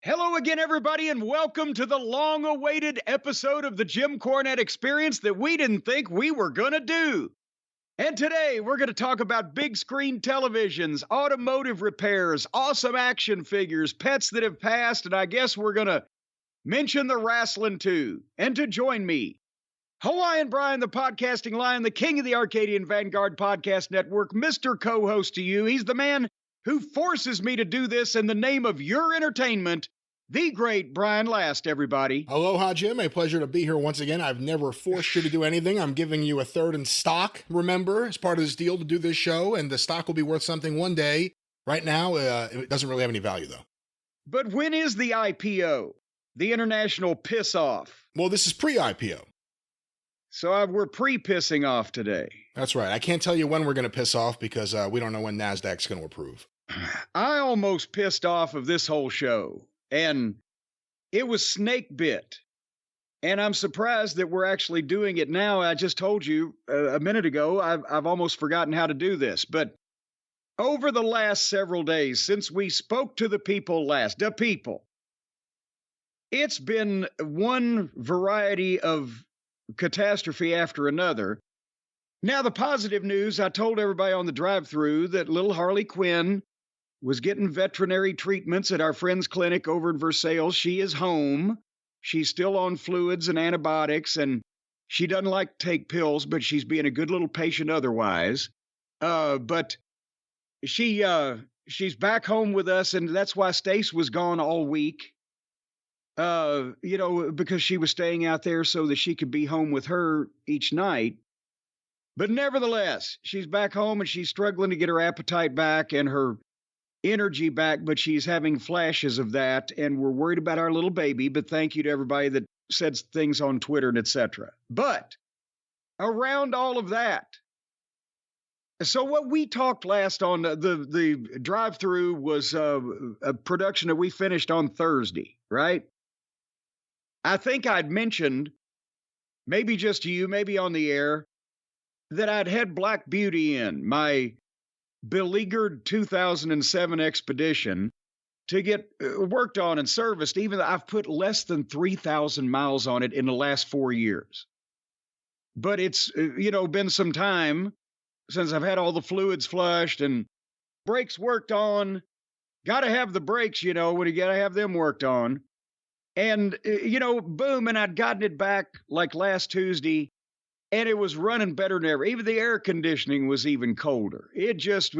Hello again, everybody, and welcome to the long-awaited episode of the Jim Cornette Experience that we didn't think we were going to do. And today, we're going to talk about big screen televisions, automotive repairs, awesome action figures, pets that have passed, and I guess we're going to mention the wrestling too. And to join me, Hawaiian Brian, the podcasting lion, the king of the Arcadian Vanguard Podcast Network, Mr. Co-host to you. He's the man who forces me to do this in the name of your entertainment, the great Brian Last, everybody. Aloha, Jim. A pleasure to be here once again. I've never forced you to do anything. I'm giving you a third in stock, remember, as part of this deal to do this show, and the stock will be worth something one day. Right now, it doesn't really have any value, though. But when is the IPO? The International Piss-Off? Well, this is pre-IPO. So we're pre-pissing off today. That's right. I can't tell you when we're going to piss off because we don't know when NASDAQ's going to approve. I almost pissed off of this whole show. And it was Snakebit. And I'm surprised that we're actually doing it now. I just told you a minute ago, I've almost forgotten how to do this. But over the last several days, since we spoke to the people last, it's been one variety of catastrophe after another. Now, the positive news, I told everybody on the drive-thru that little Harley Quinn was getting veterinary treatments at our friend's clinic over in Versailles. She is home. She's still on fluids and antibiotics, and she doesn't like to take pills, but she's being a good little patient otherwise. But she's back home with us, and that's why Stace was gone all week. Because she was staying out there so that she could be home with her each night. But nevertheless, she's back home, and she's struggling to get her appetite back and her energy back, but she's having flashes of that, and we're worried about our little baby. But thank you to everybody that said things on Twitter and etc. But around all of that, so what we talked last on the drive-through was a production that we finished on Thursday, right? I think I'd mentioned, maybe just to you, maybe on the air, that I'd had Black Beauty in, my beleaguered 2007 expedition, to get worked on and serviced, even though I've put less than 3,000 miles on it in the last 4 years. But it's, been some time since I've had all the fluids flushed and brakes worked on. Got to have the brakes, when you got to have them worked on. And, boom, and I'd gotten it back like last Tuesday, and it was running better than ever. Even the air conditioning was even colder. It just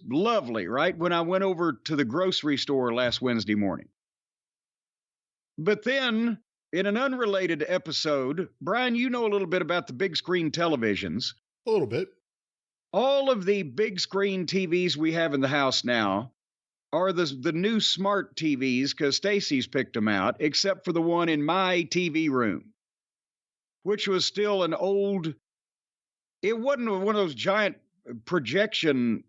lovely, right? When I went over to the grocery store last Wednesday morning. But then, in an unrelated episode, Brian, you know a little bit about the big screen televisions. A little bit. All of the big screen TVs we have in the house now are the new smart TVs, because Stacy's picked them out, except for the one in my TV room, which was still an old, it wasn't one of those giant projection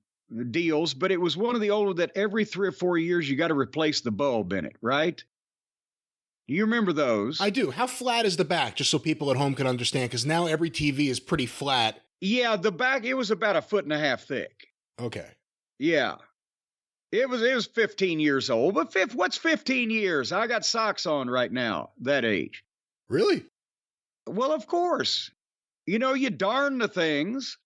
deals, but it was one of the old that every 3 or 4 years you got to replace the bulb in it, right? You remember those? I do. How flat is the back, just so people at home can understand? Because now every TV is pretty flat. Yeah, the back, it was about 1.5 feet thick. Okay. Yeah. It was 15 years old, but what's 15 years? I got socks on right now, that age. Really? Well, of course. You darn the things.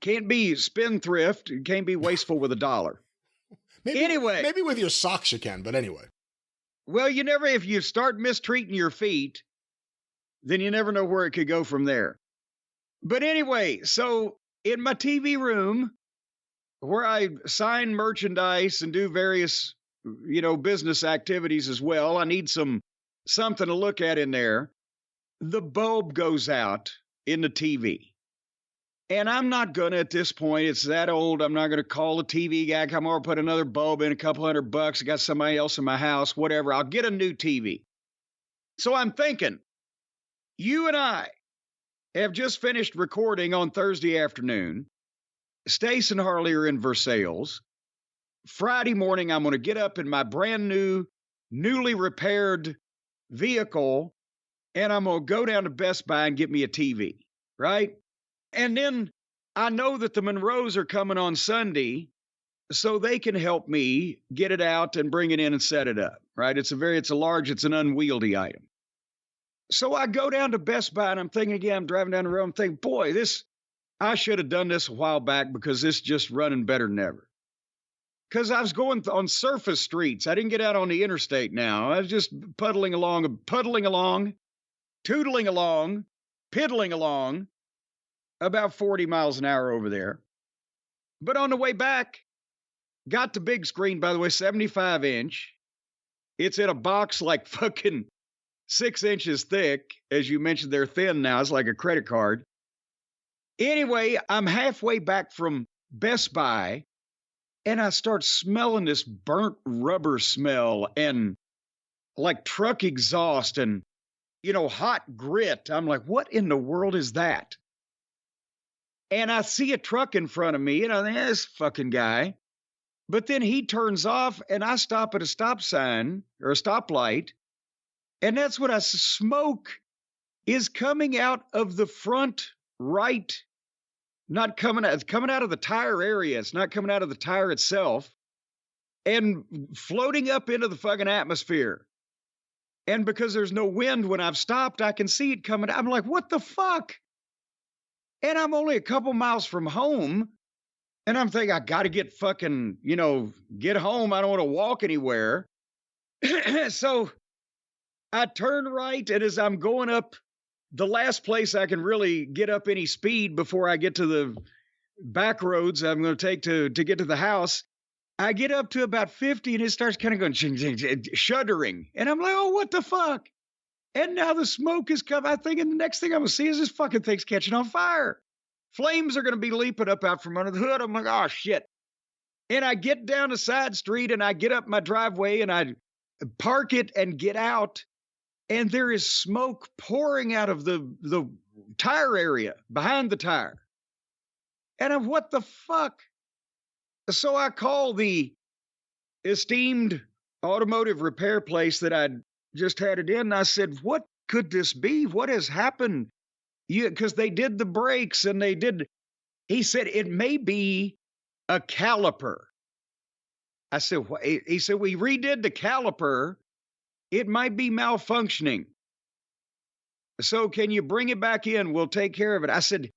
Can't be spendthrift. Can't be wasteful with $1. Maybe with your socks you can, but anyway. Well, if you start mistreating your feet, then you never know where it could go from there. But anyway, so in my TV room, where I sign merchandise and do various, business activities as well, I need something to look at in there. The bulb goes out in the TV. And I'm not going to, at this point, it's that old, I'm not going to call the TV guy, come over, put another bulb in, $200. I got somebody else in my house, whatever. I'll get a new TV. So I'm thinking, you and I have just finished recording on Thursday afternoon. Stace and Harley are in Versailles. Friday morning, I'm going to get up in my brand new, newly repaired vehicle, and I'm going to go down to Best Buy and get me a TV, right? And then I know that the Monroes are coming on Sunday, so they can help me get it out and bring it in and set it up, right? It's an unwieldy item. So I go down to Best Buy and I'm thinking again, I'm driving down the road, I'm thinking, boy, I should have done this a while back because this is just running better than ever. Because I was going on surface streets. I didn't get out on the interstate now. I was just puddling along, tootling along, piddling along about 40 miles an hour over there. But on the way back, got the big screen, by the way, 75-inch. It's in a box like fucking 6 inches thick. As you mentioned, they're thin now. It's like a credit card. Anyway, I'm halfway back from Best Buy, and I start smelling this burnt rubber smell and like truck exhaust and, hot grit. I'm like, what in the world is that? And I see a truck in front of me, and I think, this fucking guy. But then he turns off, and I stop at a stop sign or a stoplight, and that's when smoke is coming out of the front right. Not coming out, it's coming out of the tire area. It's not coming out of the tire itself and floating up into the fucking atmosphere. And because there's no wind when I've stopped, I can see it coming. I'm like, what the fuck? And I'm only a couple miles from home. And I'm thinking, I got to get fucking, get home. I don't want to walk anywhere. So I turn right. And as I'm going up, the last place I can really get up any speed before I get to the back roads I'm going to take to get to the house, I get up to about 50 and it starts kind of going shuddering. And I'm like, oh, what the fuck? And now the smoke is coming. I'm thinking the next thing I'm going to see is this fucking thing's catching on fire. Flames are going to be leaping up out from under the hood. I'm like, oh, shit. And I get down a side street and I get up my driveway and I park it and get out. And there is smoke pouring out of the tire area behind the tire. And I'm, what the fuck? So I call the esteemed automotive repair place that I'd just had it in. And I said, what could this be? What has happened? Because they did the brakes and he said, it may be a caliper. I said, what? He said, we redid the caliper. It might be malfunctioning. So can you bring it back in? We'll take care of it. I said,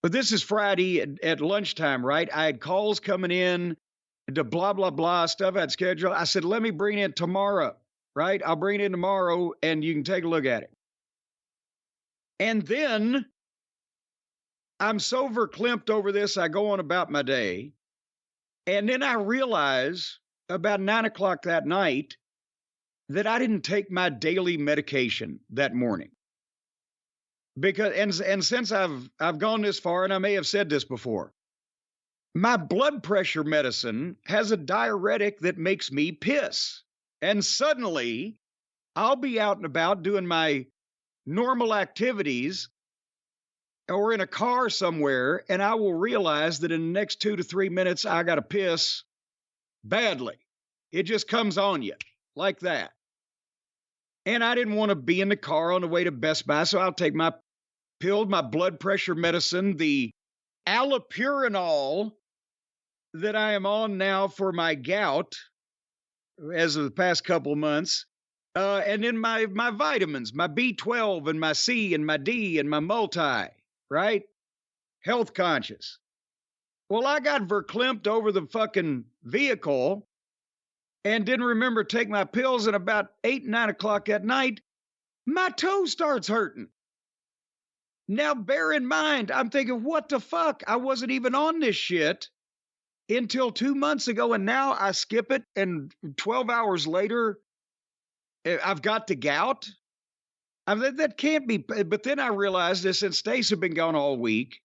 but this is Friday at lunchtime, right? I had calls coming in to blah, blah, blah, stuff I'd scheduled. I said, let me bring it in tomorrow, right? I'll bring it in tomorrow and you can take a look at it. And then I'm so verklempt over this, I go on about my day. And then I realize about 9 o'clock that night that I didn't take my daily medication that morning. Because and since I've gone this far, and I may have said this before, my blood pressure medicine has a diuretic that makes me piss. And suddenly I'll be out and about doing my normal activities or in a car somewhere, and I will realize that in the next 2 to 3 minutes, I got to piss badly. It just comes on you like that. And I didn't want to be in the car on the way to Best Buy, so I'll take my blood pressure medicine, the allopurinol that I am on now for my gout as of the past couple of months, and then my vitamins, my B12 and my C and my D and my multi, right? Health conscious. Well, I got verklempt over the fucking vehicle and didn't remember to take my pills, and about 8, 9 o'clock at night, my toe starts hurting. Now, bear in mind, I'm thinking, what the fuck? I wasn't even on this shit until 2 months ago, and now I skip it, and 12 hours later, I've got the gout. That can't be. But then I realized that since Stace had been gone all week,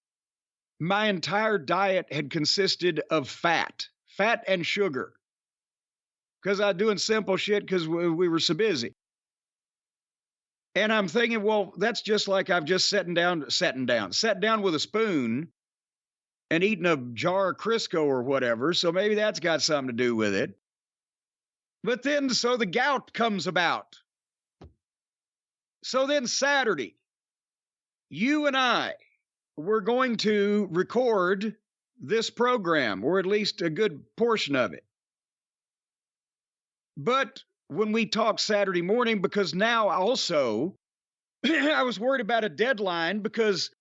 my entire diet had consisted of fat and sugar. Because I was doing simple shit because we were so busy. And I'm thinking, well, that's just like I've just sat down with a spoon and eaten a jar of Crisco or whatever. So maybe that's got something to do with it. But then, so the gout comes about. So then Saturday, you and I were going to record this program, or at least a good portion of it. But when we talk Saturday morning, because now also I was worried about a deadline, because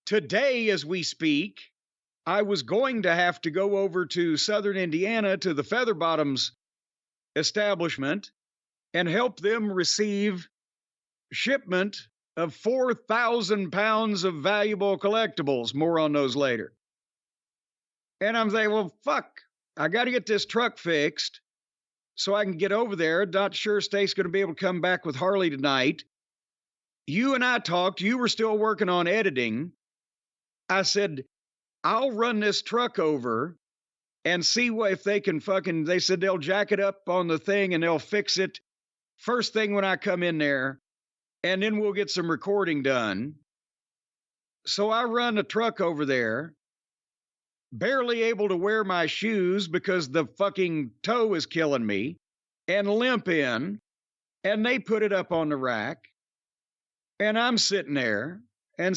today, as we speak, I was going to have to go over to Southern Indiana to the Feather Bottoms establishment and help them receive shipment of 4,000 pounds of valuable collectibles. More on those later. And I'm thinking, well, fuck, I got to get this truck fixed so I can get over there. Not sure Stacy's going to be able to come back with Harley tonight. You and I talked. You were still working on editing. I said, I'll run this truck over and see what, if they can fucking, they said they'll jack it up on the thing and they'll fix it first thing when I come in there, and then we'll get some recording done. So I run the truck over there, barely able to wear my shoes because the fucking toe is killing me, and limp in, and they put it up on the rack, and I'm sitting there, and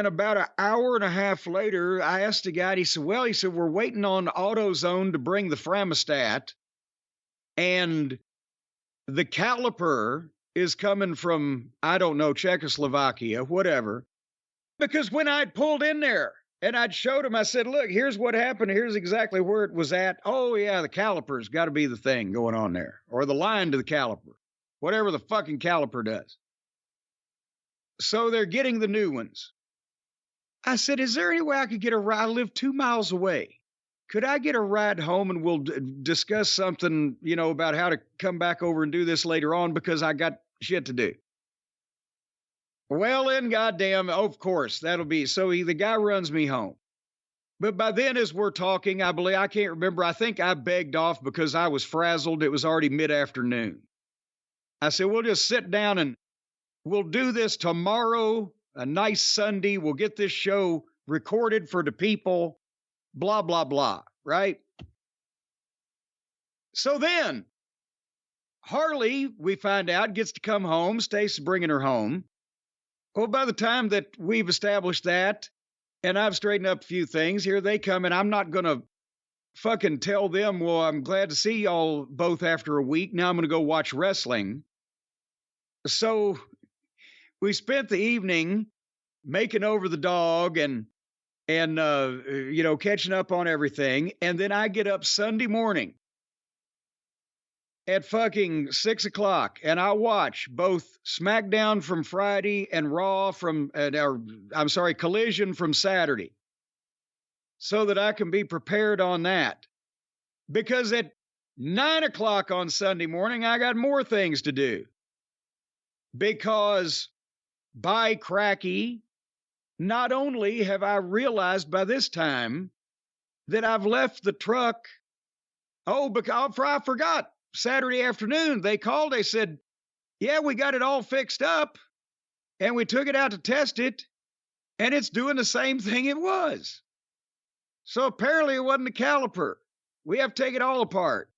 about an hour and a half later, I asked the guy, he said, we're waiting on AutoZone to bring the Framistat, and the caliper is coming from, I don't know, Czechoslovakia, whatever. Because when I'd pulled in there and I'd showed him, I said, look, here's what happened. Here's exactly where it was at. Oh, yeah, the caliper's got to be the thing going on there, or the line to the caliper, whatever the fucking caliper does. So they're getting the new ones. I said, is there any way I could get a ride? I live 2 miles away. Could I get a ride home and we'll discuss something, about how to come back over and do this later on, because I got shit to do. Well, then, goddamn, of course, that'll be. So the guy runs me home. But by then, as we're talking, I can't remember. I think I begged off because I was frazzled. It was already mid-afternoon. I said, we'll just sit down and we'll do this tomorrow. A nice Sunday. We'll get this show recorded for the people, blah, blah, blah, right? So then, Harley, we find out, gets to come home. Stacy's bringing her home. Well, by the time that we've established that, and I've straightened up a few things, here they come, and I'm not going to fucking tell them, well, I'm glad to see y'all both after a week. Now I'm going to go watch wrestling. So we spent the evening making over the dog and catching up on everything. And then I get up Sunday morning at fucking 6 o'clock, and I watch both Smackdown from Friday and Raw Collision from Saturday, so that I can be prepared on that. Because at 9 o'clock on Sunday morning, I got more things to do. Because by cracky, not only have I realized by this time that I've left the truck. Because I forgot. Saturday afternoon, they called. They said, yeah, we got it all fixed up, and we took it out to test it, and it's doing the same thing it was. So apparently it wasn't the caliper. We have to take it all apart.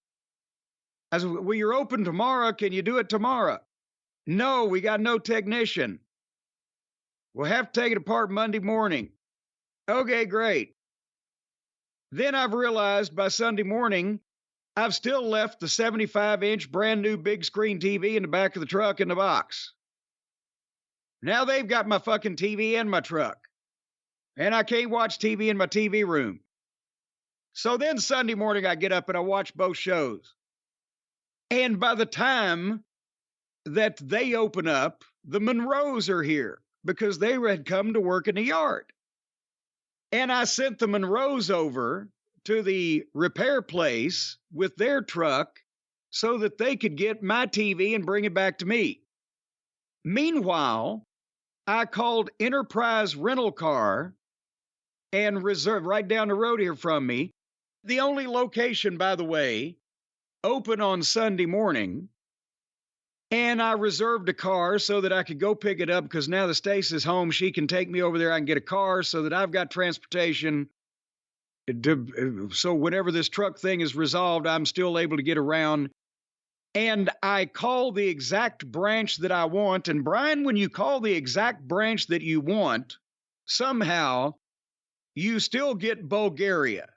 I said, well, you're open tomorrow. Can you do it tomorrow? No, we got no technician. We'll have to take it apart Monday morning. Okay, great. Then I've realized by Sunday morning, I've still left the 75-inch brand new big screen TV in the back of the truck in the box. Now they've got my fucking TV in my truck. And I can't watch TV in my TV room. So then Sunday morning, I get up and I watch both shows. And by the time that they open up, the Monroes are here because they had come to work in the yard. And I sent the Monroes over to the repair place with their truck so that they could get my TV and bring it back to me. Meanwhile, I called Enterprise Rental Car and reserved right down the road here from me. The only location, by the way, open on Sunday morning. And I reserved a car so that I could go pick it up, because now that Stacey's home, she can take me over there. I can get a car so that I've got transportation. So whenever this truck thing is resolved, I'm still able to get around. And I call the exact branch that I want. And Brian, when you call the exact branch that you want, somehow you still get Bulgaria.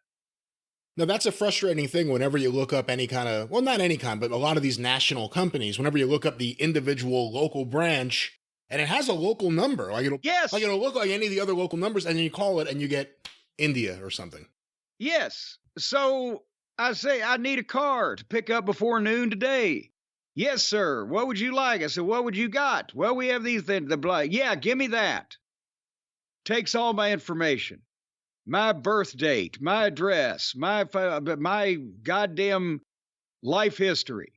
Now, that's a frustrating thing whenever you look up any kind of, well, not any kind, but a lot of these national companies, whenever you look up the individual local branch, and it has a local number. Like it'll look like any of the other local numbers, and then you call it and you get India or something. Yes. So I say, I need a car to pick up before noon today. Yes, sir. What would you like? I said, what would you got? Well, we have these things. Yeah, give me that. Takes all my information. My birth date, my address, my goddamn life history.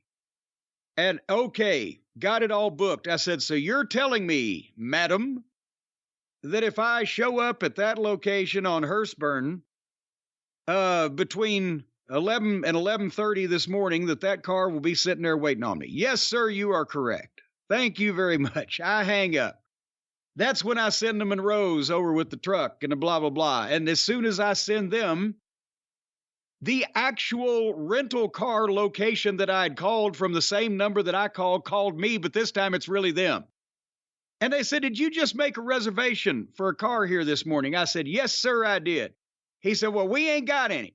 And okay, got it all booked. I said, so you're telling me, madam, that if I show up at that location on Hurstburn between 11 and 11:30 this morning, that car will be sitting there waiting on me? Yes, sir, you are correct. Thank you very much. I hang up. That's when I send the Monroes over with the truck and the blah, blah, blah. And as soon as I send them, the actual rental car location that I'd called from the same number that I called me, but this time it's really them. And they said, did you just make a reservation for a car here this morning? I said, yes, sir, I did. He said, well, we ain't got any.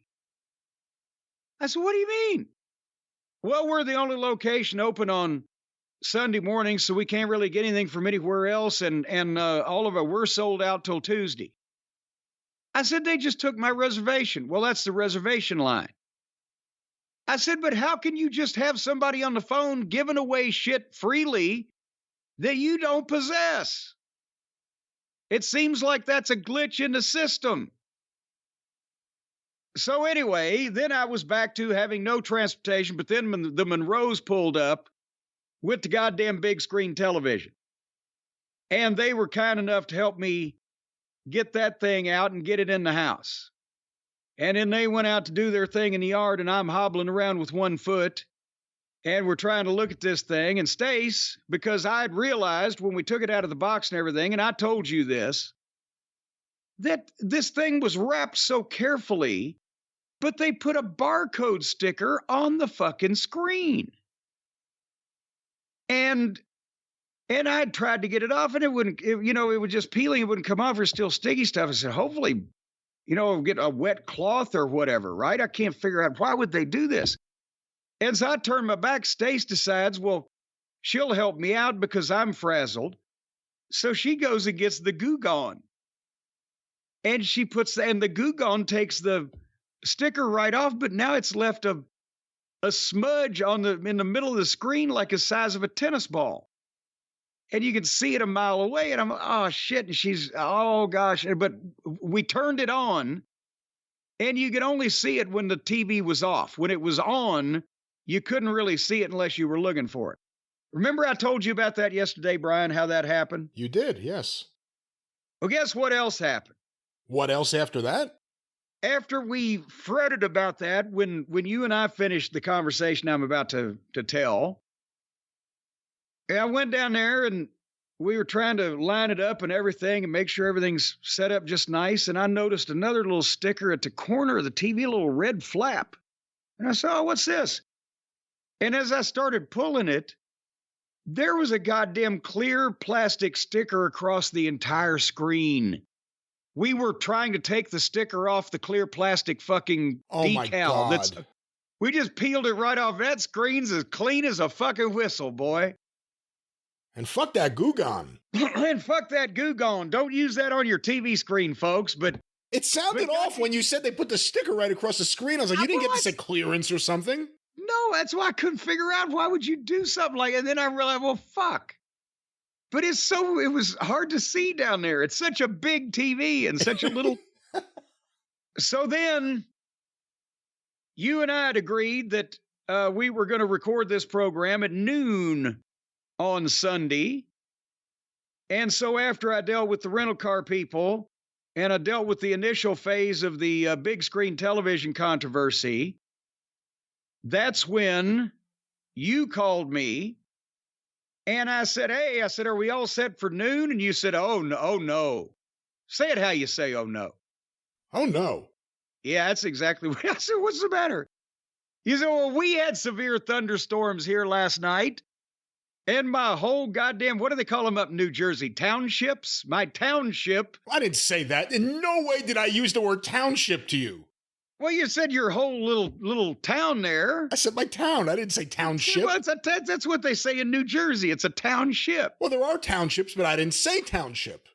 I said, what do you mean? Well, we're the only location open on Sunday morning, so we can't really get anything from anywhere else, and all of it, we're sold out till Tuesday. I said, they just took my reservation. Well, that's the reservation line. I said, but how can you just have somebody on the phone giving away shit freely that you don't possess? It seems like that's a glitch in the system. So anyway, then I was back to having no transportation, but then the Monroes pulled up with the goddamn big screen television. And they were kind enough to help me get that thing out and get it in the house. And then they went out to do their thing in the yard, and I'm hobbling around with one foot, and we're trying to look at this thing. And Stace, because I'd realized when we took it out of the box and everything, and I told you this, that this thing was wrapped so carefully, but they put a barcode sticker on the fucking screen. And I'd tried to get it off, and it wouldn't, it was just peeling. It wouldn't come off. There's still sticky stuff. I said, hopefully, get a wet cloth or whatever, right? I can't figure out why would they do this. And so I turned my back. Stace decides, well, she'll help me out because I'm frazzled. So she goes and gets the Goo Gone. And she puts, and the Goo Gone takes the sticker right off, but now it's left a smudge in the middle of the screen like the size of a tennis ball. And you can see it a mile away, and I'm, oh shit, and she's, oh gosh, but we turned it on, and you could only see it when the TV was off. When it was on, you couldn't really see it unless you were looking for it. Remember I told you about that yesterday, Brian, how that happened? You did, yes. Well, guess what else happened? What else after that? After we fretted about that, when you and I finished the conversation I'm about to tell, I went down there and we were trying to line it up and everything and make sure everything's set up just nice. And I noticed another little sticker at the corner of the TV, a little red flap. And I said, oh, what's this? And as I started pulling it, there was a goddamn clear plastic sticker across the entire screen. We were trying to take the sticker off the clear plastic fucking decal. My God. We just peeled it right off. That screen's as clean as a fucking whistle, boy. And fuck that Goo Gone. And fuck that Goo Gone. Don't use that on your TV screen, folks. But it sounded off when you said they put the sticker right across the screen. I was like, you didn't get this at clearance or something? No, that's why I couldn't figure out why would you do something like that. And then I realized, well, fuck. But it was hard to see down there. It's such a big TV and such a little. So then you and I had agreed that we were going to record this program at noon on Sunday. And so after I dealt with the rental car people and I dealt with the initial phase of the big screen television controversy, that's when you called me. And I said, hey, are we all set for noon? And you said, oh, no. Say it how you say, oh, no. Oh, no. Yeah, that's exactly what I said. What's the matter? You said, well, we had severe thunderstorms here last night. And my whole goddamn, what do they call them up in New Jersey? Townships? My township. I didn't say that. In no way did I use the word township to you. Well, you said your whole little town there. I said my town. I didn't say township. Well, that's what they say in New Jersey. It's a township. Well, there are townships, but I didn't say township.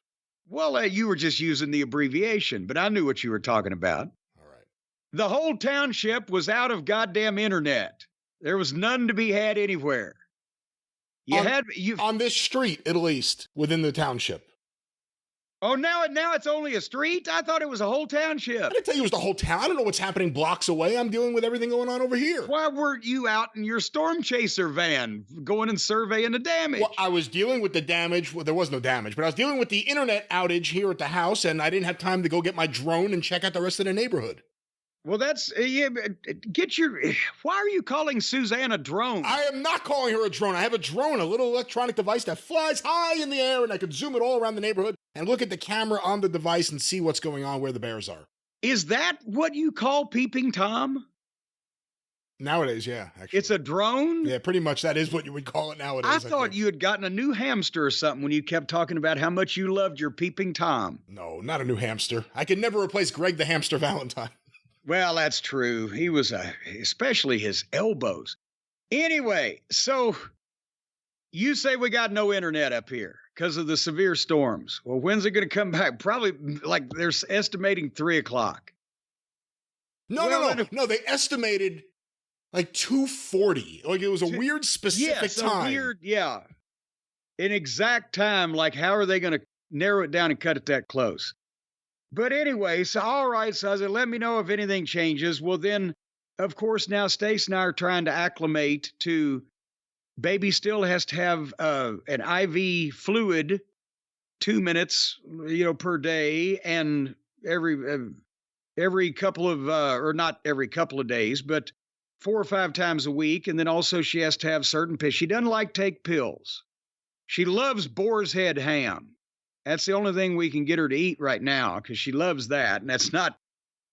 Well, you were just using the abbreviation, but I knew what you were talking about. All right. The whole township was out of goddamn internet. There was none to be had anywhere. On this street, at least, within the township. Oh, now it's only a street? I thought it was a whole township. I didn't tell you it was the whole town. I don't know what's happening blocks away. I'm dealing with everything going on over here. Why weren't you out in your storm chaser van going and surveying the damage? Well, I was dealing with the damage. Well, there was no damage, but I was dealing with the internet outage here at the house, and I didn't have time to go get my drone and check out the rest of the neighborhood. Well, that's, why are you calling Suzanne a drone? I am not calling her a drone. I have a drone, a little electronic device that flies high in the air, and I can zoom it all around the neighborhood and look at the camera on the device and see what's going on where the bears are. Is that what you call Peeping Tom? Nowadays, yeah, actually. It's a drone? Yeah, pretty much that is what you would call it nowadays. I thought you had gotten a new hamster or something when you kept talking about how much you loved your Peeping Tom. No, not a new hamster. I could never replace Greg the Hamster Valentine. Well, that's true. He was, especially his elbows. Anyway, so you say we got no internet up here because of the severe storms. Well, when's it going to come back? Probably like they're estimating 3 o'clock. No. They estimated like 2:40. Like it was a weird specific time. An exact time. Like how are they going to narrow it down and cut it that close? But anyway, so all right, so I said, let me know if anything changes. Well, then, of course, now Stace and I are trying to acclimate to baby still has to have an IV fluid 2 minutes, per day, and every couple of, or not every couple of days, but 4 or 5 times a week. And then also she has to have certain pills. She doesn't like take pills. She loves boar's head ham. That's the only thing we can get her to eat right now because she loves that. And that's not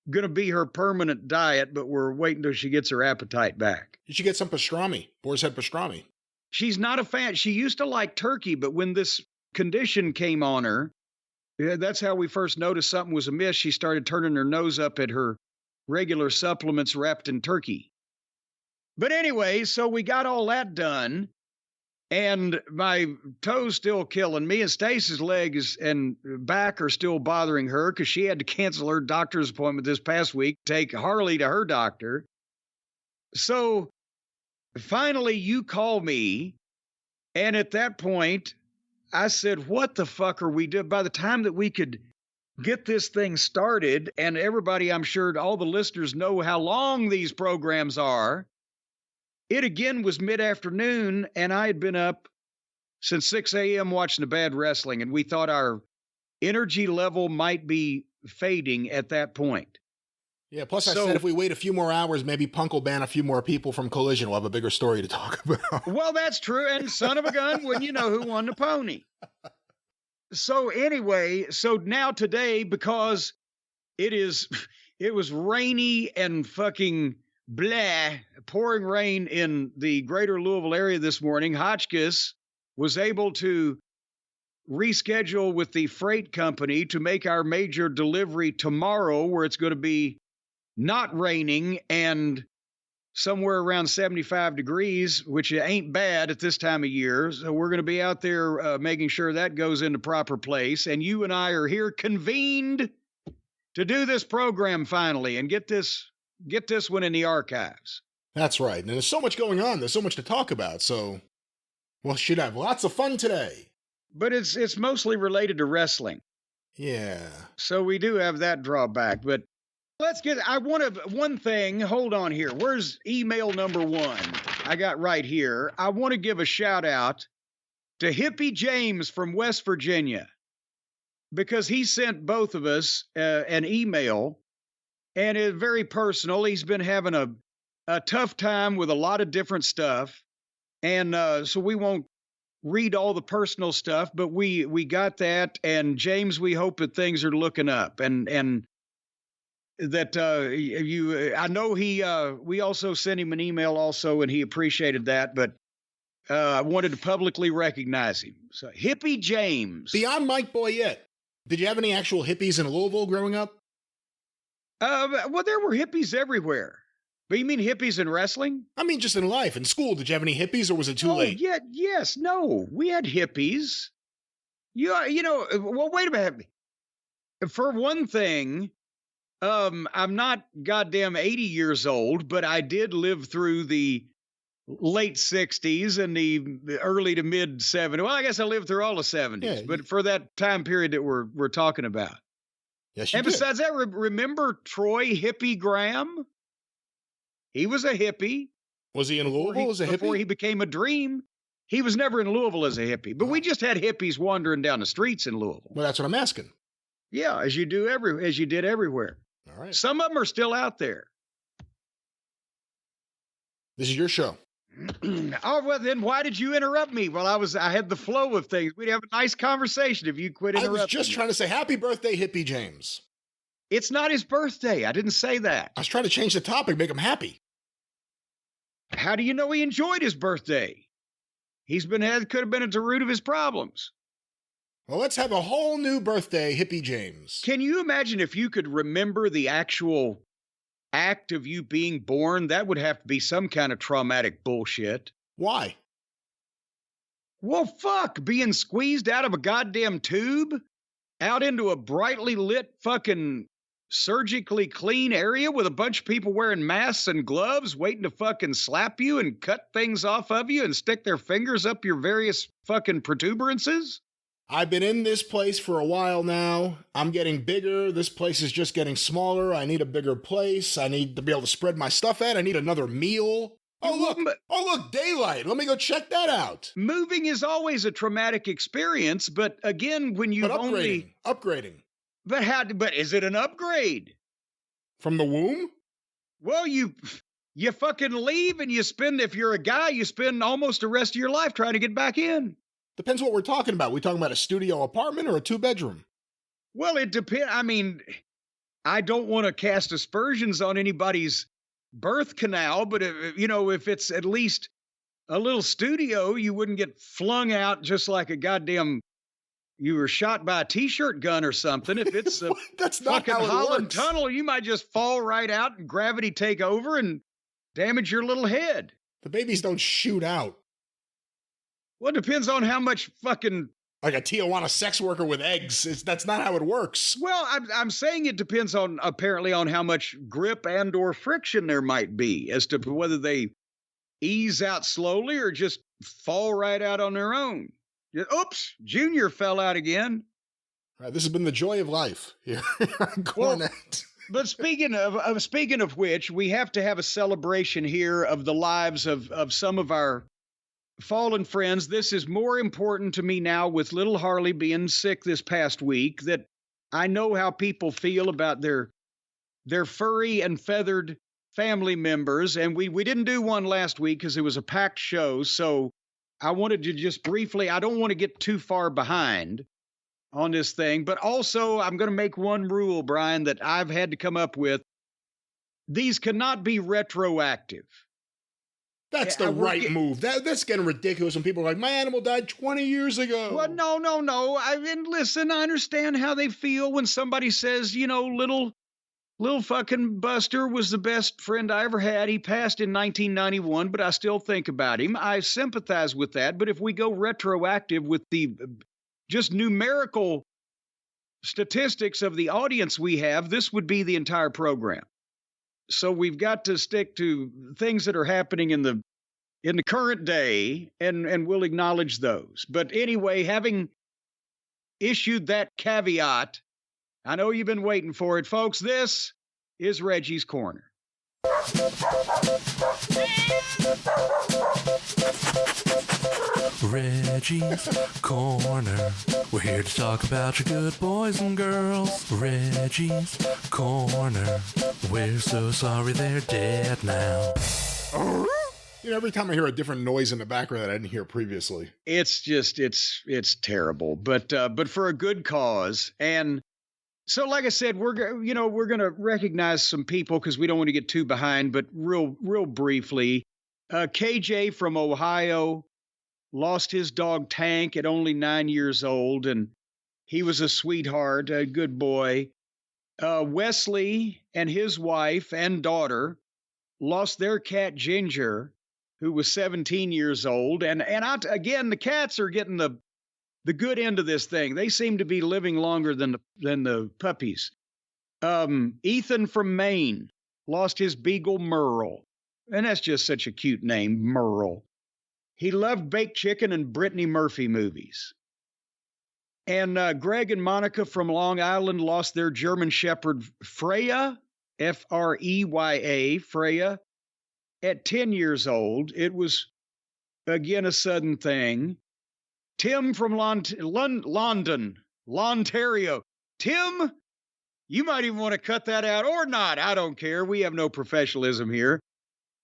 going to be her permanent diet, but we're waiting till she gets her appetite back. You should get some pastrami, boar's head pastrami. She's not a fan. She used to like turkey, but when this condition came on her, that's how we first noticed something was amiss. She started turning her nose up at her regular supplements wrapped in turkey. But anyway, so we got all that done. And my toe's still killing me, and Stace's legs and back are still bothering her because she had to cancel her doctor's appointment this past week, take Harley to her doctor. So finally you call me, and at that point, I said, what the fuck are we doing? By the time that we could get this thing started, and everybody, I'm sure all the listeners know how long these programs are, it again was mid-afternoon, and I had been up since 6 a.m. watching the bad wrestling, and we thought our energy level might be fading at that point. Yeah, plus I said if we wait a few more hours, maybe Punk will ban a few more people from Collision. We'll have a bigger story to talk about. Well, that's true, and son of a gun, when you know who won the pony. So anyway, so now today, because it was rainy and fucking blah, pouring rain in the greater Louisville area this morning, Hotchkiss was able to reschedule with the freight company to make our major delivery tomorrow, where it's going to be not raining and somewhere around 75 degrees, which ain't bad at this time of year. So we're going to be out there making sure that goes into proper place. And you and I are here convened to do this program finally and get this one in the archives. That's right. And there's so much going on. There's so much to talk about. So we'll should have lots of fun today. But it's mostly related to wrestling. Yeah. So we do have that drawback. But one thing. Hold on here. Where's email number 1? I got right here. I want to give a shout out to Hippie James from West Virginia, because he sent both of us an email. And it's very personal. He's been having a tough time with a lot of different stuff. And so we won't read all the personal stuff, but we got that. And James, we hope that things are looking up. And that I know we also sent him an email also, and he appreciated that. But I wanted to publicly recognize him. So Hippie James. Beyond Mike Boyette, did you have any actual hippies in Louisville growing up? Well, there were hippies everywhere. But you mean hippies in wrestling? I mean, just in life, in school. Did you have any hippies, or was it too late? Yeah, yes, no. We had hippies. Well, wait a minute. For one thing, I'm not goddamn 80 years old, but I did live through the late 60s and the early to mid 70s. Well, I guess I lived through all the 70s, but for that time period that we're talking about. Yes, you and did. Besides that, remember Troy Hippie Graham? He was a hippie. Was he in Louisville as a hippie? Before he became a dream. He was never in Louisville as a hippie, but we just had hippies wandering down the streets in Louisville. Well, that's what I'm asking. Yeah, as you did everywhere. All right. Some of them are still out there. This is your show. Oh, well, then why did you interrupt me? Well, I had the flow of things. We'd have a nice conversation if you quit interrupting. I was just trying to say happy birthday, Hippie James. It's not his birthday. I didn't say that. I was trying to change the topic, make him happy. How do you know he enjoyed his birthday? Could have been at the root of his problems. Well, let's have a whole new birthday, Hippie James. Can you imagine if you could remember the actual act of you being born? That would have to be some kind of traumatic bullshit. Why? Well, fuck, being squeezed out of a goddamn tube out into a brightly lit fucking surgically clean area with a bunch of people wearing masks and gloves waiting to fucking slap you and cut things off of you and stick their fingers up your various fucking protuberances. I've been in this place for a while now. I'm getting bigger. This place is just getting smaller. I need a bigger place. I need to be able to spread my stuff at. I need another meal. Oh, look, daylight. Let me go check that out. Moving is always a traumatic experience, but again, when you upgrading. But is it an upgrade? From the womb? Well, you fucking leave and if you're a guy, you spend almost the rest of your life trying to get back in. Depends what we're talking about. We talking about a studio apartment or a 2-bedroom? Well, it depends. I mean, I don't want to cast aspersions on anybody's birth canal, but if it's at least a little studio, you wouldn't get flung out just like a goddamn, you were shot by a t-shirt gun or something. If it's a That's not fucking how it Holland works. Tunnel, you might just fall right out and gravity take over and damage your little head. The babies don't shoot out. Well, it depends on how much fucking... Like a Tijuana sex worker with eggs. That's not how it works. Well, I'm saying it depends apparently on how much grip and or friction there might be as to whether they ease out slowly or just fall right out on their own. Oops, Junior fell out again. Right, this has been the joy of life here on Cornette. But speaking of which, we have to have a celebration here of the lives of some of our fallen friends. This is more important to me now with little Harley being sick this past week, that I know how people feel about their furry and feathered family members. And we didn't do one last week because it was a packed show. So I wanted to just briefly, I don't want to get too far behind on this thing, but also I'm going to make one rule, Brian, that I've had to come up with. These cannot be retroactive. That's the right move. That's getting ridiculous when people are like, my animal died 20 years ago. Well, no. I mean, listen, I understand how they feel when somebody says, little fucking Buster was the best friend I ever had. He passed in 1991, but I still think about him. I sympathize with that. But if we go retroactive with the just numerical statistics of the audience we have, this would be the entire program. So we've got to stick to things that are happening in the current day, and we'll acknowledge those. But anyway, having issued that caveat, I know you've been waiting for it, folks. This is Reggies Corner. Reggie's Corner. We're here to talk about your good boys and girls. Reggie's Corner. We're so sorry they're dead now. Every time I hear a different noise in the background that I didn't hear previously. It's just, it's terrible, but for a good cause. And so, like I said, we're going to recognize some people because we don't want to get too behind, but real briefly, KJ from Ohio, lost his dog Tank at only 9 years old, and he was a sweetheart, a good boy. Wesley and his wife and daughter lost their cat Ginger, who was 17 years old. And again, the cats are getting the good end of this thing. They seem to be living longer than the puppies. Ethan from Maine lost his beagle Merle, and that's just such a cute name, Merle. He loved baked chicken and Brittany Murphy movies. And Greg and Monica from Long Island lost their German Shepherd Freya, Freya, Freya, at 10 years old. It was, again, a sudden thing. Tim from London, Ontario. Tim, you might even want to cut that out or not. I don't care. We have no professionalism here.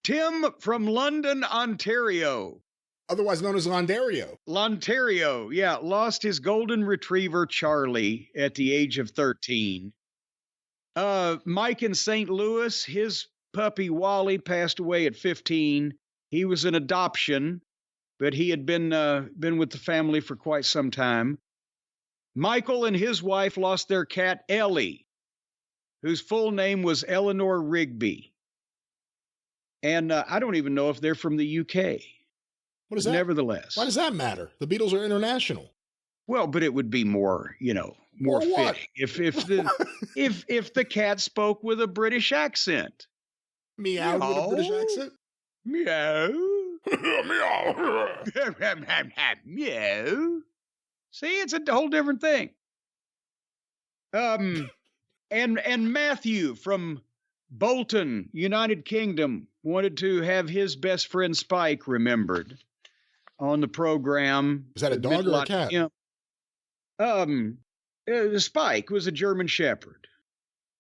Tim from London, Ontario. Otherwise known as Londario. Lontario, yeah, lost his golden retriever, Charlie, at the age of 13. Mike in St. Louis, his puppy, Wally, passed away at 15. He was an adoption, but he had been with the family for quite some time. Michael and his wife lost their cat, Ellie, whose full name was Eleanor Rigby. And I don't even know if they're from the UK. What is that? Nevertheless. Why does that matter? The Beatles are international. Well, but it would be more fitting if the cat spoke with a British accent. Meow with a British accent? Meow. Meow. Meow. See, it's a whole different thing. And Matthew from Bolton, United Kingdom, wanted to have his best friend Spike remembered on the program. Is that a dog or a cat? Spike was a German Shepherd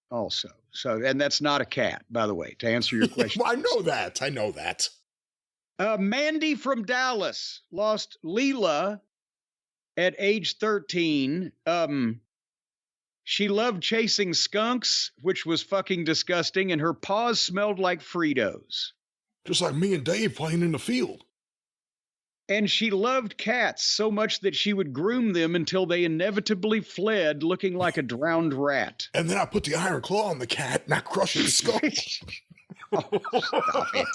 also. So, and that's not a cat, by the way, to answer your question. Well, I know that. Mandy from Dallas lost Leela at age 13. She loved chasing skunks, which was fucking disgusting, and her paws smelled like Fritos. Just like me and Dave playing in the field. And she loved cats so much that she would groom them until they inevitably fled, looking like a drowned rat. And then I put the iron claw on the cat and I crushed its skull. Oh, stop it.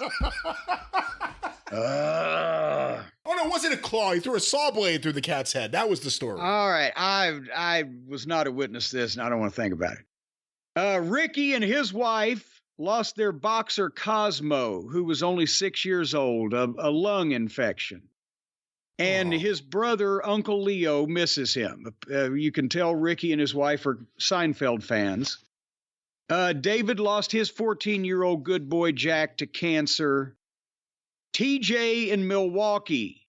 Oh, no, it wasn't a claw. He threw a saw blade through the cat's head. That was the story. All right. I was not a witness to this, and I don't want to think about it. Ricky and his wife lost their boxer Cosmo, who was only 6 years old, a lung infection. And his brother, Uncle Leo, misses him. You can tell Ricky and his wife are Seinfeld fans. David lost his 14-year-old good boy Jack to cancer. TJ in Milwaukee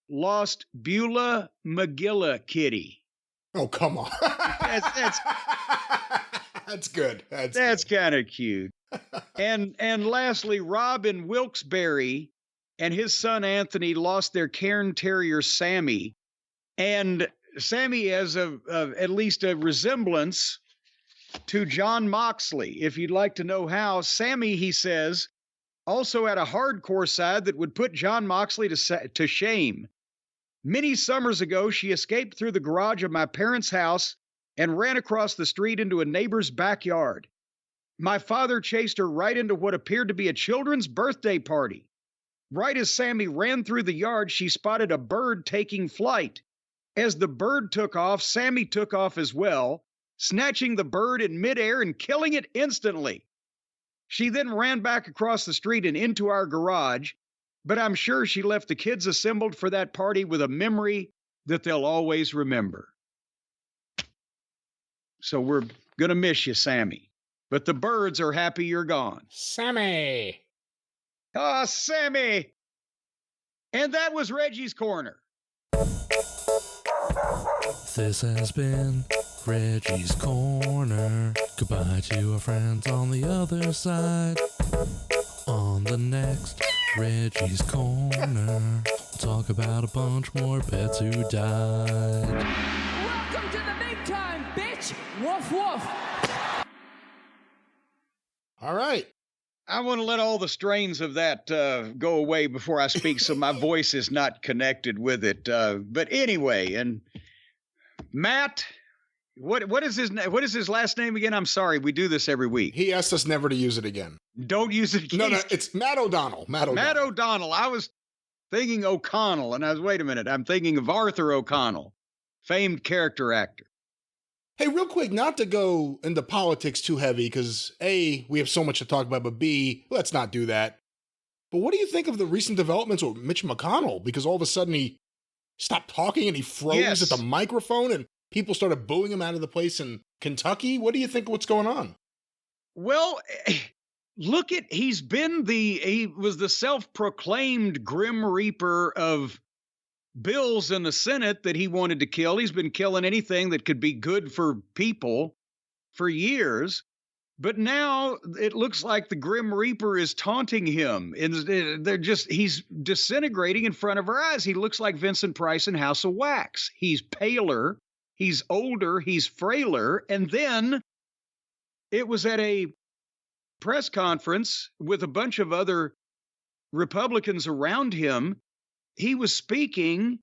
lost Beulah McGilla Kitty. Oh, come on. That's good. That's kind of cute. And lastly, Rob in Wilkes-Barre and his son Anthony lost their Cairn Terrier Sammy. And Sammy has at least a resemblance to John Moxley. If you'd like to know how, Sammy, he says, also had a hardcore side that would put John Moxley to shame. Many summers ago, she escaped through the garage of my parents' house and ran across the street into a neighbor's backyard. My father chased her right into what appeared to be a children's birthday party. Right as Sammy ran through the yard, she spotted a bird taking flight. As the bird took off, Sammy took off as well, snatching the bird in midair and killing it instantly. She then ran back across the street and into our garage, but I'm sure she left the kids assembled for that party with a memory that they'll always remember. So we're going to miss you, Sammy. But the birds are happy you're gone. Sammy. Oh, Sammy. And that was Reggie's Corner. This has been Reggie's Corner. Goodbye to our friends on the other side. On the next Reggie's Corner, we'll talk about a bunch more pets who died. Welcome to the big time, bitch! Woof woof! All right. I want to let all the strains of that go away before I speak, so my voice is not connected with it. But anyway, and Matt, what is his last name again? I'm sorry, we do this every week. He asked us never to use it again. Don't use it again. No, it's Matt O'Donnell. Matt O'Donnell. I was thinking O'Connell, and I was, wait a minute, I'm thinking of Arthur O'Connell, famed character actor. Hey, real quick, not to go into politics too heavy, because A, we have so much to talk about, but B, let's not do that. But what do you think of the recent developments with Mitch McConnell? Because all of a sudden he stopped talking and he froze at the microphone and people started booing him out of the place in Kentucky. What do you think of what's going on? Well, look at, he was the self-proclaimed Grim Reaper of bills in the Senate that he wanted to kill. He's been killing anything that could be good for people for years. But now it looks like the Grim Reaper is taunting him. And he's disintegrating in front of our eyes. He looks like Vincent Price in House of Wax. He's paler, he's older, he's frailer. And then it was at a press conference with a bunch of other Republicans around him. He was speaking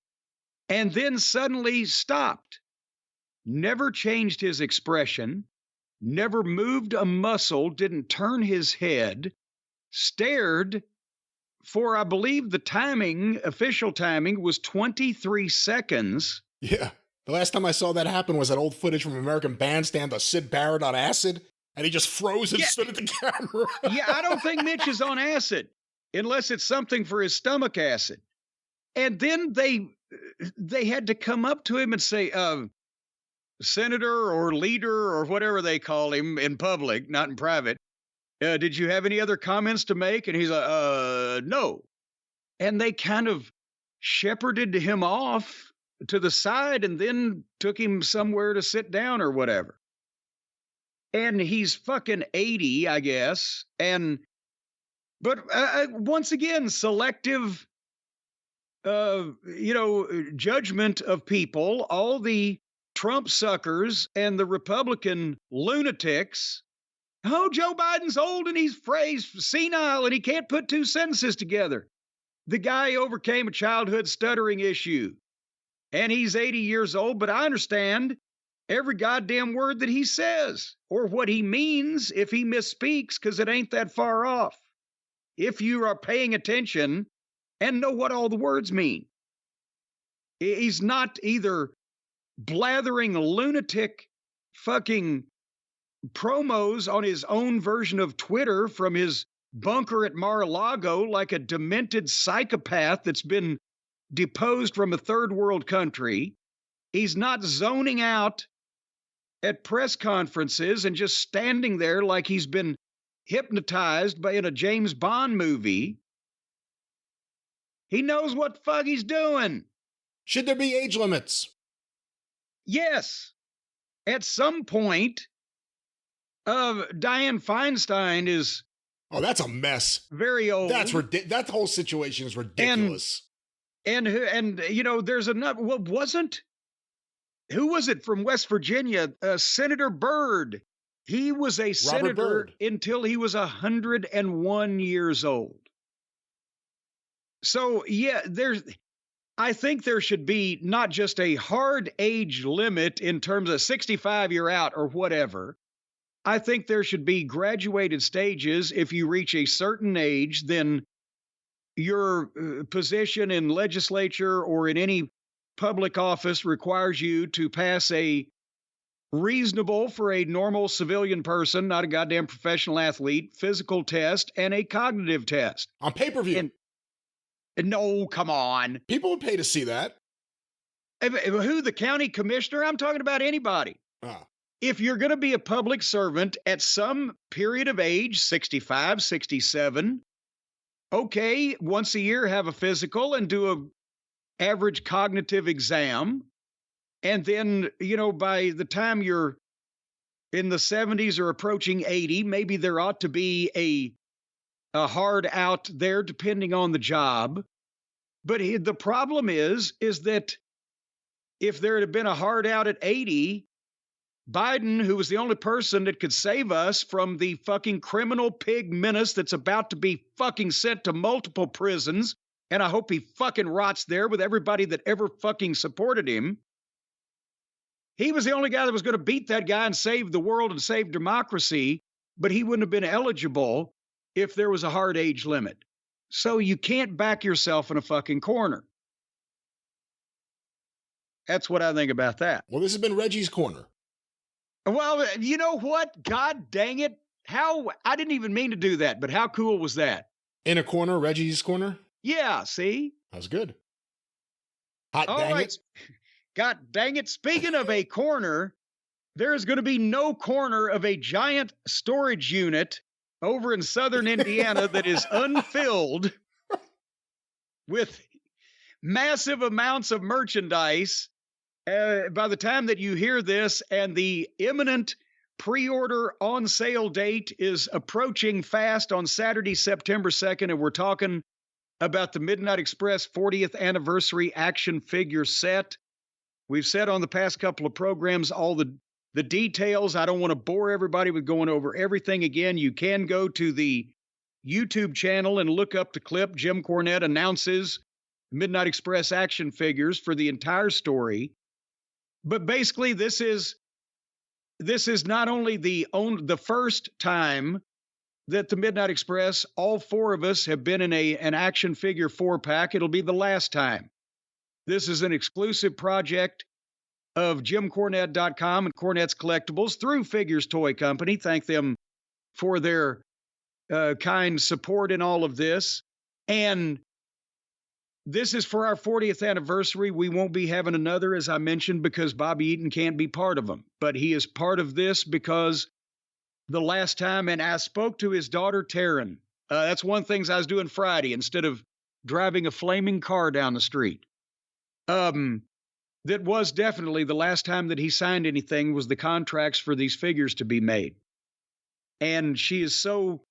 and then suddenly stopped, never changed his expression, never moved a muscle, didn't turn his head, stared for, I believe the official timing was 23 seconds. Yeah. The last time I saw that happen was that old footage from American Bandstand of Sid Barrett on acid, and he just froze and stood at the camera. Yeah, I don't think Mitch is on acid, unless it's something for his stomach acid. And then they had to come up to him and say, Senator or leader or whatever they call him in public, not in private, did you have any other comments to make? And he's like, no. And they kind of shepherded him off to the side and then took him somewhere to sit down or whatever. And he's fucking 80, I guess. But once again, selective judgment of people. All the Trump suckers and the Republican lunatics. Oh, Joe Biden's old and he's senile and he can't put two sentences together. The guy overcame a childhood stuttering issue and he's 80 years old, but I understand every goddamn word that he says or what he means if he misspeaks, because it ain't that far off. If you are paying attention and know what all the words mean. He's not either blathering lunatic fucking promos on his own version of Twitter from his bunker at Mar-a-Lago like a demented psychopath that's been deposed from a third world country. He's not zoning out at press conferences and just standing there like he's been hypnotized in a James Bond movie. He knows what the fuck he's doing. Should there be age limits? Yes. At some point, Dianne Feinstein is... Oh, that's a mess. Very old. That whole situation is ridiculous. And there's another... Well, who was it from West Virginia? Senator Byrd. He was a senator until he was 101 years old. So, yeah, I think there should be not just a hard age limit in terms of 65 you're out or whatever. I think there should be graduated stages. If you reach a certain age, then your position in legislature or in any public office requires you to pass a reasonable for a normal civilian person, not a goddamn professional athlete, physical test and a cognitive test. On pay-per-view. No, come on. People would pay to see that. Who, the county commissioner? I'm talking about anybody. If you're going to be a public servant at some period of age, 65, 67, okay, once a year have a physical and do a average cognitive exam. And then, by the time you're in the 70s or approaching 80, maybe there ought to be a hard out there depending on the job. But the problem is that if there had been a hard out at 80, Biden, who was the only person that could save us from the fucking criminal pig menace that's about to be fucking sent to multiple prisons, and I hope he fucking rots there with everybody that ever fucking supported him. He was the only guy that was going to beat that guy and save the world and save democracy, but he wouldn't have been eligible if there was a hard age limit. So you can't back yourself in a fucking corner. That's what I think about that. Well, this has been Reggies Corner. Well, you know what? God dang it. I didn't even mean to do that, but how cool was that? In a corner, Reggies Corner? Yeah, see? That was good. Hot All dang right. it. God dang it. Speaking of a corner, there is going to be no corner of a giant storage unit over in southern Indiana that is unfilled with massive amounts of merchandise. By the time that you hear this, and the imminent pre-order on sale date is approaching fast on Saturday, September 2nd, and we're talking about the Midnight Express 40th anniversary action figure set. We've said on the past couple of programs all the details. I don't want to bore everybody with going over everything again. You can go to the YouTube channel and look up the clip. Jim Cornette announces Midnight Express action figures for the entire story. But basically, this is not only the first time that the Midnight Express, all four of us have been in an action figure 4-pack. It'll be the last time. This is an exclusive project of JimCornette.com and Cornette's Collectibles through Figures Toy Company. Thank them for their kind support in all of this. And this is for our 40th anniversary. We won't be having another, as I mentioned, because Bobby Eaton can't be part of them. But he is part of this because the last time, and I spoke to his daughter, Taryn. That's one of the things I was doing Friday instead of driving a flaming car down the street. That was definitely the last time that he signed anything was the contracts for these figures to be made. And she is so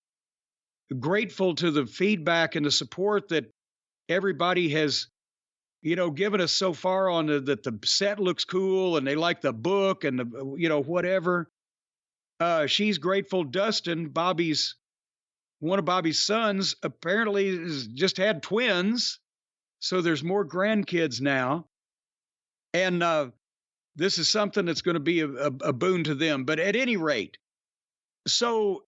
grateful to the feedback and the support that everybody has, given us so far on that the set looks cool and they like the book and the, whatever. She's grateful. Dustin, one of Bobby's sons, apparently has just had twins. So there's more grandkids now. And this is something that's going to be a boon to them. But at any rate, so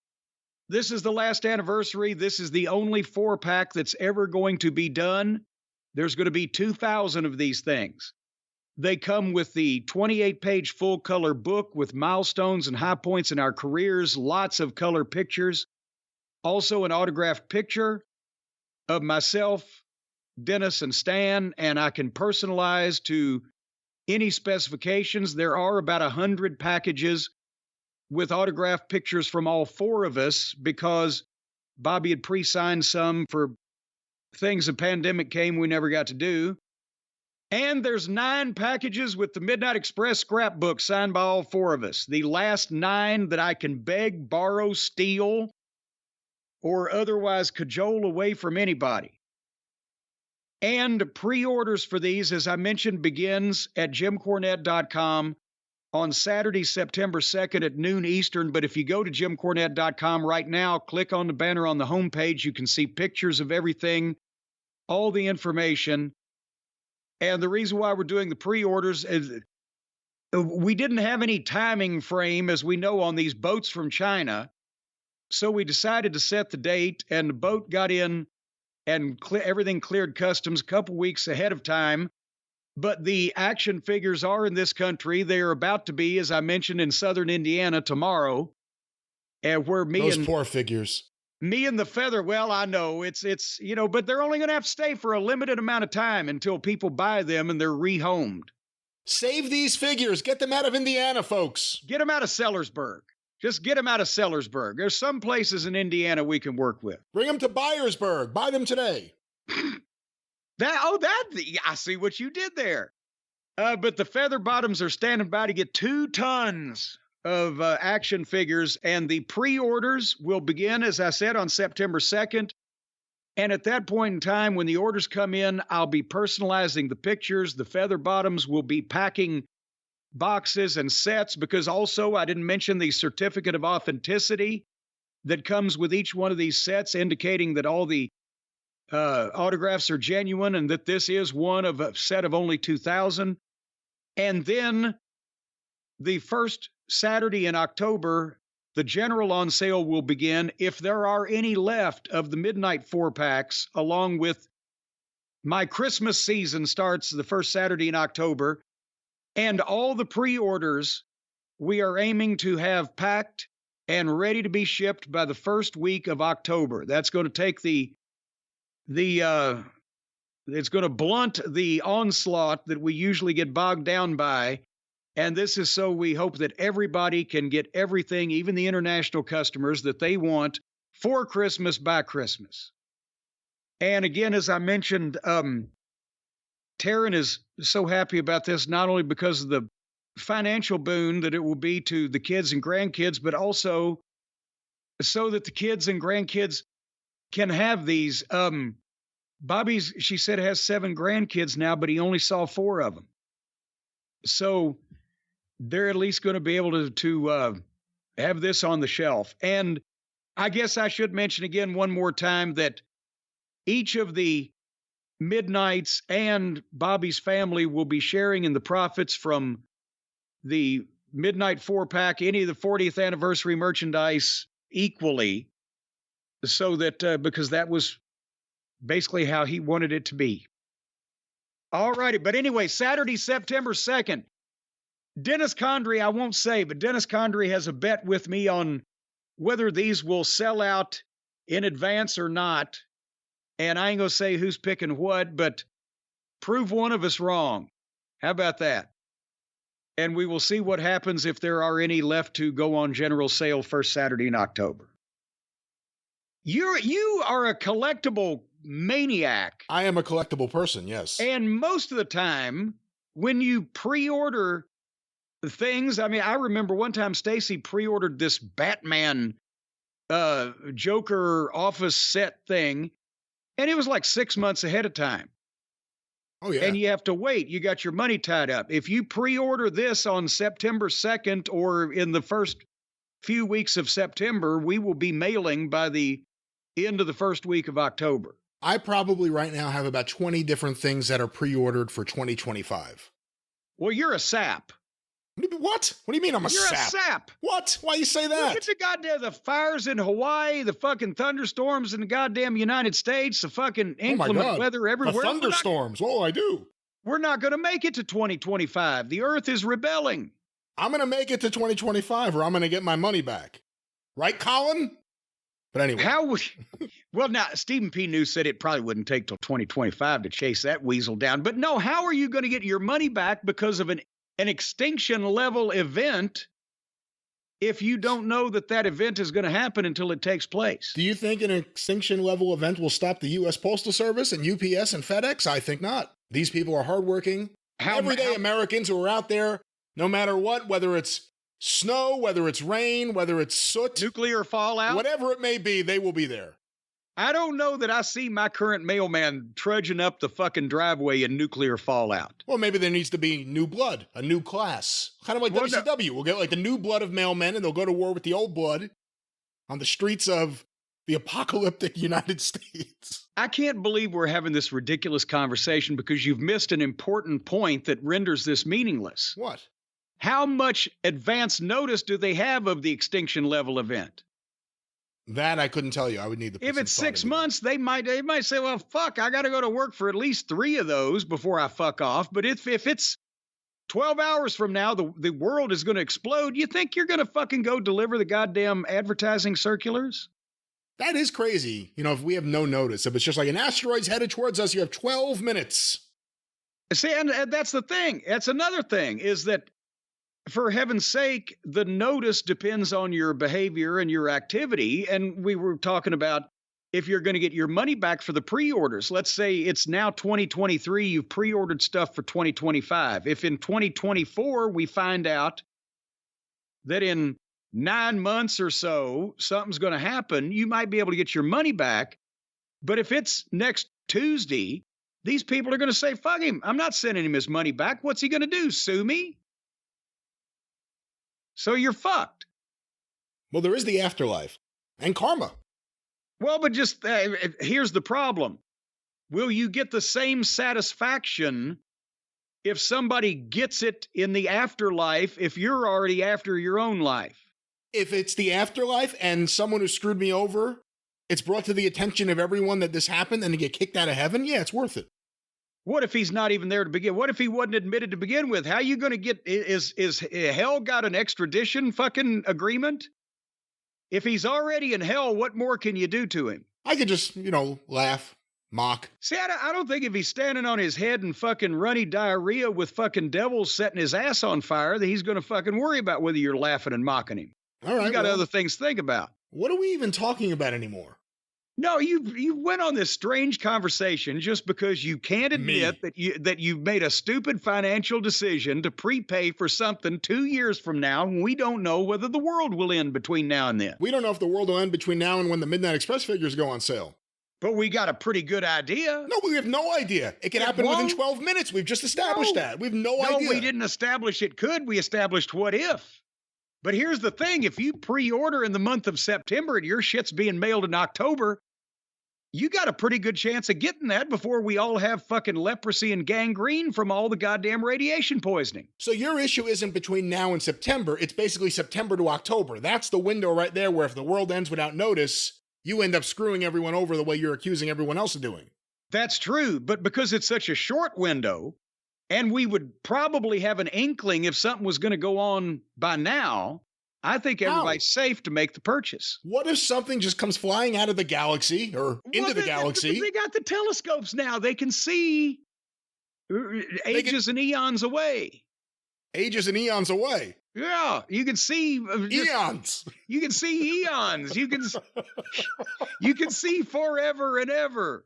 this is the last anniversary. This is the only 4-pack that's ever going to be done. There's going to be 2,000 of these things. They come with the 28-page full-color book with milestones and high points in our careers, lots of color pictures. Also an autographed picture of myself, Dennis, and Stan, and I can personalize to any specifications. There are about 100 packages with autographed pictures from all four of us because Bobby had pre-signed some for things the pandemic came we never got to do. And there's 9 packages with the Midnight Express scrapbook signed by all four of us. The last 9 that I can beg, borrow, steal, or otherwise cajole away from anybody. And pre-orders for these, as I mentioned, begins at JimCornette.com on Saturday, September 2nd at noon Eastern. But if you go to JimCornette.com right now, click on the banner on the homepage, you can see pictures of everything, all the information. And the reason why we're doing the pre-orders is we didn't have any timing frame, as we know, on these boats from China. So we decided to set the date, and the boat got in and everything cleared customs a couple weeks ahead of time. But the action figures are in this country. They are about to be, as I mentioned, in southern Indiana tomorrow. And where Those poor figures. Me and the Feather, well, I know it's but they're only going to have to stay for a limited amount of time until people buy them and they're rehomed. Save these figures. Get them out of Indiana, folks. Get them out of Sellersburg. Just get them out of Sellersburg. There's some places in Indiana we can work with. Bring them to Byersburg. Buy them today. I see what you did there. But the Feather Bottoms are standing by to get 2 tons of action figures, and the pre-orders will begin, as I said, on September 2nd. And at that point in time, when the orders come in, I'll be personalizing the pictures. The Feather Bottoms will be packing boxes and sets, because also I didn't mention the certificate of authenticity that comes with each one of these sets, indicating that all the autographs are genuine and that this is one of a set of only 2,000. And then the first Saturday in October, the general on sale will begin, if there are any left, of the Midnight 4-packs, along with my Christmas season starts the first Saturday in October. And all the pre-orders we are aiming to have packed and ready to be shipped by the first week of October. That's going to take it's going to blunt the onslaught that we usually get bogged down by. And this is so we hope that everybody can get everything, even the international customers, that they want for Christmas by Christmas. And again, as I mentioned, Taryn is so happy about this, not only because of the financial boon that it will be to the kids and grandkids, but also so that the kids and grandkids can have these. Bobby's, she said, has 7 grandkids now, but he only saw 4 of them. So they're at least going to be able to have this on the shelf. And I guess I should mention again one more time that each of the Midnights and Bobby's family will be sharing in the profits from the Midnight 4-pack, any of the 40th anniversary merchandise equally, so that because that was basically how he wanted it to be. All righty. But anyway, Saturday, September 2nd, Dennis Condrey, I won't say, but Dennis Condrey has a bet with me on whether these will sell out in advance or not. And I ain't going to say who's picking what, but prove one of us wrong. How about that? And we will see what happens if there are any left to go on general sale first Saturday in October. You are a collectible maniac. I am a collectible person, yes. And most of the time, when you pre-order things, I mean, I remember one time Stacy pre-ordered this Batman Joker office set thing, and it was like 6 months ahead of time. Oh, yeah. And you have to wait. You got your money tied up. If you pre-order this on September 2nd or in the first few weeks of September, we will be mailing by the end of the first week of October. I probably right now have about 20 different things that are pre-ordered for 2025. Well, you're a sap. What? What do you mean I'm a You're sap? a sap. What? Why you say that? Look at the goddamn, the fires in Hawaii, the fucking thunderstorms in the goddamn United States, the fucking inclement weather everywhere. The thunderstorms. What will I do? We're not going to make it to 2025. The earth is rebelling. I'm going to make it to 2025 or I'm going to get my money back. Right, Colin? But anyway. How would... Well, now, Stephen P. News said it probably wouldn't take till 2025 to chase that weasel down. But no, how are you going to get your money back because of an extinction level event if you don't know that that event is going to happen until it takes place? Do you think an extinction level event will stop the U.S. Postal Service and UPS and FedEx? I think not. These people are hardworking, everyday Americans who are out there, no matter what, whether it's snow, whether it's rain, whether it's soot, nuclear fallout, whatever it may be, they will be there. I don't know that I see my current mailman trudging up the fucking driveway in nuclear fallout. Well, maybe there needs to be new blood, a new class. Kind of like WCW. We'll get like the new blood of mailmen and they'll go to war with the old blood on the streets of the apocalyptic United States. I can't believe we're having this ridiculous conversation because you've missed an important point that renders this meaningless. What? How much advance notice do they have of the extinction level event? That I couldn't tell you. I would need to. If it's 6 months, they might say, well, fuck, I got to go to work for at least 3 of those before I fuck off. But if it's 12 hours from now, the world is going to explode. You think you're going to fucking go deliver the goddamn advertising circulars? That is crazy. You know, if we have no notice, if it's just like an asteroid's headed towards us, you have 12 minutes. See, and that's the thing. That's another thing is that, for heaven's sake, the notice depends on your behavior and your activity. And we were talking about if you're going to get your money back for the pre-orders. Let's say it's now 2023, you've pre-ordered stuff for 2025. If in 2024 we find out that in 9 months or so something's going to happen, you might be able to get your money back. But if it's next Tuesday, these people are going to say, fuck him, I'm not sending him his money back. What's he going to do, sue me? So you're fucked. Well, there is the afterlife and karma. Well, but just here's the problem. Will you get the same satisfaction if somebody gets it in the afterlife if you're already after your own life? If it's the afterlife and someone who screwed me over, it's brought to the attention of everyone that this happened and they get kicked out of heaven, yeah, it's worth it. What if he's not even there to begin? What if he wasn't admitted to begin with? How are you going to get, is hell got an extradition fucking agreement? If he's already in hell, what more can you do to him? I could just, laugh, mock. See, I don't think if he's standing on his head and fucking runny diarrhea with fucking devils setting his ass on fire, that he's going to fucking worry about whether you're laughing and mocking him. All right. You got other things to think about. What are we even talking about anymore? No, you went on this strange conversation just because you can't admit that you've made a stupid financial decision to prepay for something 2 years from now when we don't know whether the world will end between now and then. We don't know if the world will end between now and when the Midnight Express figures go on sale. But we got a pretty good idea. No, we have no idea. It can happen within 12 minutes. We've just established that. We have no idea. No, we didn't establish it could. We established what if. But here's the thing. If you pre-order in the month of September and your shit's being mailed in October, you got a pretty good chance of getting that before we all have fucking leprosy and gangrene from all the goddamn radiation poisoning. So your issue isn't between now and September. It's basically September to October. That's the window right there where if the world ends without notice, you end up screwing everyone over the way you're accusing everyone else of doing. That's true. But because it's such a short window, and we would probably have an inkling if something was going to go on by now, I think everybody's safe to make the purchase. What if something just comes flying out of the galaxy or into the galaxy? They got the telescopes now. They can see ages and eons away. Ages and eons away? Yeah, you can see eons. You can see eons. You can see forever and ever.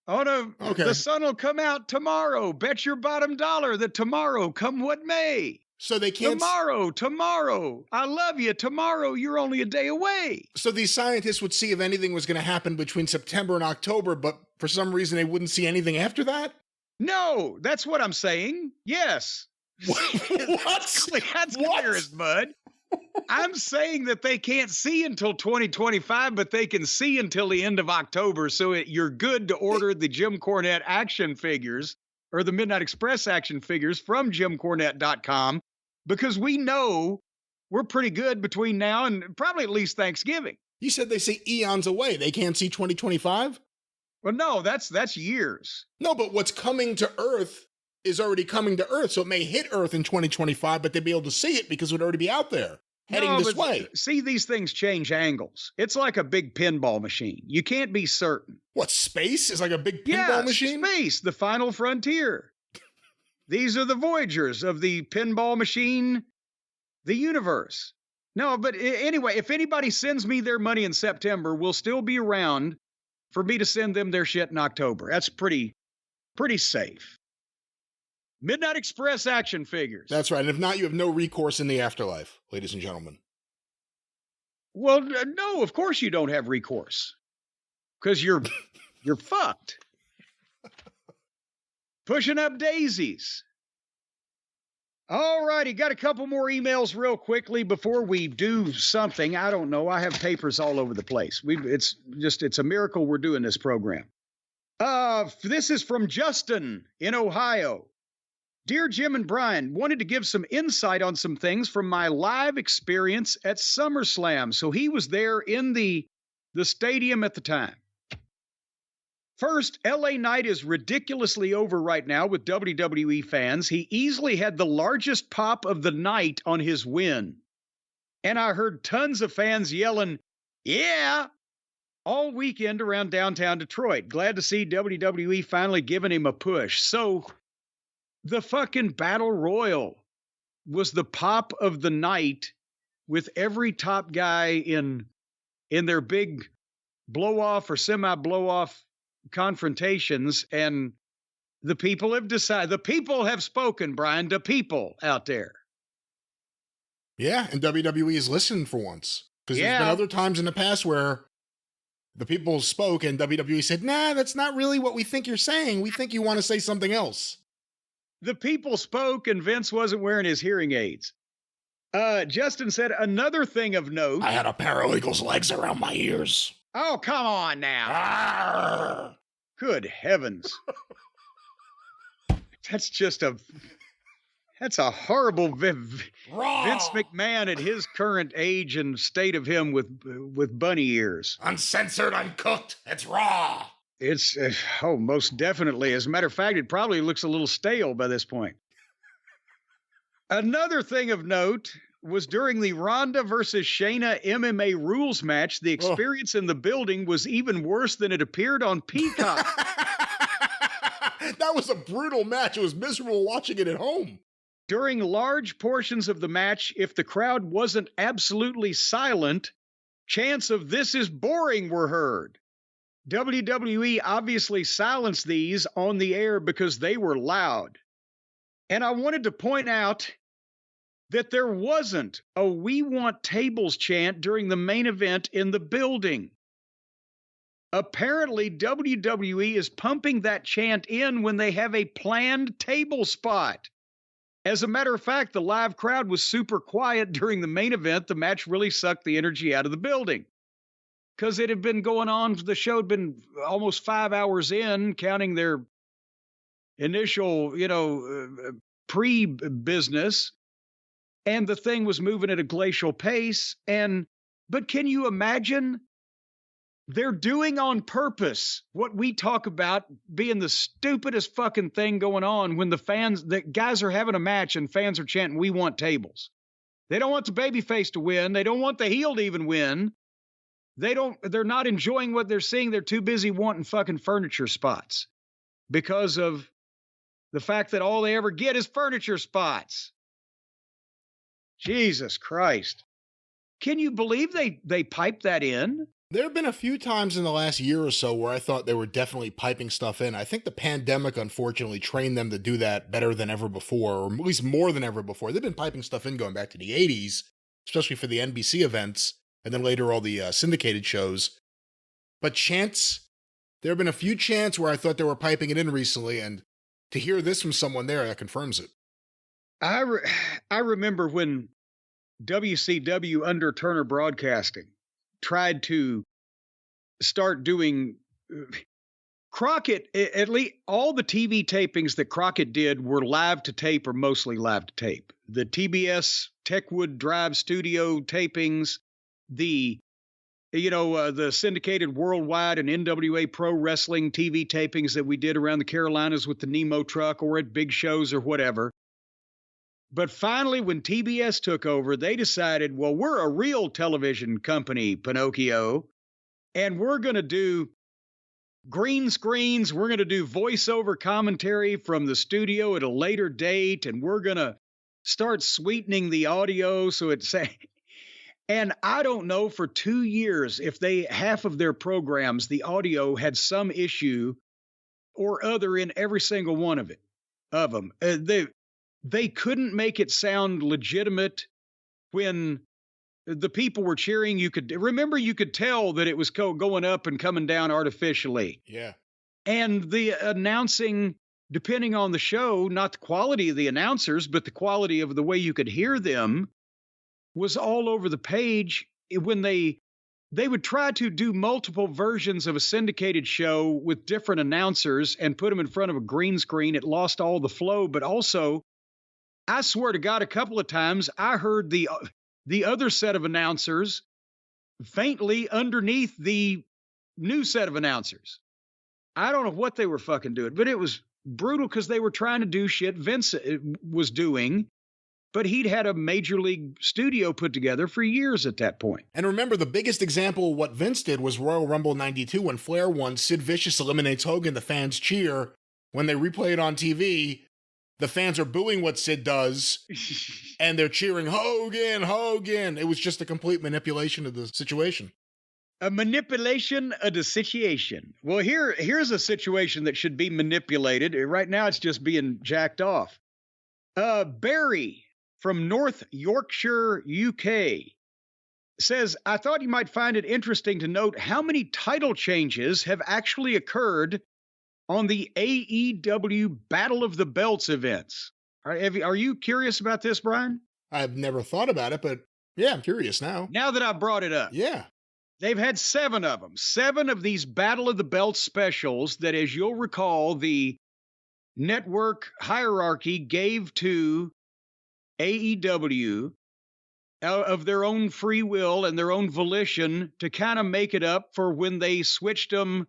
The sun will come out tomorrow. Bet your bottom dollar that tomorrow, come what may. So they can't... Tomorrow. I love you. Tomorrow, you're only a day away. So these scientists would see if anything was going to happen between September and October, but for some reason they wouldn't see anything after that? No, that's what I'm saying. Yes. What? That's clear as mud. I'm saying that they can't see until 2025, but they can see until the end of October. So you're good to order the Jim Cornette action figures or the Midnight Express action figures from JimCornette.com. Because we know we're pretty good between now and probably at least Thanksgiving. You said they see eons away. They can't see 2025? Well, no, that's years. No, but what's coming to Earth is already coming to Earth. So it may hit Earth in 2025, but they'll be able to see it because it would already be out there heading this way. See, these things change angles. It's like a big pinball machine. You can't be certain. What, space is like a big pinball machine? Space, the final frontier. These are the Voyagers of the pinball machine, the universe. No, but anyway, if anybody sends me their money in September, we'll still be around for me to send them their shit in October. That's pretty safe. Midnight Express action figures. That's right. And if not, you have no recourse in the afterlife, ladies and gentlemen. Well, no, of course you don't have recourse. Because you're fucked. Pushing up daisies. All righty, got a couple more emails real quickly before we do something. I don't know. I have papers all over the place. It's a miracle we're doing this program. This is from Justin in Ohio. Dear Jim and Brian, wanted to give some insight on some things from my live experience at SummerSlam. So he was there in the stadium at the time. First, LA Knight is ridiculously over right now with WWE fans. He easily had the largest pop of the night on his win. And I heard tons of fans yelling, yeah, all weekend around downtown Detroit. Glad to see WWE finally giving him a push. So the fucking Battle Royal was the pop of the night with every top guy in their big blow-off or semi-blow-off confrontations, and the people have decided. The people have spoken, Brian. The people out there. Yeah, and WWE is listening for once. Because there's been other times in the past where the people spoke and WWE said, nah, that's not really what we think you're saying. We think you want to say something else. The people spoke and Vince wasn't wearing his hearing aids. Justin said another thing of note. I had a paralegal's legs around my ears. Oh, come on now. Arr! Good heavens. That's a horrible Vince McMahon at his current age and state of him with bunny ears. Uncensored, uncooked. It's raw. It's, most definitely. As a matter of fact, it probably looks a little stale by this point. Another thing of note was during the Ronda versus Shayna MMA rules match, the experience in the building was even worse than it appeared on Peacock. That was a brutal match. It was miserable watching it at home. During large portions of the match, if the crowd wasn't absolutely silent, chants of "this is boring" were heard. WWE obviously silenced these on the air because they were loud. And I wanted to point out that there wasn't a "we want tables" chant during the main event in the building. Apparently, WWE is pumping that chant in when they have a planned table spot. As a matter of fact, the live crowd was super quiet during the main event. The match really sucked the energy out of the building because it had been going on. The show had been almost 5 hours in, counting their initial, pre-business. And the thing was moving at a glacial pace. But can you imagine? They're doing on purpose what we talk about being the stupidest fucking thing going on when the guys are having a match and fans are chanting, "we want tables." They don't want the babyface to win. They don't want the heel to even win. They're not enjoying what they're seeing. They're too busy wanting fucking furniture spots because of the fact that all they ever get is furniture spots. Jesus Christ. Can you believe they piped that in? There have been a few times in the last year or so where I thought they were definitely piping stuff in. I think the pandemic, unfortunately, trained them to do that better than ever before, or at least more than ever before. They've been piping stuff in going back to the 80s, especially for the NBC events, and then later all the syndicated shows. But chants, there have been a few chants where I thought they were piping it in recently, and to hear this from someone there, that confirms it. I remember when WCW under Turner Broadcasting tried to start doing Crockett, at least all the TV tapings that Crockett did were live to tape or mostly live to tape. The TBS Techwood Drive studio tapings, the syndicated worldwide and NWA Pro Wrestling TV tapings that we did around the Carolinas with the Nemo truck or at big shows or whatever. But finally, when TBS took over, they decided, well, we're a real television company, Pinocchio, and we're going to do green screens. We're going to do voiceover commentary from the studio at a later date, and we're going to start sweetening the audio so it's... And I don't know for 2 years if half of their programs, the audio had some issue or other in every single one of them. They couldn't make it sound legitimate when the people were cheering. You could tell that it was going up and coming down artificially. Yeah. And the announcing, depending on the show, not the quality of the announcers, but the quality of the way you could hear them, was all over the page. When they would try to do multiple versions of a syndicated show with different announcers and put them in front of a green screen, it lost all the flow. But also, I swear to God, a couple of times I heard the other set of announcers faintly underneath the new set of announcers. I don't know what they were fucking doing, but it was brutal because they were trying to do shit Vince was doing, but he'd had a major league studio put together for years at that point. And remember, the biggest example of what Vince did was Royal Rumble 92 when Flair won. Sid Vicious eliminates Hogan. The fans cheer. When they replay it on TV, the fans are booing what Sid does, and they're cheering, "Hogan, Hogan." It was just a complete manipulation of the situation. A manipulation of the situation. Well, here's a situation that should be manipulated. Right now, it's just being jacked off. Barry from North Yorkshire, UK, says, I thought you might find it interesting to note how many title changes have actually occurred on the AEW Battle of the Belts events. Are you curious about this, Brian? I've never thought about it, but yeah, I'm curious now. Now that I brought it up. Yeah. They've had 7 of them. 7 of these Battle of the Belts specials that, as you'll recall, the network hierarchy gave to AEW of their own free will and their own volition to kind of make it up for when they switched them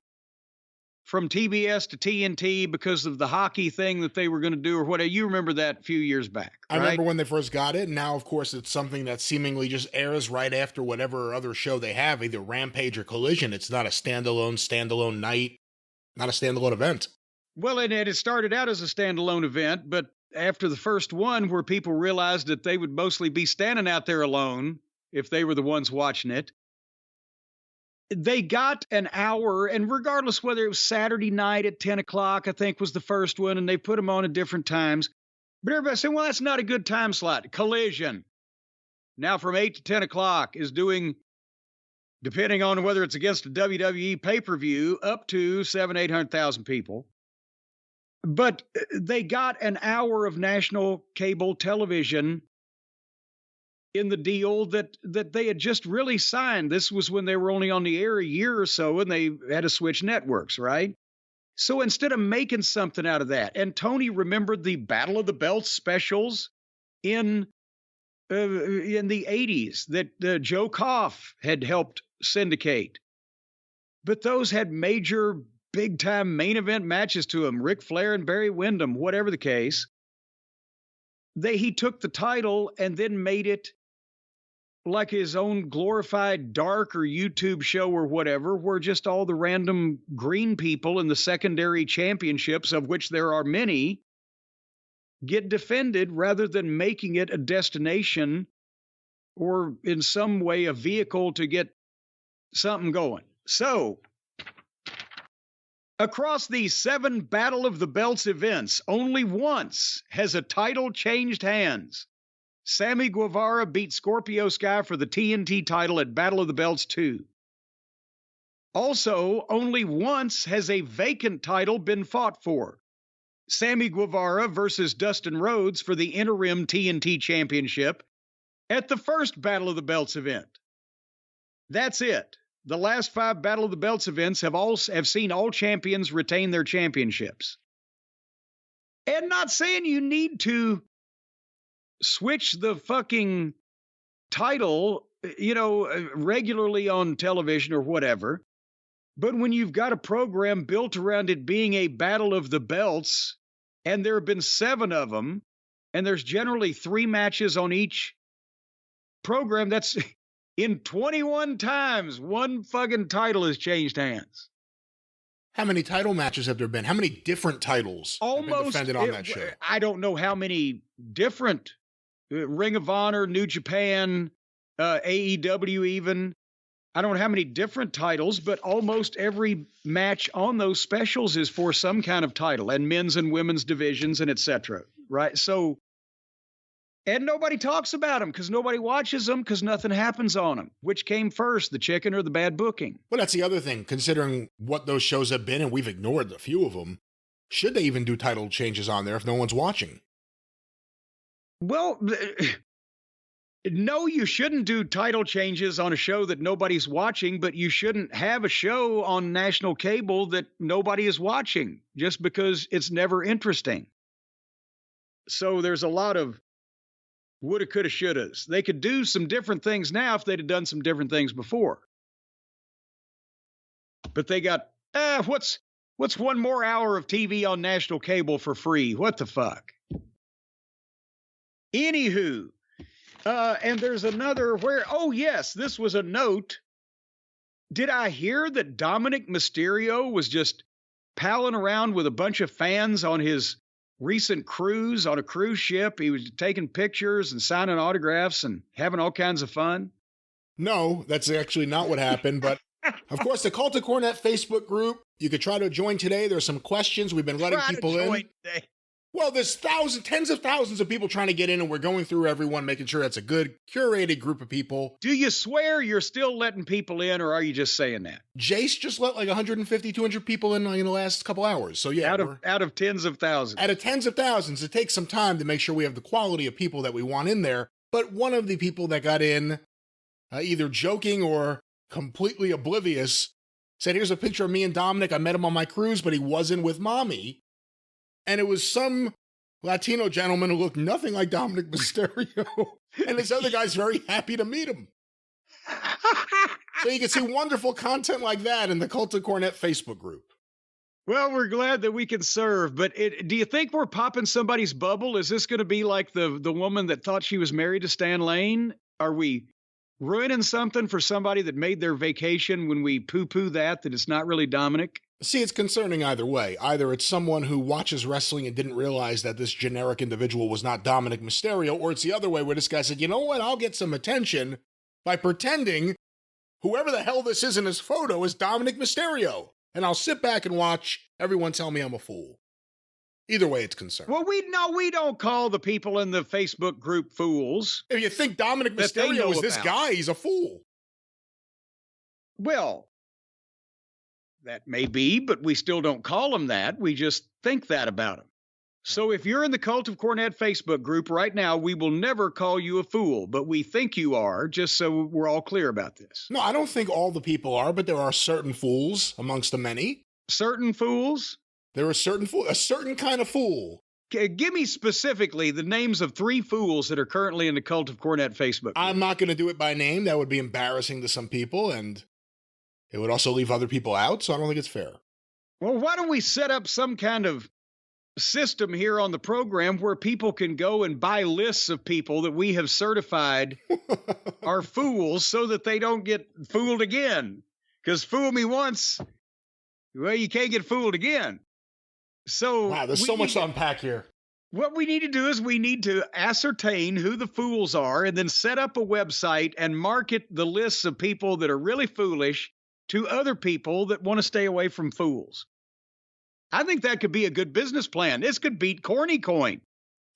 from TBS to TNT because of the hockey thing that they were going to do or whatever. You remember that a few years back, right? I remember when they first got it. And now, of course, it's something that seemingly just airs right after whatever other show they have, either Rampage or Collision. It's not a standalone night, not a standalone event. Well, and it started out as a standalone event, but after the first one where people realized that they would mostly be standing out there alone if they were the ones watching it, they got an hour, and regardless whether it was Saturday night at 10 o'clock, I think was the first one, and they put them on at different times. But everybody said, well, that's not a good time slot. Collision, now from 8 to 10 o'clock, is doing, depending on whether it's against a WWE pay-per-view, up to 700,000-800,000 people. But they got an hour of national cable television in the deal that they had just really signed. This was when they were only on the air a year or so, and they had to switch networks, right? So instead of making something out of that, and Tony remembered the Battle of the Belts specials in the 80s that Joe Koff had helped syndicate. But those had major big-time main event matches to them, Ric Flair and Barry Windham, whatever the case. He took the title and then made it like his own glorified dark or YouTube show or whatever, where just all the random green people in the secondary championships, of which there are many, get defended rather than making it a destination or in some way a vehicle to get something going. So, across these 7 Battle of the Belts events, only once has a title changed hands. Sammy Guevara beat Scorpio Sky for the TNT title at Battle of the Belts 2. Also, only once has a vacant title been fought for. Sammy Guevara versus Dustin Rhodes for the interim TNT championship at the first Battle of the Belts event. That's it. The last 5 Battle of the Belts events have seen all champions retain their championships. And not saying you need to switch the fucking title, regularly on television or whatever. But when you've got a program built around it being a Battle of the Belts, and there have been 7 of them, and there's generally 3 matches on each program, that's in 21 times, one fucking title has changed hands. How many title matches have there been? How many different titles have been defended on that show? I don't know how many different. Ring of Honor, New Japan, AEW even. I don't know how many different titles, but almost every match on those specials is for some kind of title, and men's and women's divisions and etc. Right? So, and nobody talks about them because nobody watches them because nothing happens on them. Which came first, the chicken or the bad booking? Well, that's the other thing, considering what those shows have been, and we've ignored a few of them. Should they even do title changes on there if no one's watching? Well, no, you shouldn't do title changes on a show that nobody's watching, but you shouldn't have a show on national cable that nobody is watching just because it's never interesting. So there's a lot of woulda, coulda, shouldas. They could do some different things now if they'd have done some different things before. But they got, what's 1 more hour of TV on national cable for free? What the fuck? Anywho, and there's another where, oh yes, this was a note. Did I hear that Dominic Mysterio was just palling around with a bunch of fans on his recent cruise on a cruise ship? He was taking pictures and signing autographs and having all kinds of fun. No, that's actually not what happened, but of course, the Cult of Cornette Facebook group, you could try to join today. There's some questions we've been letting people in. Today. Well, there's tens of thousands of people trying to get in, and we're going through everyone, making sure it's a good, curated group of people. Do you swear you're still letting people in, or are you just saying that? Jace just let like 150, 200 people in the last couple hours. So yeah, out of tens of thousands. Out of tens of thousands, it takes some time to make sure we have the quality of people that we want in there. But one of the people that got in, either joking or completely oblivious, said, here's a picture of me and Dominic. I met him on my cruise, but he wasn't with mommy. And it was some Latino gentleman who looked nothing like Dominic Mysterio. And this other guy's very happy to meet him. So you can see wonderful content like that in the Cult of Cornette Facebook group. Well, we're glad that we can serve, but do you think we're popping somebody's bubble? Is this going to be like the woman that thought she was married to Stan Lane? Are we ruining something for somebody that made their vacation when we poo-poo that it's not really Dominic? See, it's concerning either way. Either it's someone who watches wrestling and didn't realize that this generic individual was not Dominic Mysterio, or it's the other way where this guy said, you know what, I'll get some attention by pretending whoever the hell this is in his photo is Dominic Mysterio. And I'll sit back and watch everyone tell me I'm a fool. Either way, it's concerning. Well, we don't call the people in the Facebook group fools. If you think Dominic Mysterio is this guy, he's a fool. Well, that may be, but we still don't call him that. We just think that about him. So if you're in the Cult of Cornette Facebook group right now, we will never call you a fool, but we think you are, just so we're all clear about this. No, I don't think all the people are, but there are certain fools amongst the many. Certain fools? There are a certain kind of fool. Give me specifically the names of 3 fools that are currently in the Cult of Cornette Facebook group. I'm not going to do it by name. That would be embarrassing to some people, and it would also leave other people out, so I don't think it's fair. Well, why don't we set up some kind of system here on the program where people can go and buy lists of people that we have certified are fools so that they don't get fooled again. Because fool me once, well, you can't get fooled again. So wow, there's so much to unpack here. What we need to do is we need to ascertain who the fools are and then set up a website and market the lists of people that are really foolish to other people that want to stay away from fools. I think that could be a good business plan. This could beat Corny Coin.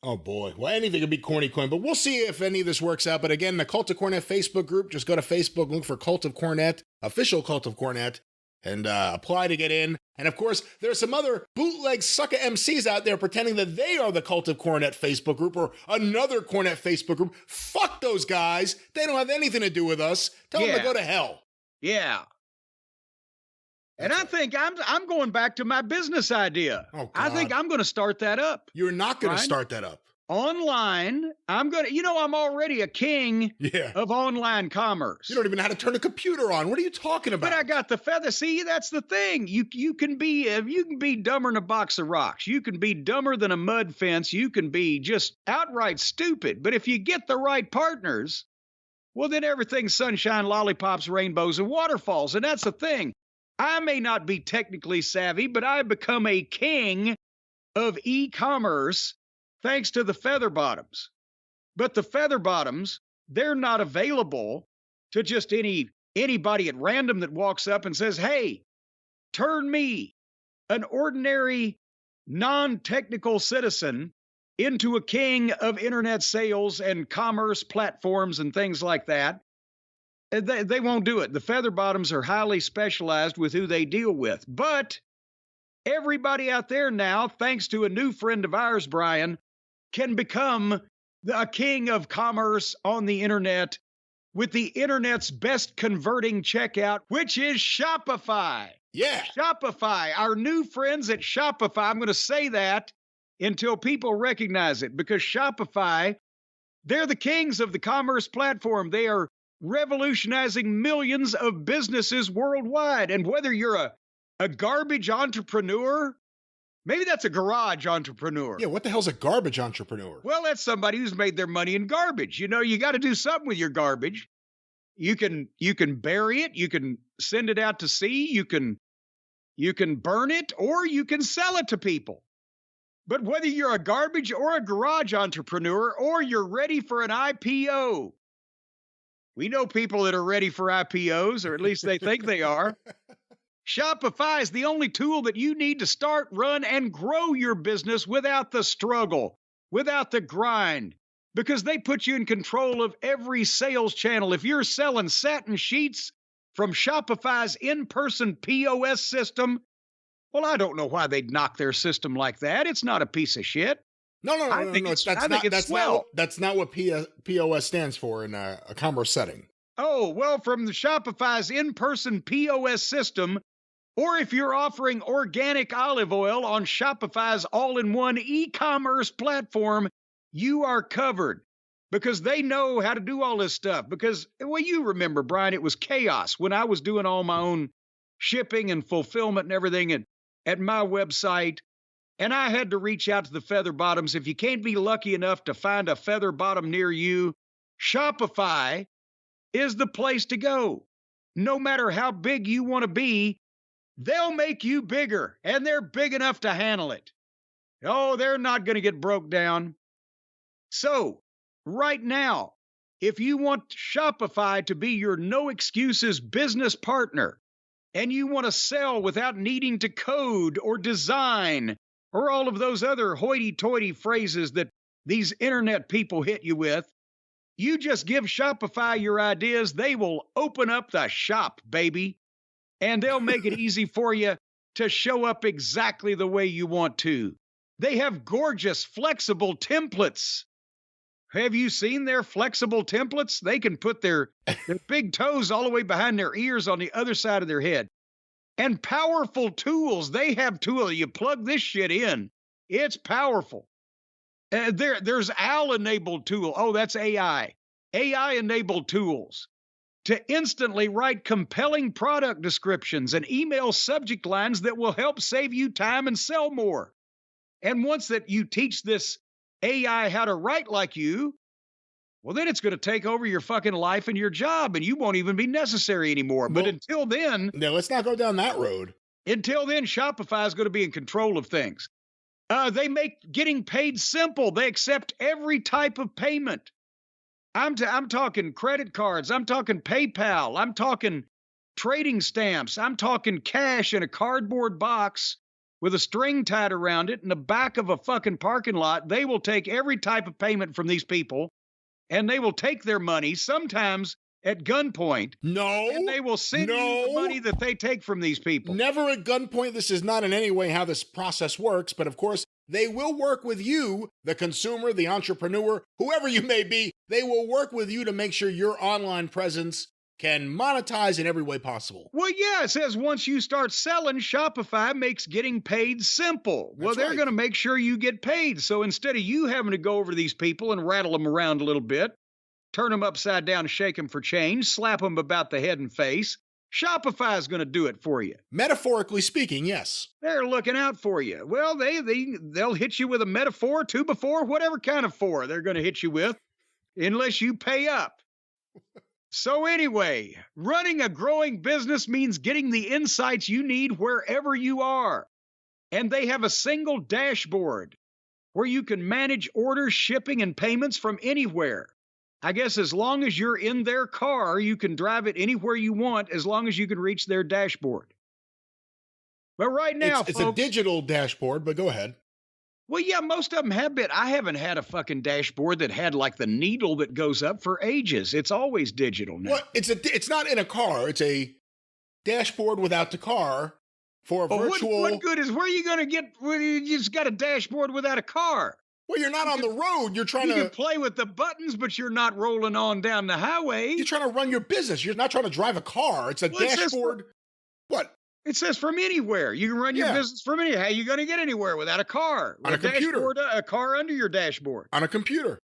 Oh, boy. Well, anything could beat Corny Coin, but we'll see if any of this works out. But again, the Cult of Cornette Facebook group, just go to Facebook, look for Cult of Cornette, official Cult of Cornette, and apply to get in. And, of course, there's some other bootleg sucker MCs out there pretending that they are the Cult of Cornette Facebook group or another Cornette Facebook group. Fuck those guys. They don't have anything to do with us. Tell them to go to hell. Yeah. And I think I'm going back to my business idea. Oh, God. I think I'm going to start that up. You're not going to start that up. Online, I'm already a king of online commerce. You don't even know how to turn a computer on. What are you talking about? But I got the feather. See, that's the thing. You can be dumber than a box of rocks. You can be dumber than a mud fence. You can be just outright stupid. But if you get the right partners, well, then everything's sunshine, lollipops, rainbows, and waterfalls. And that's the thing. I may not be technically savvy, but I've become a king of e-commerce thanks to the feather bottoms. But the feather bottoms, they're not available to just anybody at random that walks up and says, hey, turn me, an ordinary, non-technical citizen, into a king of internet sales and commerce platforms and things like that. They won't do it. The feather bottoms are highly specialized with who they deal with. But everybody out there now, thanks to a new friend of ours, Brian, can become a king of commerce on the internet with the internet's best converting checkout, which is Shopify. Yeah. Shopify, our new friends at Shopify. I'm going to say that until people recognize it, because Shopify, they're the kings of the commerce platform. They are revolutionizing millions of businesses worldwide. And whether you're a garbage entrepreneur, maybe that's a garage entrepreneur. Yeah, what the hell's a garbage entrepreneur? Well, that's somebody who's made their money in garbage. You know, you got to do something with your garbage. You can bury it, you can send it out to sea, you can burn it, or you can sell it to people. But whether you're a garbage or a garage entrepreneur, or you're ready for an IPO, we know people that are ready for IPOs, or at least they think they are. Shopify is the only tool that you need to start, run, and grow your business without the struggle, without the grind, because they put you in control of every sales channel. If you're selling satin sheets from Shopify's in-person POS system, well, I don't know why they'd knock their system like that. It's not a piece of shit. No. I think it's swell. That's not what POS stands for in a commerce setting. Oh, well, from the Shopify's in-person POS system, or if you're offering organic olive oil on Shopify's all-in-one e-commerce platform, you are covered because they know how to do all this stuff. Because, well, you remember, Brian, it was chaos when I was doing all my own shipping and fulfillment and everything at my website. And I had to reach out to the feather bottoms. If you can't be lucky enough to find a feather bottom near you, Shopify is the place to go. No matter how big you want to be, they'll make you bigger, and they're big enough to handle it. Oh, they're not going to get broke down. So, right now, if you want Shopify to be your no excuses business partner, and you want to sell without needing to code or design or all of those other hoity-toity phrases that these internet people hit you with, you just give Shopify your ideas. They will open up the shop, baby, and they'll make it easy for you to show up exactly the way you want to. They have gorgeous, flexible templates. Have you seen their flexible templates? They can put their big toes all the way behind their ears on the other side of their head. And powerful tools. They have tools. You plug this shit in. It's powerful. There's OWL-enabled tool. Oh, that's AI. AI-enabled tools to instantly write compelling product descriptions and email subject lines that will help save you time and sell more. And once that you teach this AI how to write like you, well, then it's going to take over your fucking life and your job, and you won't even be necessary anymore. But until then... No, let's not go down that road. Until then, Shopify is going to be in control of things. They make getting paid simple. They accept every type of payment. I'm talking credit cards. I'm talking PayPal. I'm talking trading stamps. I'm talking cash in a cardboard box with a string tied around it in the back of a fucking parking lot. They will take every type of payment from these people, and they will take their money, sometimes at gunpoint. No. And they will send you the money that they take from these people. Never at gunpoint. This is not in any way how this process works. But of course, they will work with you, the consumer, the entrepreneur, whoever you may be. They will work with you to make sure your online presence can monetize in every way possible. Well, yeah, it says once you start selling, Shopify makes getting paid simple. Well, they're going to make sure you get paid. So instead of you having to go over to these people and rattle them around a little bit, turn them upside down, shake them for change, slap them about the head and face, Shopify is going to do it for you. Metaphorically speaking, yes. They're looking out for you. Well, they'll hit you with a metaphor, two before, whatever kind of four they're going to hit you with, unless you pay up. So anyway, running a growing business means getting the insights you need wherever you are. And they have a single dashboard where you can manage orders, shipping, and payments from anywhere. I guess as long as you're in their car, you can drive it anywhere you want as long as you can reach their dashboard. But right now, it's a digital dashboard, but go ahead. Well, yeah, most of them have been. I haven't had a fucking dashboard that had like the needle that goes up for ages. It's always digital now. Well, it's not in a car. It's a dashboard without the car for a virtual. What good is, where are you going to get, you just got a dashboard without a car? Well, you're not on the road. You can play with the buttons, but you're not rolling on down the highway. You're trying to run your business. You're not trying to drive a car. It's a dashboard. What? It says from anywhere. You can run your business from anywhere. How are you going to get anywhere without a car? On a computer. A car under your dashboard. On a computer.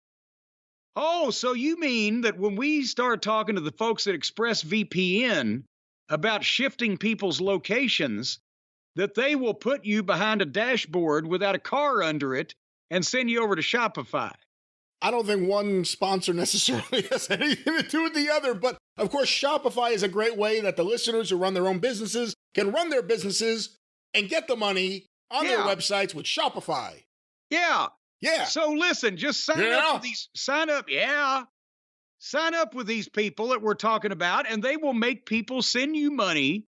Oh, so you mean that when we start talking to the folks at ExpressVPN about shifting people's locations, that they will put you behind a dashboard without a car under it and send you over to Shopify? I don't think one sponsor necessarily has anything to do with the other, but of course, Shopify is a great way that the listeners who run their own businesses can run their businesses and get the money on their websites with Shopify. Yeah. Yeah. So listen, just sign up with these people that we're talking about, and they will make people send you money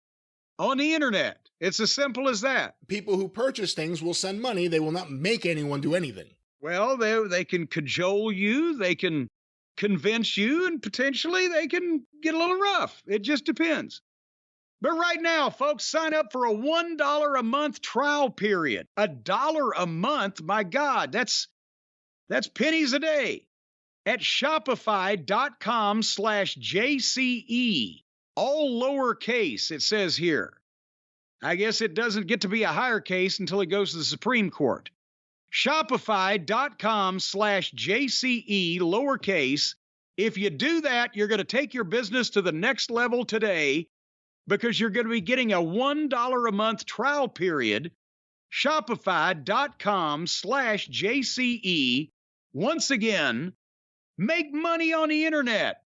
on the internet. It's as simple as that. People who purchase things will send money. They will not make anyone do anything. Well, they can cajole you, they can convince you, and potentially they can get a little rough. It just depends. But right now, folks, sign up for a $1 a month trial period. $1 a month? My God, that's That's pennies a day at shopify.com/JCE. All lowercase, it says here. I guess it doesn't get to be a higher case until it goes to the Supreme Court. Shopify.com/JCE, lowercase. If you do that, you're going to take your business to the next level today because you're going to be getting a $1 a month trial period. Shopify.com/JCE. Once again, make money on the internet.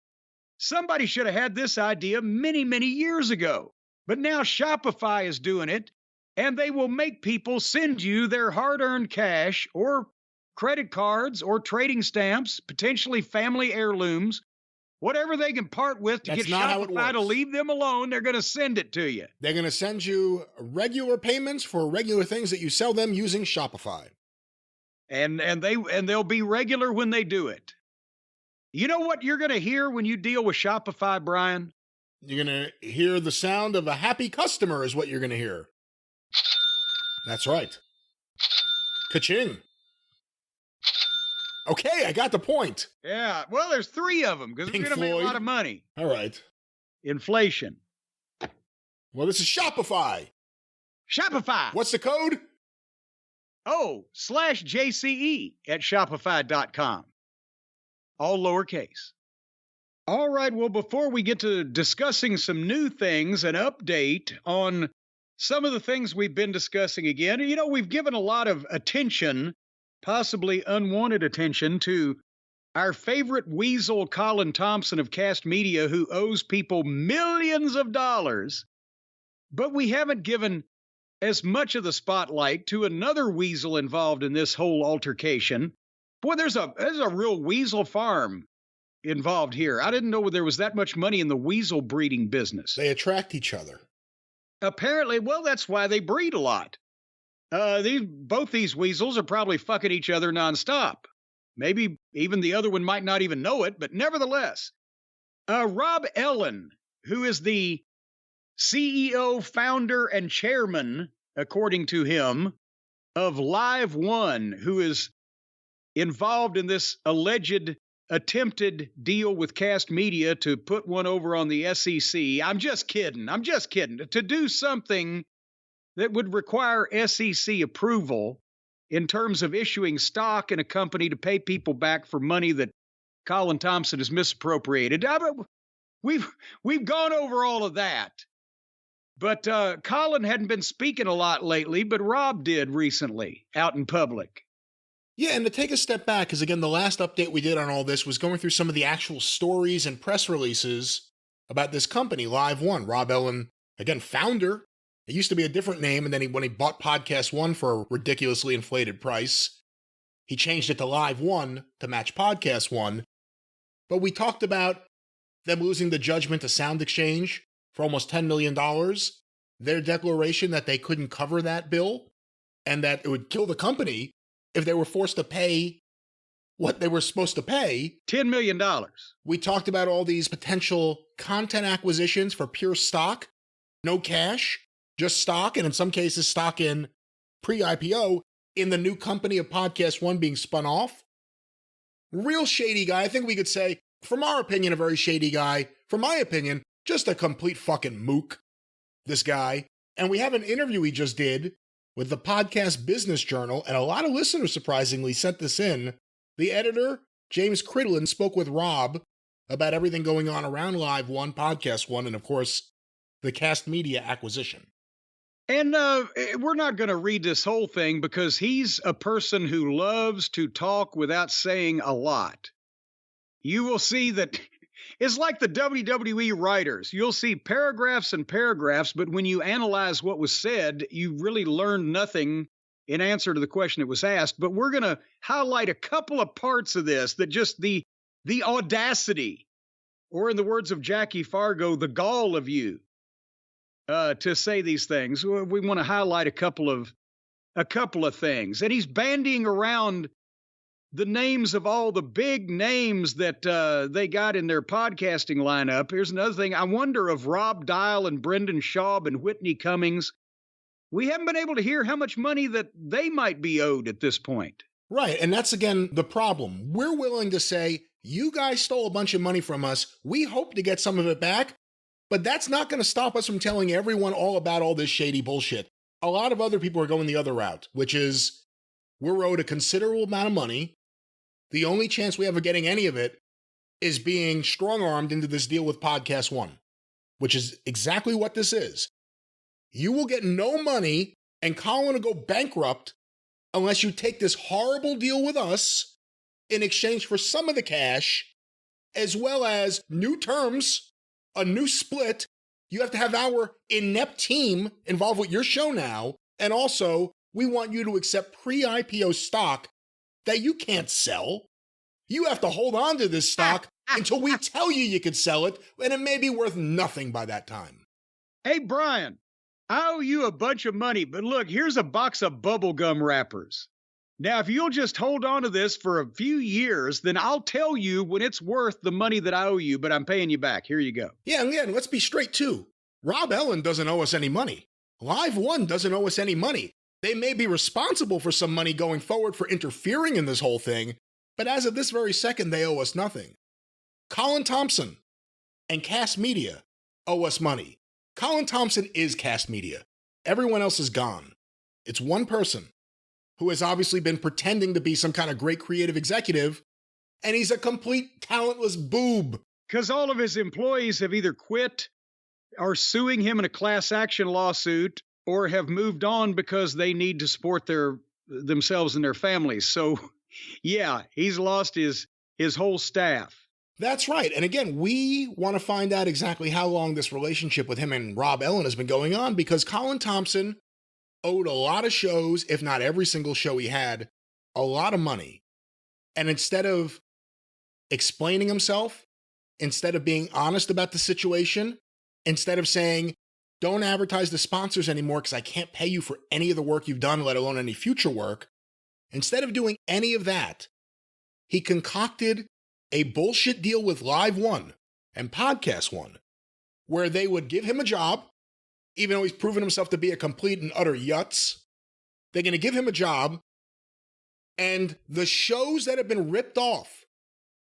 Somebody should have had this idea many, many years ago. But now Shopify is doing it, and they will make people send you their hard-earned cash or credit cards or trading stamps, potentially family heirlooms, whatever they can part with to get Shopify to leave them alone, they're going to send it to you. They're going to send you regular payments for regular things that you sell them using Shopify. And they'll be regular when they do it. You know what you're going to hear when you deal with Shopify, Brian? You're going to hear the sound of a happy customer is what you're going to hear. That's right. Ka-ching. Okay, I got the point. Yeah, well, there's 3 of them because we're going to make a lot of money. All right. Inflation. Well, this is Shopify. Shopify. What's the code? /JCE at Shopify.com. All lowercase. All right, well, before we get to discussing some new things, an update on some of the things we've been discussing again. You know, we've given a lot of attention, possibly unwanted attention, to our favorite weasel, Colin Thomson of Kast Media, who owes people millions of dollars. But we haven't given as much of the spotlight to another weasel involved in this whole altercation. Boy, there's a real weasel farm involved here. I didn't know there was that much money in the weasel breeding business. They attract each other. Apparently, well, that's why they breed a lot. Both these weasels are probably fucking each other nonstop. Maybe even the other one might not even know it, but nevertheless. Rob Ellen, who is the CEO, founder, and chairman, according to him, of LiveOne, who is involved in this alleged attempted deal with Kast Media to put one over on the SEC. I'm just kidding. To do something that would require SEC approval in terms of issuing stock in a company to pay people back for money that Colin Thomson has misappropriated. We've gone over all of that. But Colin hadn't been speaking a lot lately, but Rob did recently out in public. Yeah, and to take a step back, because again, the last update we did on all this was going through some of the actual stories and press releases about this company, LiveOne. Rob Ellen, again, founder. It used to be a different name, and then when he bought Podcast One for a ridiculously inflated price, he changed it to LiveOne to match Podcast One. But we talked about them losing the judgment to Sound Exchange for almost $10 million, their declaration that they couldn't cover that bill, and that it would kill the company if they were forced to pay what they were supposed to pay. $10 million. We talked about all these potential content acquisitions for pure stock, no cash, just stock, and in some cases stock in pre-IPO in the new company of Podcast One being spun off. Real shady guy. I think we could say, from our opinion, a very shady guy. From my opinion, just a complete fucking mook, this guy. And we have an interview he just did with the Podcast Business Journal, and a lot of listeners, surprisingly, sent this in. The editor, James Cridlin, spoke with Rob about everything going on around LiveOne, Podcast One, and of course, the Kast Media acquisition. And we're not going to read this whole thing because he's a person who loves to talk without saying a lot. You will see that it's like the WWE writers. You'll see paragraphs and paragraphs, but when you analyze what was said, you really learn nothing in answer to the question that was asked. But we're going to highlight a couple of parts of this that just the audacity, or in the words of Jackie Fargo, the gall of you to say these things. We want to highlight a couple of things. And he's bandying around the names of all the big names that they got in their podcasting lineup. Here's another thing. I wonder of Rob Dial and Brendan Schaub and Whitney Cummings. We haven't been able to hear how much money that they might be owed at this point. Right. And that's, again, the problem. We're willing to say, you guys stole a bunch of money from us. We hope to get some of it back. But that's not going to stop us from telling everyone all about all this shady bullshit. A lot of other people are going the other route, which is we're owed a considerable amount of money. The only chance we have of getting any of it is being strong-armed into this deal with Podcast One, which is exactly what this is. You will get no money, and Colin will go bankrupt unless you take this horrible deal with us in exchange for some of the cash, as well as new terms, a new split. You have to have our inept team involved with your show now, and also, we want you to accept pre-IPO stock that you can't sell. You have to hold on to this stock until we tell you can sell it, and it may be worth nothing by that time. Hey, Brian, I owe you a bunch of money, but look, here's a box of bubblegum wrappers. Now, if you'll just hold on to this for a few years, then I'll tell you when it's worth the money that I owe you, but I'm paying you back. Here you go. Yeah, and again, let's be straight, too. Rob Ellen doesn't owe us any money. LiveOne doesn't owe us any money. They may be responsible for some money going forward for interfering in this whole thing, but as of this very second, they owe us nothing. Colin Thomson and Kast Media owe us money. Colin Thomson is Kast Media. Everyone else is gone. It's one person who has obviously been pretending to be some kind of great creative executive, and he's a complete talentless boob. Because all of his employees have either quit, are suing him in a class action lawsuit, or have moved on because they need to support themselves and their families. So, yeah, he's lost his whole staff. That's right. And again, we want to find out exactly how long this relationship with him and Rob Ellen has been going on, because Colin Thomson owed a lot of shows, if not every single show he had, a lot of money. And instead of explaining himself, instead of being honest about the situation, instead of saying, don't advertise the sponsors anymore because I can't pay you for any of the work you've done, let alone any future work, instead of doing any of that, he concocted a bullshit deal with LiveOne and Podcast One, where they would give him a job, even though he's proven himself to be a complete and utter yutz. They're going to give him a job, and the shows that have been ripped off,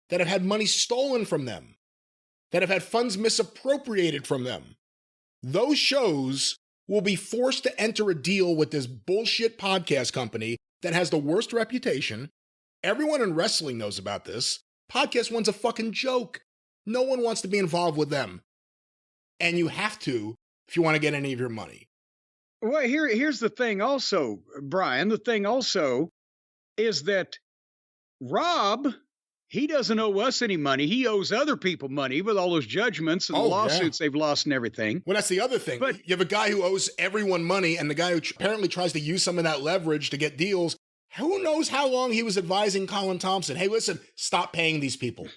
that have had money stolen from them, that have had funds misappropriated from them, those shows will be forced to enter a deal with this bullshit podcast company that has the worst reputation. Everyone in wrestling knows about this. Podcast One's a fucking joke. No one wants to be involved with them. And you have to if you want to get any of your money. Well, here's the thing also, Brian. The thing also is that Rob, he doesn't owe us any money. He owes other people money with all those judgments and the lawsuits they've lost and everything. Well, that's the other thing. But you have a guy who owes everyone money, and the guy who apparently tries to use some of that leverage to get deals. Who knows how long he was advising Colin Thomson? Hey, listen, stop paying these people.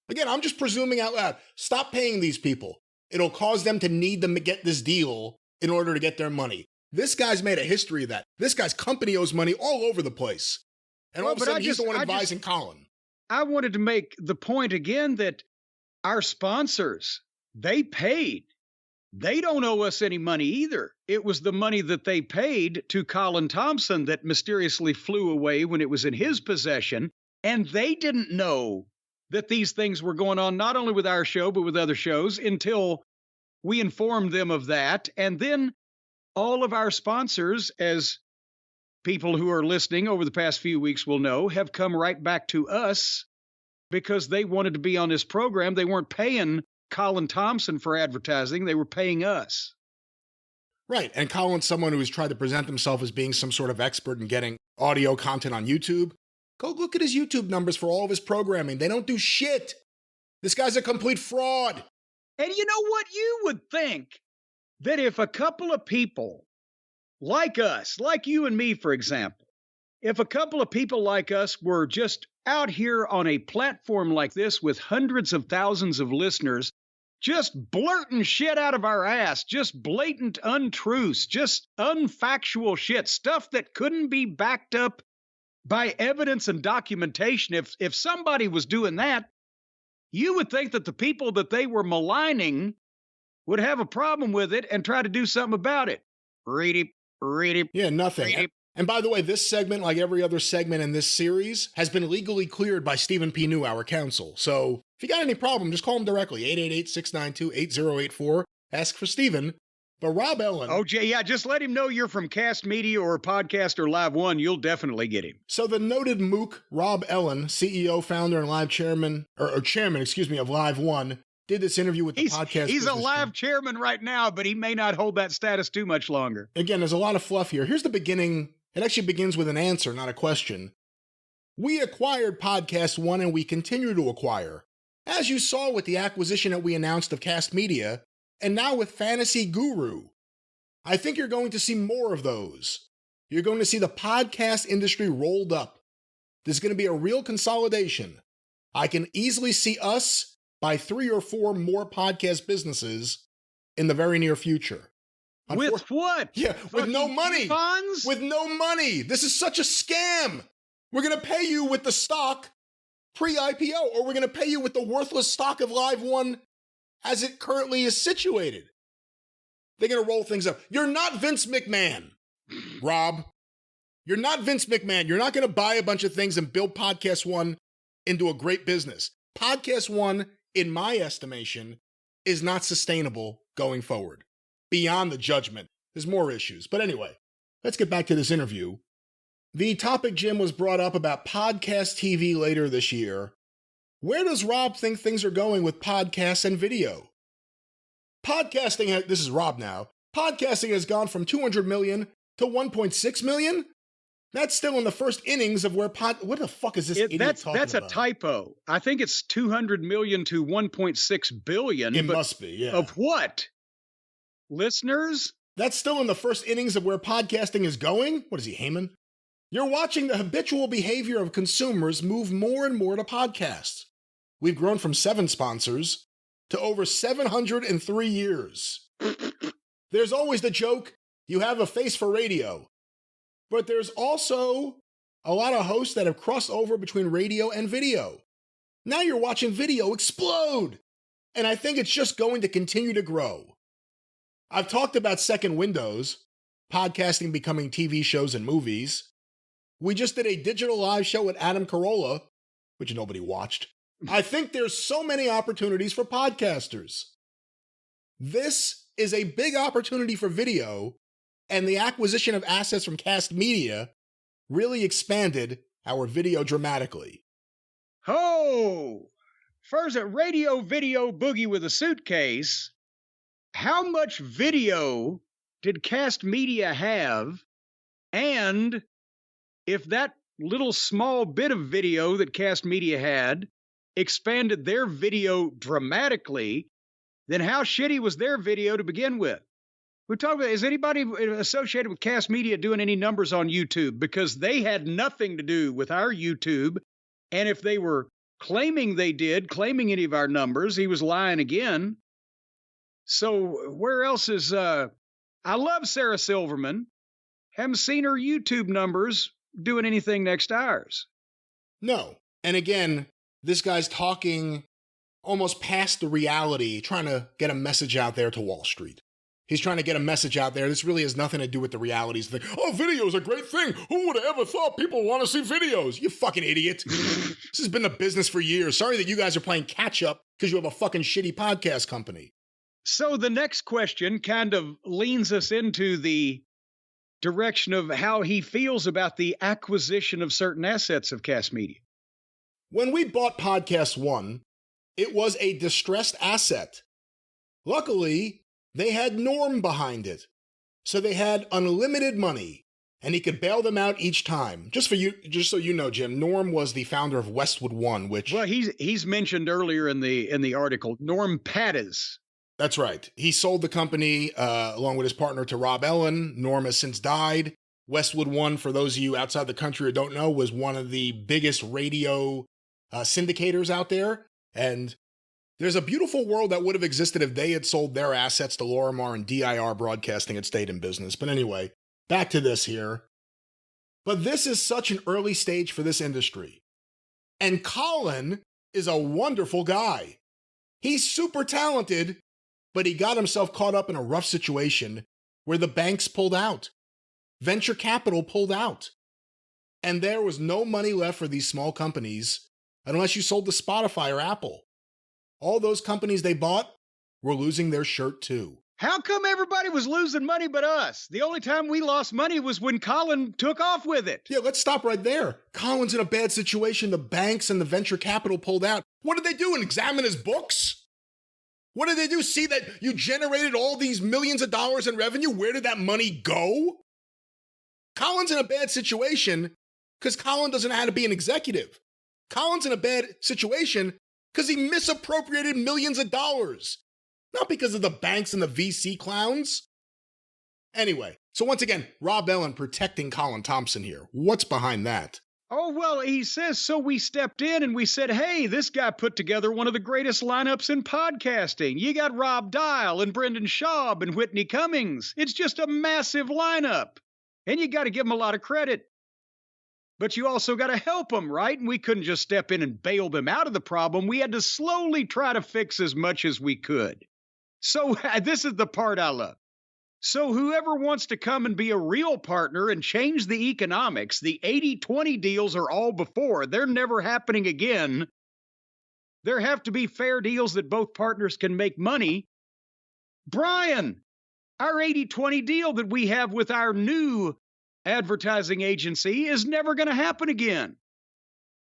Again, I'm just presuming out loud. Stop paying these people. It'll cause them to need them to get this deal in order to get their money. This guy's made a history of that. This guy's company owes money all over the place. And all of a sudden, he's the one advising Colin. I wanted to make the point again that our sponsors, they paid. They don't owe us any money either. It was the money that they paid to Colin Thomson that mysteriously flew away when it was in his possession. And they didn't know that these things were going on, not only with our show, but with other shows, until we informed them of that. And then all of our sponsors, as people who are listening over the past few weeks will know, have come right back to us because they wanted to be on this program. They weren't paying Colin Thomson for advertising. They were paying us. Right. And Colin's someone who has tried to present himself as being some sort of expert in getting audio content on YouTube. Go look at his YouTube numbers for all of his programming. They don't do shit. This guy's a complete fraud. And you know what? You would think that if a couple of people like us, like you and me, for example, if a couple of people like us were just out here on a platform like this with hundreds of thousands of listeners, just blurting shit out of our ass, just blatant untruths, just unfactual shit, stuff that couldn't be backed up by evidence and documentation. If somebody was doing that, you would think that the people that they were maligning would have a problem with it and try to do something about it. Read it. Yeah, nothing. And by the way, this segment, like every other segment in this series, has been legally cleared by Stephen P. New, our counsel. So if you got any problem, just call him directly, 888-692-8084. Ask for Stephen. But Rob Ellen... Oh, Jay, yeah, just let him know you're from Kast Media or Podcast or LiveOne. You'll definitely get him. So the noted mook, Rob Ellen, CEO, founder, and live chairman, of LiveOne, did this interview with the podcast. He's a live chairman right now, but he may not hold that status too much longer. Again, there's a lot of fluff here. Here's the beginning. It actually begins with an answer, not a question. We acquired Podcast One and we continue to acquire. As you saw with the acquisition that we announced of Kast Media, and now with Fantasy Guru. I think you're going to see more of those. You're going to see the podcast industry rolled up. There's going to be a real consolidation. I can easily see us buy 3 or 4 more podcast businesses in the very near future. With what? Yeah, with no money. Funds? With no money. This is such a scam. We're going to pay you with the stock pre-IPO, or we're going to pay you with the worthless stock of LiveOne as it currently is situated. They're going to roll things up. You're not Vince McMahon, Rob. You're not Vince McMahon. You're not going to buy a bunch of things and build Podcast One into a great business. Podcast One, in my estimation, is not sustainable going forward. Beyond the judgment. There's more issues. But anyway, let's get back to this interview. The topic, Jim, was brought up about podcast TV later this year. Where does Rob think things are going with podcasts and video? Podcasting, this is Rob now, podcasting has gone from 200 million to 1.6 million? That's still in the first innings of where what the fuck is this idiot talking That's about? a typo. I think it's 200 million to 1.6 billion. It must be, yeah. Of what? Listeners? That's still in the first innings of where podcasting is going? What is he, Heyman? You're watching the habitual behavior of consumers move more and more to podcasts. We've grown from 7 sponsors to over 700 in 3 years. There's always the joke, you have a face for radio. But there's also a lot of hosts that have crossed over between radio and video. Now you're watching video explode. And I think it's just going to continue to grow. I've talked about second windows, podcasting becoming TV shows and movies. We just did a digital live show with Adam Carolla, which nobody watched. I think there's so many opportunities for podcasters. This is a big opportunity for video, and the acquisition of assets from Kast Media really expanded our video dramatically. Oh! First, a radio video boogie with a suitcase. How much video did Kast Media have? And if that little small bit of video that Kast Media had expanded their video dramatically, then how shitty was their video to begin with? We talked about, is anybody associated with Kast Media doing any numbers on YouTube? Because they had nothing to do with our YouTube. And if they were claiming they did, claiming any of our numbers, he was lying again. So where else is, I love Sarah Silverman. Haven't seen her YouTube numbers doing anything next to ours. No. And again, this guy's talking almost past the reality, trying to get a message out there to Wall Street. He's trying to get a message out there. This really has nothing to do with the realities. Oh, video is a great thing. Who would have ever thought people want to see videos? You fucking idiot. This has been a business for years. Sorry that you guys are playing catch up because you have a fucking shitty podcast company. So the next question kind of leans us into the direction of how he feels about the acquisition of certain assets of Kast Media. When we bought Podcast One, it was a distressed asset. Luckily, they had Norm behind it. So they had unlimited money, and he could bail them out each time. Just so you know, Jim, Norm was the founder of Westwood One, which... Well, he's mentioned earlier in the article, Norm Pattis. That's right. He sold the company along with his partner to Rob Ellen. Norm has since died. Westwood One, for those of you outside the country who don't know, was one of the biggest radio syndicators out there. And there's a beautiful world that would have existed if they had sold their assets to Lorimar and DIR Broadcasting had stayed in business. But anyway, back to this here. But this is such an early stage for this industry. And Colin is a wonderful guy. He's super talented, but he got himself caught up in a rough situation where the banks pulled out. venture capital pulled out. And there was no money left for these small companies unless you sold to Spotify or Apple. All those companies they bought were losing their shirt too. How come everybody was losing money but us? The only time we lost money was when Colin took off with it. Yeah, let's stop right there. Colin's in a bad situation. The banks and the venture capital pulled out. What did they do? Examine his books? What did they do? See that you generated all these millions of dollars in revenue? Where did that money go? Colin's in a bad situation because Colin doesn't know how to be an executive. Colin's in a bad situation because he misappropriated millions of dollars. Not because of the banks and the VC clowns. Anyway, so once again, Rob Ellen protecting Colin Thomson here. What's behind that? Oh, well, he says, so we stepped in and we said, hey, this guy put together one of the greatest lineups in podcasting. You got Rob Dial and Brendan Schaub and Whitney Cummings. It's just a massive lineup. And you got to give them a lot of credit. But you also got to help them, right? And we couldn't just step in and bail them out of the problem. We had to slowly try to fix as much as we could. So this is the part I love. So whoever wants to come and be a real partner and change the economics, the 80-20 deals are all before. They're never happening again. There have to be fair deals that both partners can make money. Brian, our 80-20 deal that we have with our new advertising agency is never going to happen again,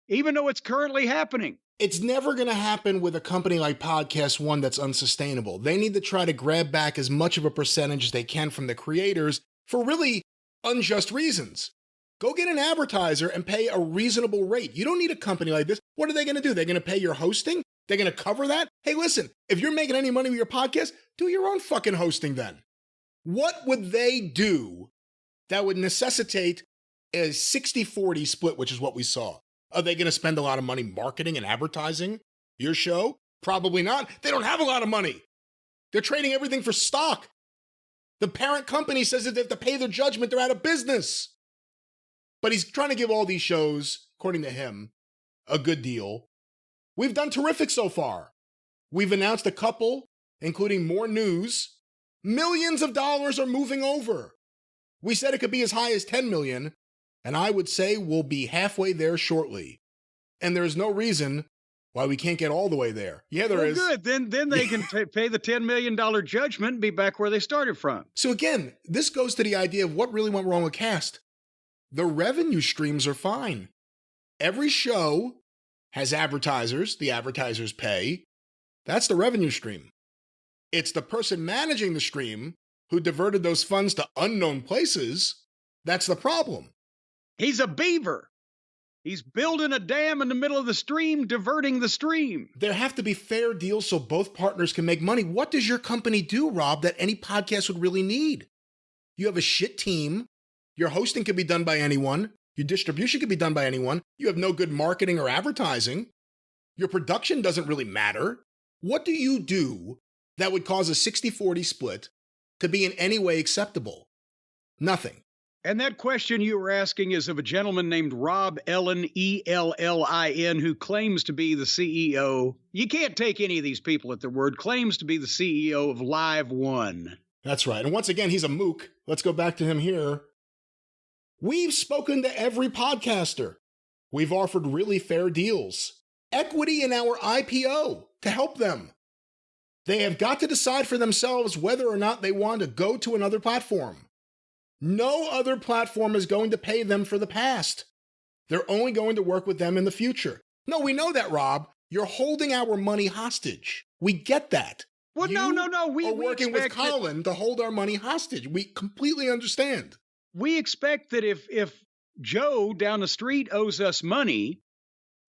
even though it's currently happening. It's never going to happen with a company like Podcast One that's unsustainable. They need to try to grab back as much of a percentage as they can from the creators for really unjust reasons. Go get an advertiser and pay a reasonable rate. You don't need a company like this. What are they going to do? They're going to pay your hosting? They're going to cover that? Hey, listen, if you're making any money with your podcast, do your own fucking hosting then. What would they do that would necessitate a 60-40 split, which is what we saw? Are they going to spend a lot of money marketing and advertising your show? Probably not. They don't have a lot of money. They're trading everything for stock. The parent company says that they have to pay their judgment, they're out of business. But he's trying to give all these shows, according to him, a good deal. We've done terrific so far. We've announced a couple, including more news. Millions of dollars are moving over. We said it could be as high as 10 million. And I would say we'll be halfway there shortly. And there's no reason why we can't get all the way there. Yeah, there is. Good. Then they can pay the $10 million judgment and be back where they started from. So again, this goes to the idea of what really went wrong with Kast. The revenue streams are fine. Every show has advertisers. The advertisers pay. That's the revenue stream. It's the person managing the stream who diverted those funds to unknown places. That's the problem. He's a beaver. He's building a dam in the middle of the stream, diverting the stream. There have to be fair deals so both partners can make money. What does your company do, Rob, that any podcast would really need? You have a shit team. Your hosting can be done by anyone. Your distribution can be done by anyone. You have no good marketing or advertising. Your production doesn't really matter. What do you do that would cause a 60-40 split to be in any way acceptable? Nothing. And that question you were asking is of a gentleman named Rob Ellen, E-L-L-I-N, who claims to be the CEO. You can't take any of these people at their word. Claims to be the CEO of LiveOne. That's right. And once again, he's a mook. Let's go back to him here. We've spoken to every podcaster. We've offered really fair deals. Equity in our IPO to help them. They have got to decide for themselves whether or not they want to go to another platform. No other platform is going to pay them for the past. They're only going to work with them in the future. No, we know that, Rob. You're holding our money hostage. We get that. Well, no. We are working with Colin to hold our money hostage. We completely understand. We expect that if Joe down the street owes us money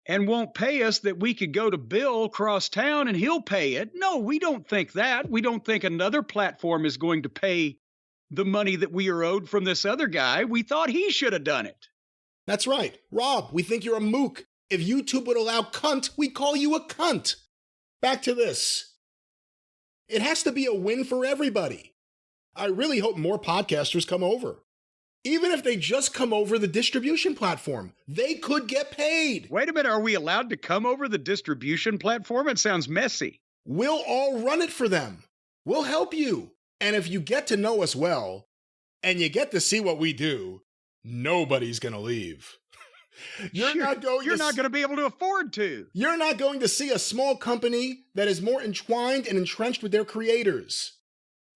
and won't pay us, that we could go to Bill across town and he'll pay it. No, we don't think that. We don't think another platform is going to pay the money that we are owed from this other guy. We thought he should have done it. That's right. Rob, we think you're a mook. If YouTube would allow cunt, we'd call you a cunt. Back to this. It has to be a win for everybody. I really hope more podcasters come over. Even if they just come over the distribution platform, they could get paid. Wait a minute, are we allowed to come over the distribution platform? It sounds messy. We'll all run it for them. We'll help you. And if you get to know us well, and you get to see what we do, nobody's going to leave. You're not going to be able to afford to. You're not going to see a small company that is more entwined and entrenched with their creators.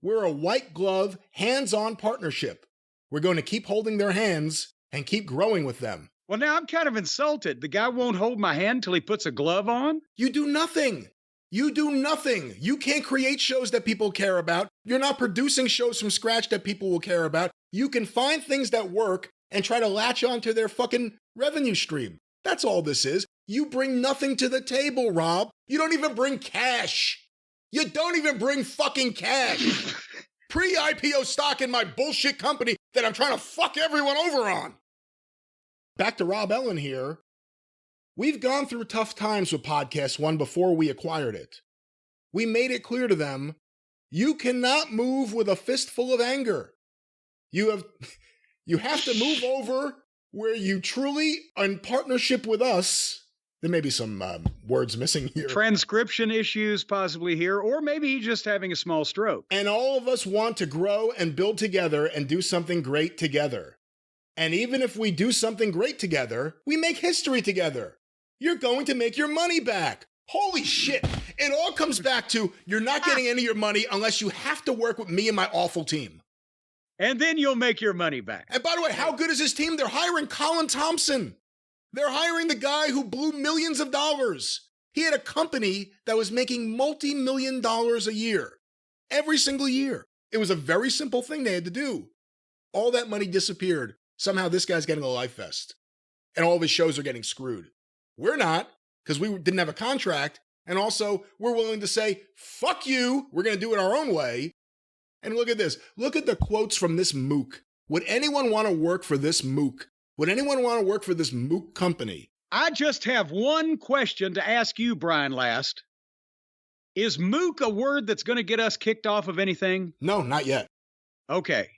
We're a white glove, hands-on partnership. We're going to keep holding their hands and keep growing with them. Well, now I'm kind of insulted. The guy won't hold my hand till he puts a glove on? You do nothing. You do nothing. You can't create shows that people care about. You're not producing shows from scratch that people will care about. You can find things that work and try to latch onto their fucking revenue stream. That's all this is. You bring nothing to the table, Rob. You don't even bring cash. You don't even bring fucking cash. Pre-IPO stock in my bullshit company that I'm trying to fuck everyone over on. Back to Rob Ellen here. We've gone through tough times with Podcast One before we acquired it. We made it clear to them, you cannot move with a fistful of anger. You have to move over where you truly are in partnership with us. There may be some words missing here. Transcription issues possibly here, or maybe he's just having a small stroke. And all of us want to grow and build together and do something great together. And even if we do something great together, we make history together. You're going to make your money back. Holy shit. It all comes back to you're not getting any of your money unless you have to work with me and my awful team. And then you'll make your money back. And by the way, how good is his team? They're hiring Colin Thomson. They're hiring the guy who blew millions of dollars. He had a company that was making multi-million dollars a year. Every single year. It was a very simple thing they had to do. All that money disappeared. Somehow this guy's getting a life vest. And all of his shows are getting screwed. We're not, because we didn't have a contract. And also, we're willing to say, fuck you. We're going to do it our own way. And look at this. Look at the quotes from this mook. Would anyone want to work for this mook? Would anyone want to work for this mook company? I just have one question to ask you, Brian Last. Is mook a word that's going to get us kicked off of anything? No, not yet. Okay.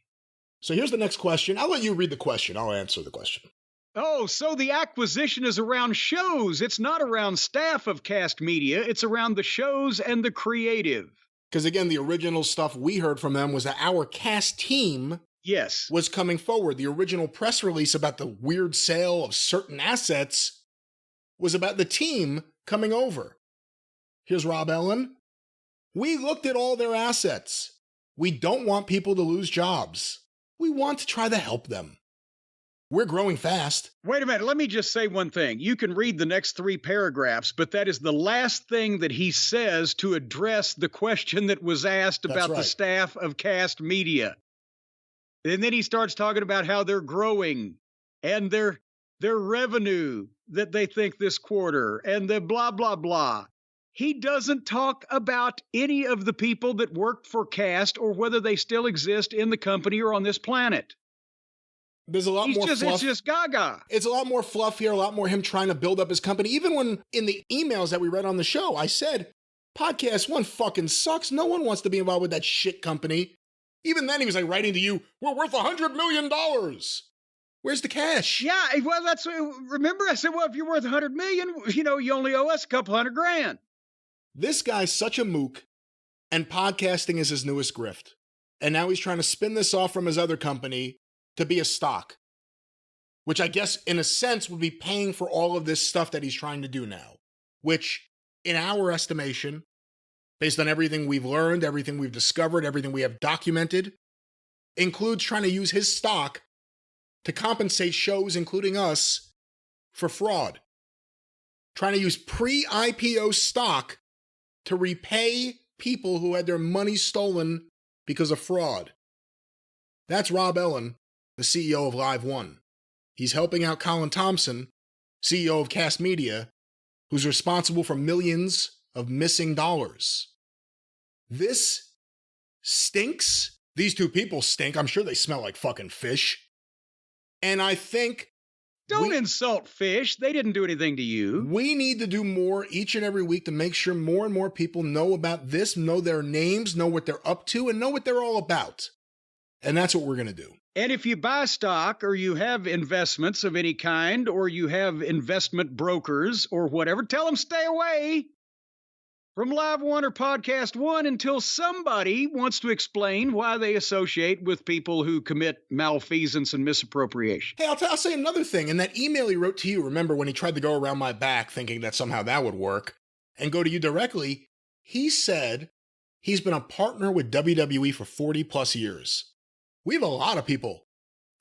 So here's the next question. I'll let you read the question. I'll answer the question. Oh, so the acquisition is around shows. It's not around staff of Kast Media. It's around the shows and the creative. Because again, the original stuff we heard from them was that our cast team was coming forward. The original press release about the weird sale of certain assets was about the team coming over. Here's Rob Ellen. We looked at all their assets. We don't want people to lose jobs. We want to try to help them. We're growing fast. Wait a minute. Let me just say one thing. You can read the next 3 paragraphs, but that is the last thing that he says to address the question that was asked about the staff of Kast Media. And then he starts talking about how they're growing and their revenue that they think this quarter and the blah, blah, blah. He doesn't talk about any of the people that worked for Kast or whether they still exist in the company or on this planet. There's a lot more fluff. It's just gaga. It's a lot more fluff here, a lot more him trying to build up his company. Even when in the emails that we read on the show, I said, Podcast One fucking sucks. No one wants to be involved with that shit company. Even then he was like writing to you, we're worth $100 million. Where's the cash? Yeah, well, remember I said, well, if you're worth $100 million, you only owe us a couple $100,000. This guy's such a mook, and podcasting is his newest grift. And now he's trying to spin this off from his other company to be a stock, which I guess in a sense would be paying for all of this stuff that he's trying to do now, which in our estimation, based on everything we've learned, everything we've discovered, everything we have documented, includes trying to use his stock to compensate shows, including us, for fraud. Trying to use pre-IPO stock to repay people who had their money stolen because of fraud. That's Rob Ellen, the CEO of LiveOne. He's helping out Colin Thomson, CEO of Kast Media, who's responsible for millions of missing dollars. This stinks. These two people stink. I'm sure they smell like fucking fish. And I think... Don't insult fish. They didn't do anything to you. We need to do more each and every week to make sure more and more people know about this, know their names, know what they're up to, and know what they're all about. And that's what we're going to do. And if you buy stock or you have investments of any kind or you have investment brokers or whatever, tell them stay away from LiveOne or Podcast One until somebody wants to explain why they associate with people who commit malfeasance and misappropriation. Hey, I'll say another thing. In that email he wrote to you, remember when he tried to go around my back thinking that somehow that would work and go to you directly, he said he's been a partner with WWE for 40 plus years. We have a lot of people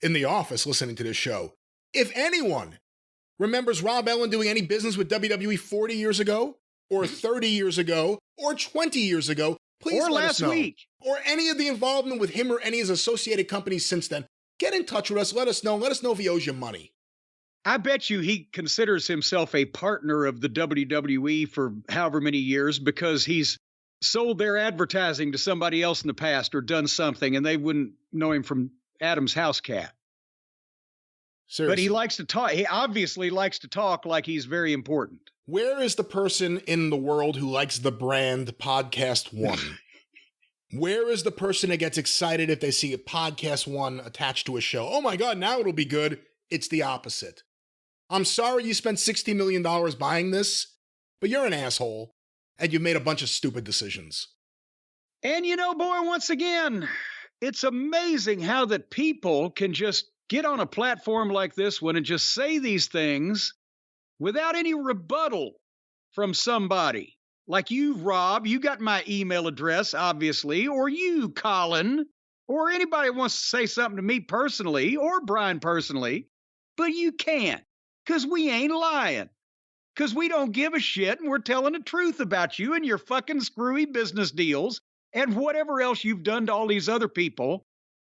in the office listening to this show. If anyone remembers Rob Ellen doing any business with WWE 40 years ago, or 30 years ago, or 20 years ago, please or let us know. last week. Or any of the involvement with him or any of his associated companies since then. Get in touch with us. Let us know. Let us know if he owes you money. I bet you he considers himself a partner of the WWE for however many years because he's sold their advertising to somebody else in the past or done something, and they wouldn't know him from Adam's house cat. Seriously. But he likes to talk. He obviously likes to talk like he's very important. Where is the person in the world who likes the brand Podcast One? Where is the person that gets excited if they see a Podcast One attached to a show? Oh my God, now it'll be good. It's the opposite. I'm sorry you spent $60 million buying this, but you're an asshole, and you've made a bunch of stupid decisions. And you know, boy, once again, it's amazing how that people can just get on a platform like this one and just say these things without any rebuttal from somebody. Like you, Rob, you got my email address, obviously, or you, Colin, or anybody wants to say something to me personally, or Brian personally, but you can't, because we ain't lying, because we don't give a shit, and we're telling the truth about you and your fucking screwy business deals and whatever else you've done to all these other people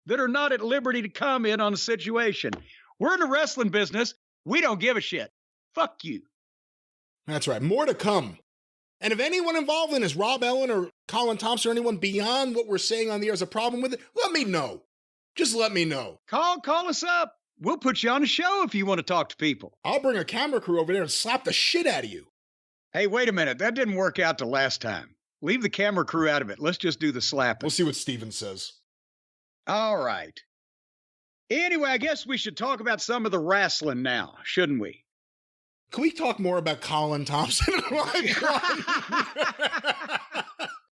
that are not at liberty to comment on the situation. We're in the wrestling business. We don't give a shit. Fuck you. That's right. More to come. And if anyone involved in this, Rob Ellen or Colin Thomson or anyone beyond what we're saying on the air has a problem with it, let me know. Just let me know. Call us up. We'll put you on a show if you want to talk to people. I'll bring a camera crew over there and slap the shit out of you. Hey, wait a minute. That didn't work out the last time. Leave the camera crew out of it. Let's just do the slapping. We'll see what Steven says. All right. Anyway, I guess we should talk about some of the wrestling now, shouldn't we? Can we talk more about Colin Thomson?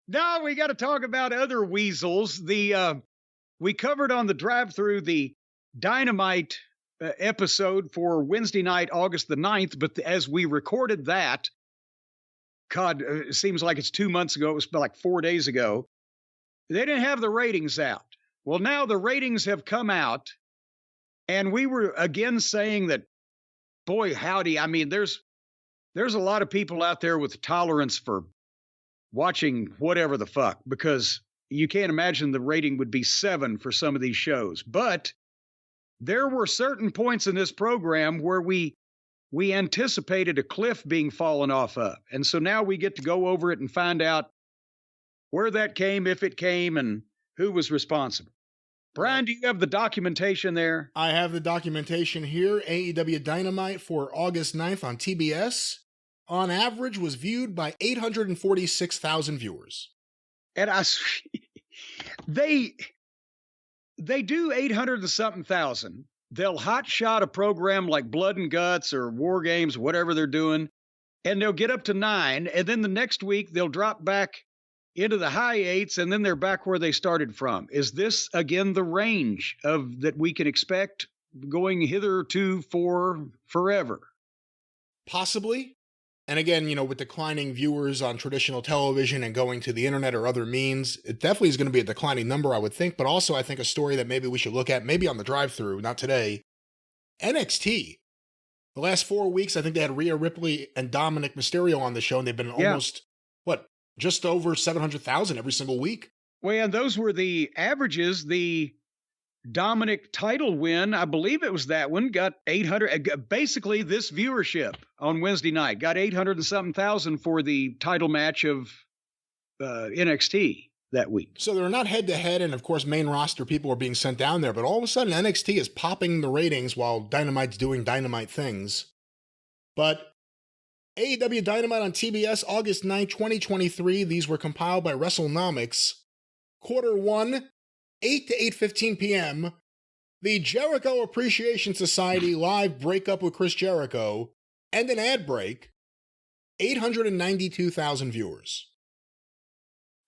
No, we got to talk about other weasels. We covered on the drive-through the Dynamite episode for Wednesday night, August the 9th, but as we recorded that, God, it seems like it's 2 months ago. It was like 4 days ago. They didn't have the ratings out. Well, now the ratings have come out, and we were again saying that, boy, howdy, I mean, there's a lot of people out there with tolerance for watching whatever the fuck, because you can't imagine the rating would be 7 for some of these shows. But there were certain points in this program where we anticipated a cliff being fallen off of. And so now we get to go over it and find out where that came, if it came, and who was responsible. Brian, do you have the documentation there? I have the documentation here. AEW Dynamite for August 9th on TBS, on average, was viewed by 846,000 viewers. And they do 800 and something thousand. They'll hot shot a program like Blood and Guts or War Games, whatever they're doing, and they'll get up to 9. And then the next week they'll drop back into the high 8s, and then they're back where they started from. Is this, again, the range of that we can expect going hitherto for forever? Possibly. And again, with declining viewers on traditional television and going to the internet or other means, it definitely is going to be a declining number, I would think. But also, I think a story that maybe we should look at, maybe on the drive-thru, not today, NXT. The last 4 weeks, I think they had Rhea Ripley and Dominic Mysterio on the show, and they've been almost, just over 700,000 every single week. Well, and those were the averages. The Dominic title win, I believe it was that one, got 800. Basically, this viewership on Wednesday night got 800 and something thousand for the title match of NXT that week. So they're not head-to-head, and of course, main roster people are being sent down there, but all of a sudden, NXT is popping the ratings while Dynamite's doing Dynamite things. But AEW Dynamite on TBS, August 9, 2023. These were compiled by WrestleNomics. Quarter 1, 8 to 8:15 p.m. The Jericho Appreciation Society live breakup with Chris Jericho and an ad break. 892,000 viewers.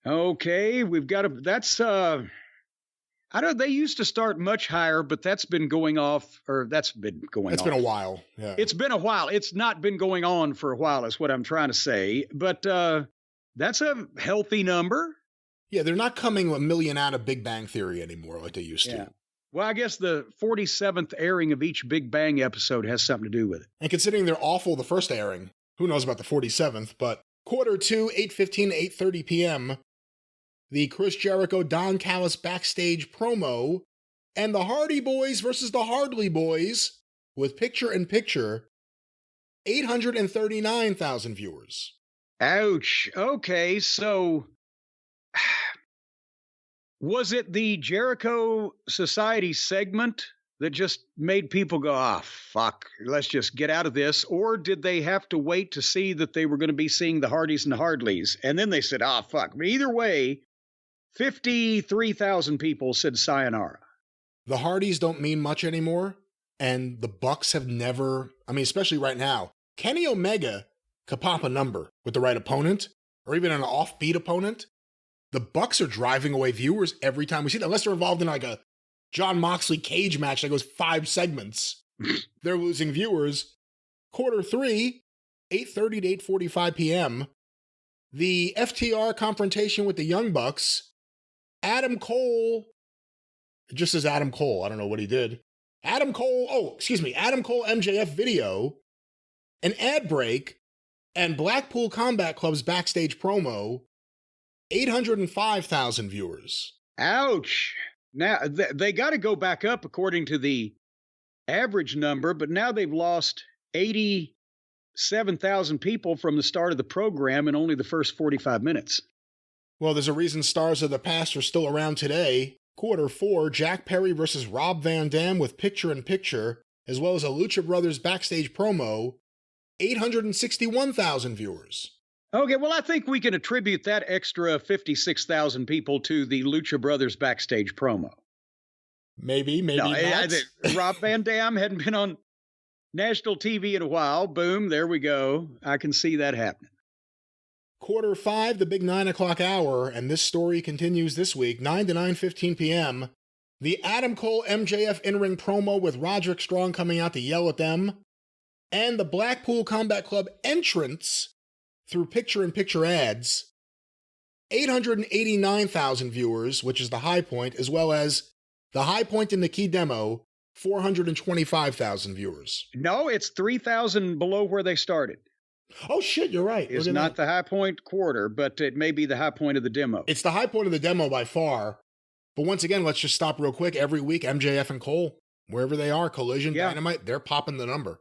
Okay, we've got a, that's, I don't, they used to start much higher, but that's been going off, or that's been going It's off. been a while. Yeah. It's been a while. It's not been going on for a while, is what I'm trying to say. But that's a healthy number. Yeah, they're not coming a million out of Big Bang Theory anymore like they used Yeah. to. Well, I guess the 47th airing of each Big Bang episode has something to do with it. And considering they're awful the first airing, who knows about the 47th, but quarter 2, 8:15 to 8:30 p.m., the Chris Jericho Don Callis backstage promo, and the Hardy Boys versus the Hardly Boys with picture-in-picture, 839,000 viewers. Ouch. Okay, so was it the Jericho Society segment that just made people go, fuck, let's just get out of this? Or did they have to wait to see that they were going to be seeing the Hardys and the Hardleys? And then they said, fuck. But either way, 53,000 people said sayonara. The Hardys don't mean much anymore, and the Bucks have never, I mean, especially right now, Kenny Omega could pop a number with the right opponent, or even an offbeat opponent. The Bucks are driving away viewers every time we see them, unless they're involved in like a John Moxley cage match that goes 5 segments. They're losing viewers. Quarter 3, 8:30 to 8:45 p.m., the FTR confrontation with the Young Bucks. Adam Cole, it just says Adam Cole, I don't know what he did. Adam Cole MJF video, an ad break, and Blackpool Combat Club's backstage promo, 805,000 viewers. Ouch. Now, they got to go back up according to the average number, but now they've lost 87,000 people from the start of the program in only the first 45 minutes. Well, there's a reason stars of the past are still around today. Quarter 4, Jack Perry versus Rob Van Dam with picture-in-picture, as well as a Lucha Brothers backstage promo, 861,000 viewers. Okay, well, I think we can attribute that extra 56,000 people to the Lucha Brothers backstage promo. Maybe not. Rob Van Dam hadn't been on national TV in a while. Boom, there we go. I can see that happening. Quarter 5, the big 9 o'clock hour, and this story continues this week, 9 to 9:15 p.m. The Adam Cole MJF in-ring promo with Roderick Strong coming out to yell at them, and the Blackpool Combat Club entrance through picture-in-picture ads, 889,000 viewers, which is the high point, as well as the high point in the key demo, 425,000 viewers. No, it's 3,000 below where they started. Oh, shit, you're right. It's not the high point quarter, but it may be the high point of the demo. It's the high point of the demo by far. But once again, let's just stop real quick. Every week, MJF and Cole, wherever they are, Collision, Dynamite, they're popping the number.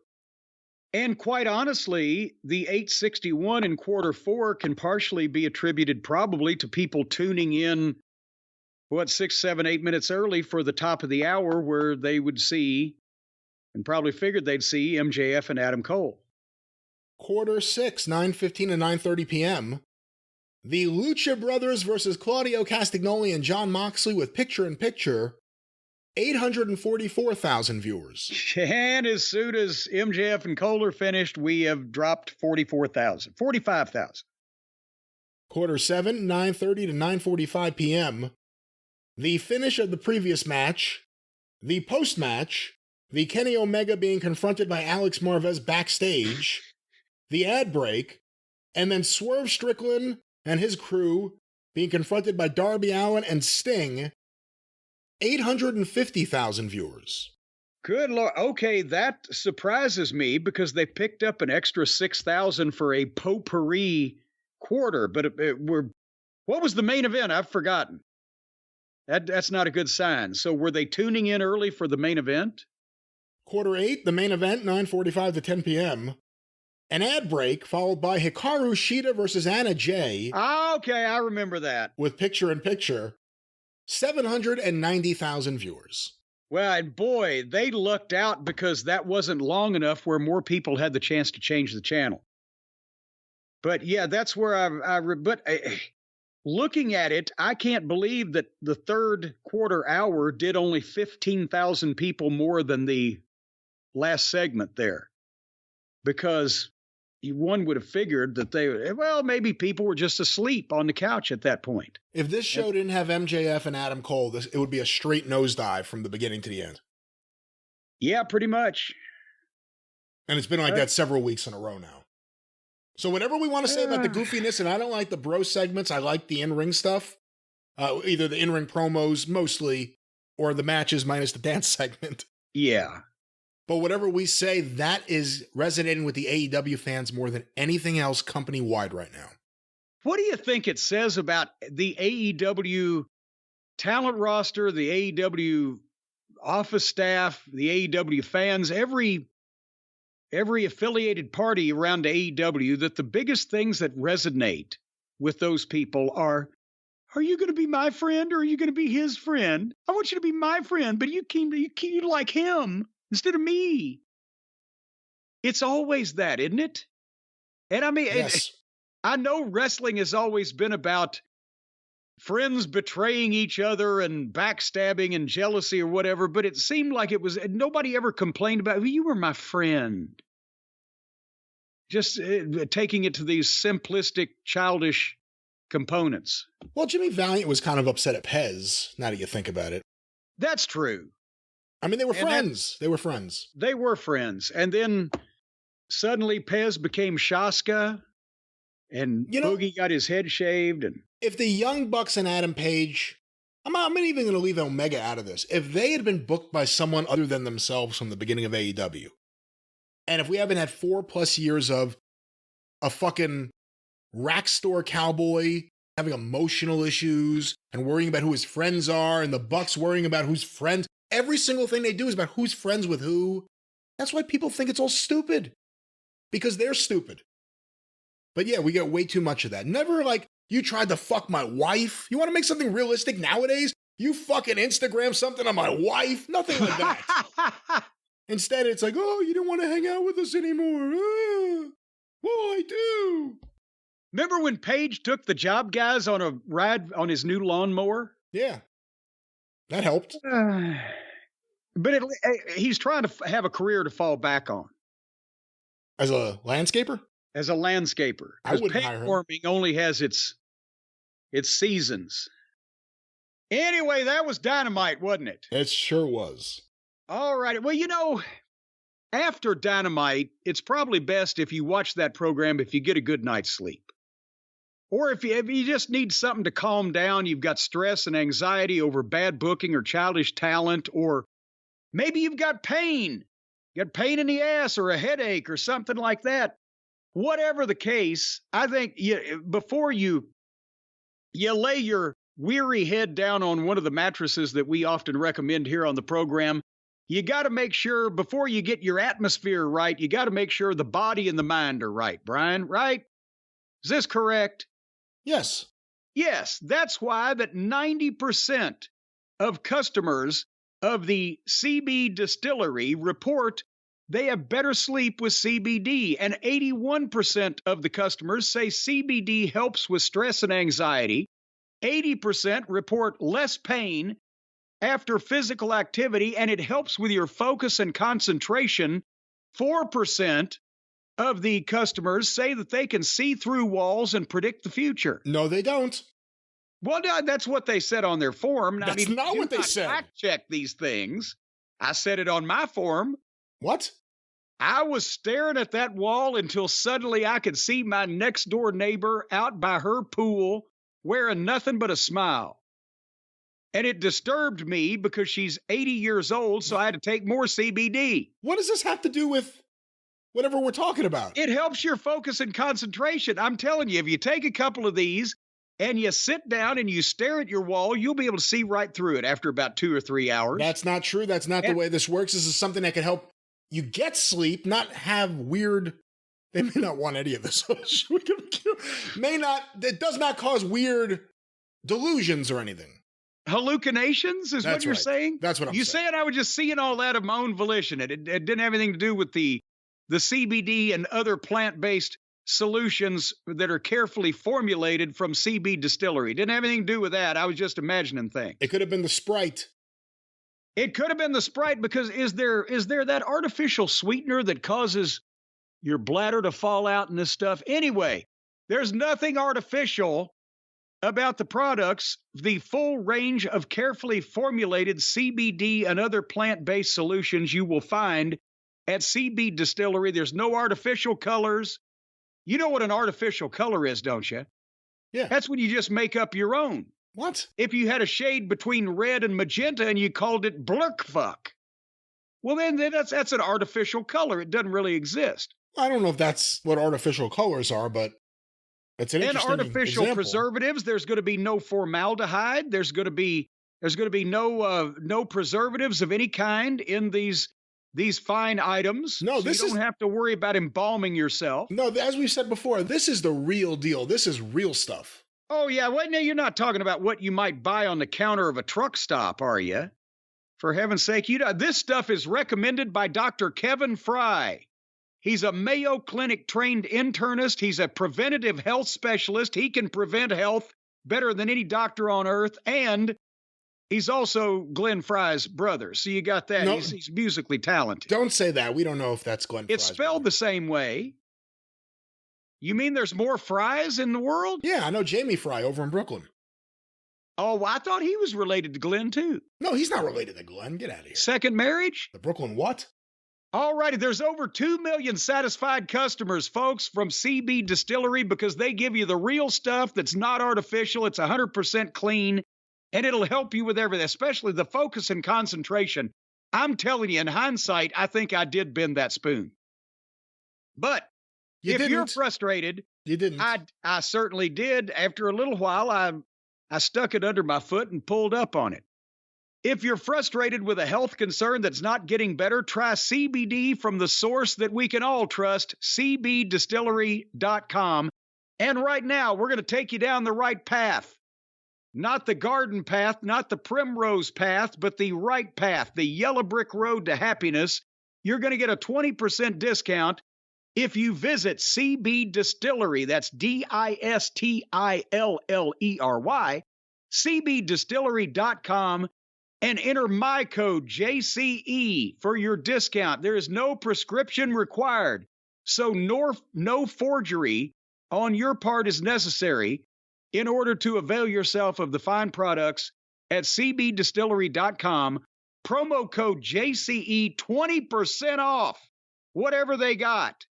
And quite honestly, the 861 in quarter 4 can partially be attributed probably to people tuning in, 6, 7, 8 minutes early for the top of the hour where they would see, and probably figured they'd see MJF and Adam Cole. Quarter 6, 9:15 to 9:30 p.m. The Lucha Brothers versus Claudio Castagnoli and John Moxley with picture-in-picture, 844,000 viewers. And as soon as MJF and Cole are finished, we have dropped 45,000. Quarter 7, 9:30 to 9:45 p.m. The finish of the previous match, the post-match, the Kenny Omega being confronted by Alex Marvez backstage, the ad break, and then Swerve Strickland and his crew being confronted by Darby Allin and Sting, 850,000 viewers. Good Lord. Okay, that surprises me because they picked up an extra 6,000 for a potpourri quarter. But what was the main event? I've forgotten. That's not a good sign. So were they tuning in early for the main event? Quarter 8, the main event, 9:45 to 10 p.m. An ad break followed by Hikaru Shida versus Anna Jay. Okay, I remember that. With picture-in-picture, 790,000 viewers. Well, and boy, they lucked out because that wasn't long enough where more people had the chance to change the channel. But yeah, that's where looking at it, I can't believe that the third quarter hour did only 15,000 people more than the last segment there. Because one would have figured that maybe people were just asleep on the couch at that point. If this show didn't have MJF and Adam Cole, it would be a straight nosedive from the beginning to the end. Yeah, pretty much. And it's been like that several weeks in a row now. So whatever we want to say about the goofiness, and I don't like the bro segments, I like the in-ring stuff. Either the in-ring promos mostly, or the matches minus the dance segment. Yeah. But whatever we say, that is resonating with the AEW fans more than anything else company-wide right now. What do you think it says about the AEW talent roster, the AEW office staff, the AEW fans, every affiliated party around AEW, that the biggest things that resonate with those people are you going to be my friend or are you going to be his friend? I want you to be my friend, but you like him instead of me. It's always that, isn't it? And I mean, yes. I know wrestling has always been about friends betraying each other and backstabbing and jealousy or whatever, but it seemed like nobody ever complained about, you were my friend. Just taking it to these simplistic, childish components. Well, Jimmy Valiant was kind of upset at Pez, now that you think about it. That's true. I mean, they were friends. They were friends. They were friends. And then suddenly Pez became Shaska, and Boogie got his head shaved. And if the Young Bucks and Adam Page, I'm not even going to leave Omega out of this. If they had been booked by someone other than themselves from the beginning of AEW, and if we haven't had 4+ years of a fucking rack store cowboy having emotional issues and worrying about who his friends are, and the Bucks worrying about who's friends, every single thing they do is about who's friends with who. That's why people think it's all stupid. Because they're stupid. But yeah, we get way too much of that. Never like, you tried to fuck my wife. You want to make something realistic nowadays? You fucking Instagram something on my wife? Nothing like that. Instead, it's like, oh, you don't want to hang out with us anymore. Well, I do. Remember when Page took the job guys on a ride on his new lawnmower? Yeah. That helped. But he's trying to have a career to fall back on. As a landscaper? As a landscaper. I wouldn't hire him. Farming only has its seasons. Anyway, that was Dynamite, wasn't it? It sure was. All right. Well, after Dynamite, it's probably best if you watch that program if you get a good night's sleep. Or if you just need something to calm down, you've got stress and anxiety over bad booking or childish talent, or maybe you've got pain. You got pain in the ass or a headache or something like that. Whatever the case, I think before you lay your weary head down on one of the mattresses that we often recommend here on the program, you got to make sure before you get your atmosphere right, you got to make sure the body and the mind are right, Brian, right? Is this correct? Yes. Yes, that's why that 90% of customers of the CB distillery report they have better sleep with CBD, and 81% of the customers say CBD helps with stress and anxiety. 80% report less pain after physical activity, and it helps with your focus and concentration. 4% of the customers say that they can see through walls and predict the future. No, they don't. Well, that's what they said on their form. That's not what they said. Fact check these things. I said it on my form. What? I was staring at that wall until suddenly I could see my next door neighbor out by her pool wearing nothing but a smile. And it disturbed me because she's 80 years old, so I had to take more CBD. What does this have to do with whatever we're talking about? It helps your focus and concentration. I'm telling you, if you take a couple of these and you sit down and you stare at your wall, you'll be able to see right through it after about 2 or 3 hours. That's not true. That's not the way this works. This is something that can help you get sleep, not have weird. They may not want any of this. It does not cause weird delusions or anything. Hallucinations is what you're saying? That's what I'm saying. You saying I was just seeing all that of my own volition. It didn't have anything to do with the CBD and other plant-based solutions that are carefully formulated from CB Distillery. Didn't have anything to do with that. I was just imagining things. It could have been the Sprite. It could have been the Sprite, because is there that artificial sweetener that causes your bladder to fall out and this stuff. Anyway, there's nothing artificial about the products. The full range of carefully formulated CBD and other plant-based solutions you will find at CB Distillery. There's no artificial colors. You know what an artificial color is, don't you? Yeah. That's when you just make up your own. What? If you had a shade between red and magenta and you called it blurkfuck, well, then that's an artificial color. It doesn't really exist. I don't know if that's what artificial colors are, but it's an interesting artificial example. Preservatives. There's going to be no formaldehyde. There's going to be no preservatives of any kind in these fine items. No, so you don't have to worry about embalming yourself. No, as we said before, this is the real deal. This is real stuff. Oh yeah, wait, no, you're not talking about what you might buy on the counter of a truck stop, are you? For heaven's sake, this stuff is recommended by Dr. Kevin Fry. He's a Mayo Clinic trained internist. He's a preventative health specialist. He can prevent health better than any doctor on earth. And he's also Glenn Fry's brother. So you got that. No, he's musically talented. Don't say that. We don't know if that's Glenn Fry's It's spelled brother. the same way. You mean there's more Frys in the world? Yeah, I know Jamie Fry over in Brooklyn. Oh, well, I thought he was related to Glenn, too. No, he's not related to Glenn. Get out of here. Second marriage? The Brooklyn what? All righty, there's over 2 million satisfied customers, folks, from CB Distillery because they give you the real stuff that's not artificial. It's 100% clean, and it'll help you with everything, especially the focus and concentration. I'm telling you, in hindsight, I think I did bend that spoon. But if you're frustrated, you didn't. I certainly did. After a little while, I stuck it under my foot and pulled up on it. If you're frustrated with a health concern that's not getting better, try CBD from the source that we can all trust, cbdistillery.com. And right now, we're going to take you down the right path. Not the garden path, not the primrose path, but the right path, the yellow brick road to happiness. You're going to get a 20% discount if you visit CB Distillery. That's DISTILLERY, cbdistillery.com. and enter my code JCE for your discount. There is no prescription required, so no forgery on your part is necessary in order to avail yourself of the fine products at cbdistillery.com. Promo code JCE, 20% off whatever they got.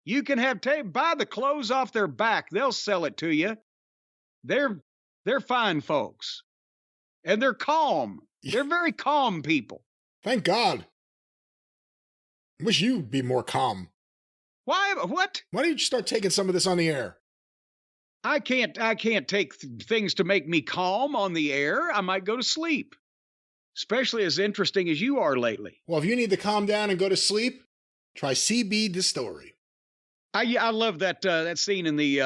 You can buy the clothes off their back. They'll sell it to you. They're fine folks, and they're calm. They're very calm people. Thank God. I wish you'd be more calm. Why? What? Why don't you start taking some of this on the air? I can't take things to make me calm on the air. I might go to sleep, especially as interesting as you are lately. Well, if you need to calm down and go to sleep, try CB Distillery. I love that scene in the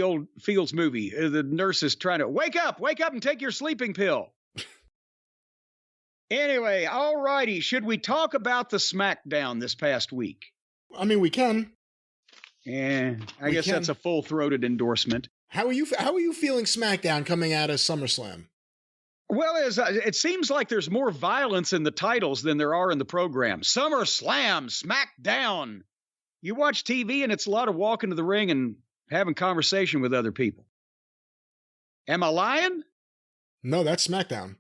old Fields movie. The nurse is trying to wake up and take your sleeping pill. Anyway, all righty. Should we talk about the Smackdown this past week? I mean, we can. Yeah, I guess that's a full-throated endorsement. How are you feeling Smackdown coming out of SummerSlam? Well, it seems like there's more violence in the titles than there are in the program. SummerSlam, Smackdown. You watch TV and it's a lot of walking to the ring and having conversation with other people. Am I lying? No, that's SmackDown.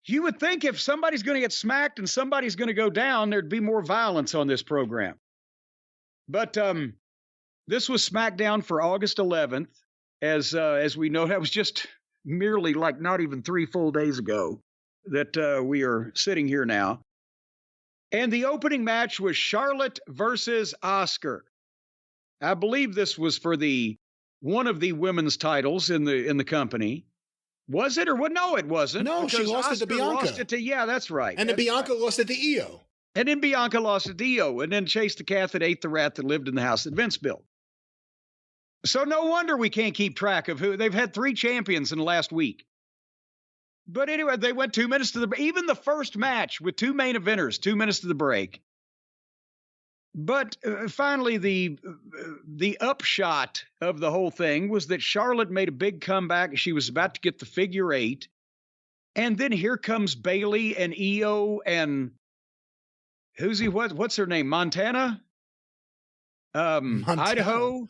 You would think if somebody's going to get smacked and somebody's going to go down, there'd be more violence on this program. But this was SmackDown for August 11th. As we know, that was just merely like not even 3 full days ago that we are sitting here now. And the opening match was Charlotte versus Asuka. I believe this was for one of the women's titles in the company. Was it or what? No, it wasn't. No, she lost it to Bianca. Yeah, that's right. And then Bianca lost it to Io. And then Bianca lost it to Io. And then Chase the Cat that ate the rat that lived in the house that Vince built. So no wonder we can't keep track of who. They've had 3 champions in the last week. But anyway, they went 2 minutes to even the first match with 2 main eventers, 2 minutes to the break. But finally, the upshot of the whole thing was that Charlotte made a big comeback. She was about to get the figure 8. And then here comes Bayley and Io and what's her name? Montana? Montana. Idaho.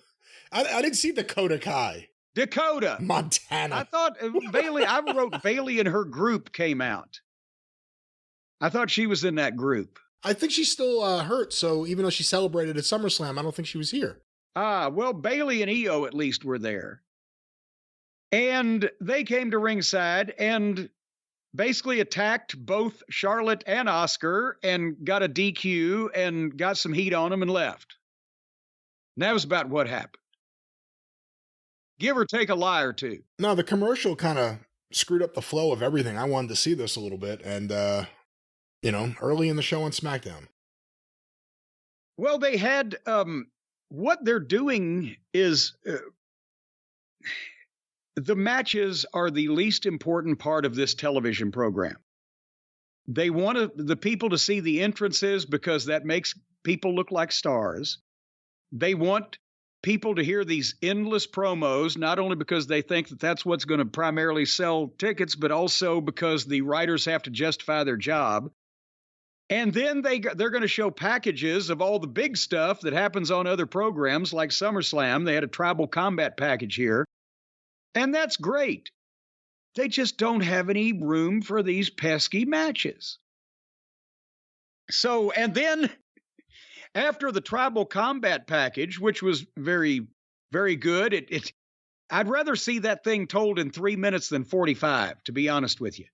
I didn't see Dakota Kai. Dakota. Montana. I thought Bailey, I wrote Bailey and her group came out. I thought she was in that group. I think she's still hurt, so even though she celebrated at SummerSlam, I don't think she was here. Well, Bailey and Io at least were there. And they came to ringside and basically attacked both Charlotte and Oscar and got a DQ and got some heat on them and left. And that was about what happened. Give or take a lie or two. No, the commercial kind of screwed up the flow of everything. I wanted to see this a little bit. And, early in the show on SmackDown. Well, they had, what they're doing is the matches are the least important part of this television program. They want the people to see the entrances because that makes people look like stars. They want people to hear these endless promos, not only because they think that that's what's going to primarily sell tickets, but also because the writers have to justify their job. And then they're going to show packages of all the big stuff that happens on other programs like SummerSlam. They had a tribal combat package here. And that's great. They just don't have any room for these pesky matches. So, and then after the tribal combat package, which was very, very good, I'd rather see that thing told in 3 minutes than 45, to be honest with you.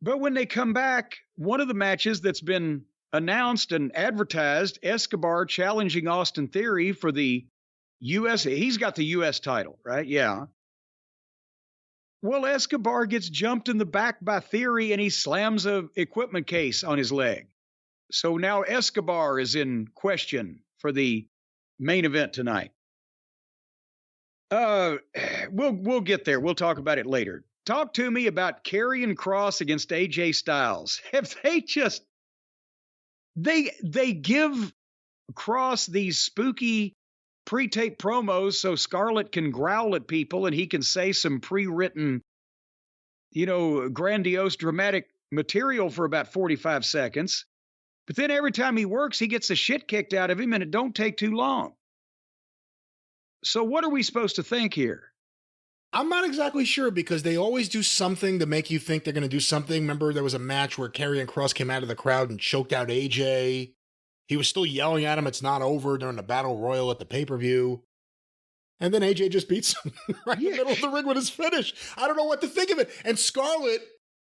But when they come back, one of the matches that's been announced and advertised, Escobar challenging Austin Theory for the U.S. He's got the U.S. title, right? Yeah. Well, Escobar gets jumped in the back by Theory and he slams a equipment case on his leg. So now Escobar is in question for the main event tonight. We'll get there. We'll talk about it later. Talk to me about Karrion Kross against AJ Styles. Have they just they give Kross these spooky pre-tape promos so Scarlett can growl at people and he can say some pre-written, grandiose dramatic material for about 45 seconds. But then every time he works, he gets the shit kicked out of him and it don't take too long. So what are we supposed to think here? I'm not exactly sure because they always do something to make you think they're going to do something. Remember, there was a match where Karrion Kross came out of the crowd and choked out AJ. He was still yelling at him, "It's not over," during the Battle Royal at the pay-per-view. And then AJ just beats him right in the middle of the ring with his finish. I don't know what to think of it. And Scarlett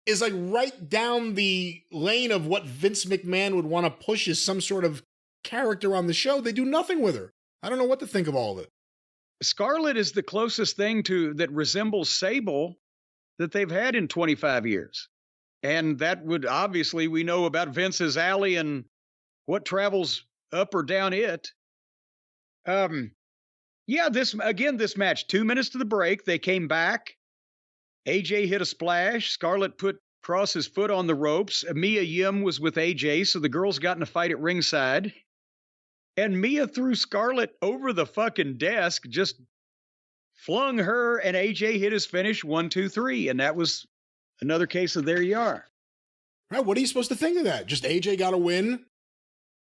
is like right down the lane of what Vince McMahon would want to push as some sort of character on the show. They do nothing with her. I don't know what to think of all of it. Scarlett is the closest thing that resembles Sable that they've had in 25 years. And that would obviously, we know about Vince's alley and what travels up or down it. This match, 2 minutes to the break. They came back. AJ hit a splash. Scarlett put Kross's foot on the ropes. Mia Yim was with AJ, so the girls got in a fight at ringside. And Mia threw Scarlett over the fucking desk, just flung her, and AJ hit his finish, 1, 2, 3. And that was another case of there you are. Right, what are you supposed to think of that? Just AJ got a win?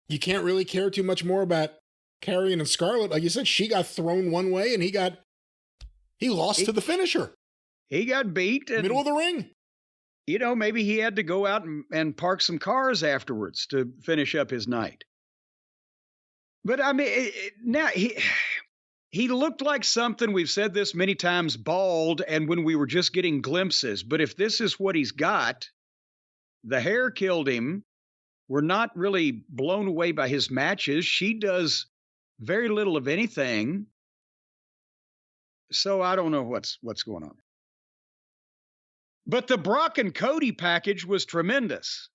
You can't really care too much more about Karrion and Scarlett. Like you said, she got thrown one way, and he lost to the finisher. He got beat. Middle of the ring. Maybe he had to go out and park some cars afterwards to finish up his night. But I mean, now he looked like something, we've said this many times, bald, and when we were just getting glimpses. But if this is what he's got, the hair killed him. We're not really blown away by his matches. She does very little of anything. So I don't know what's going on. But the Brock and Cody package was tremendous.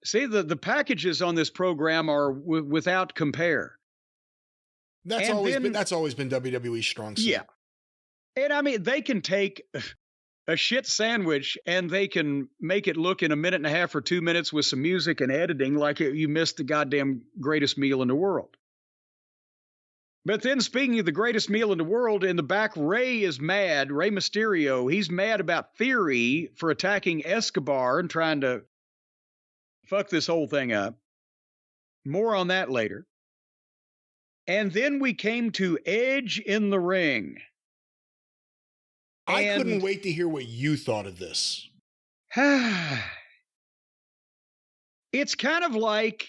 See, the packages on this program are without compare. That's always been WWE's strong suit. Yeah. And I mean, they can take a shit sandwich and they can make it look in a minute and a half or 2 minutes with some music and editing like you missed the goddamn greatest meal in the world. But then speaking of the greatest meal in the world, in the back, Rey is mad. Rey Mysterio, he's mad about Theory for attacking Escobar and trying to fuck this whole thing up. More on that later. And then we came to Edge in the ring. I couldn't wait to hear what you thought of this. It's kind of like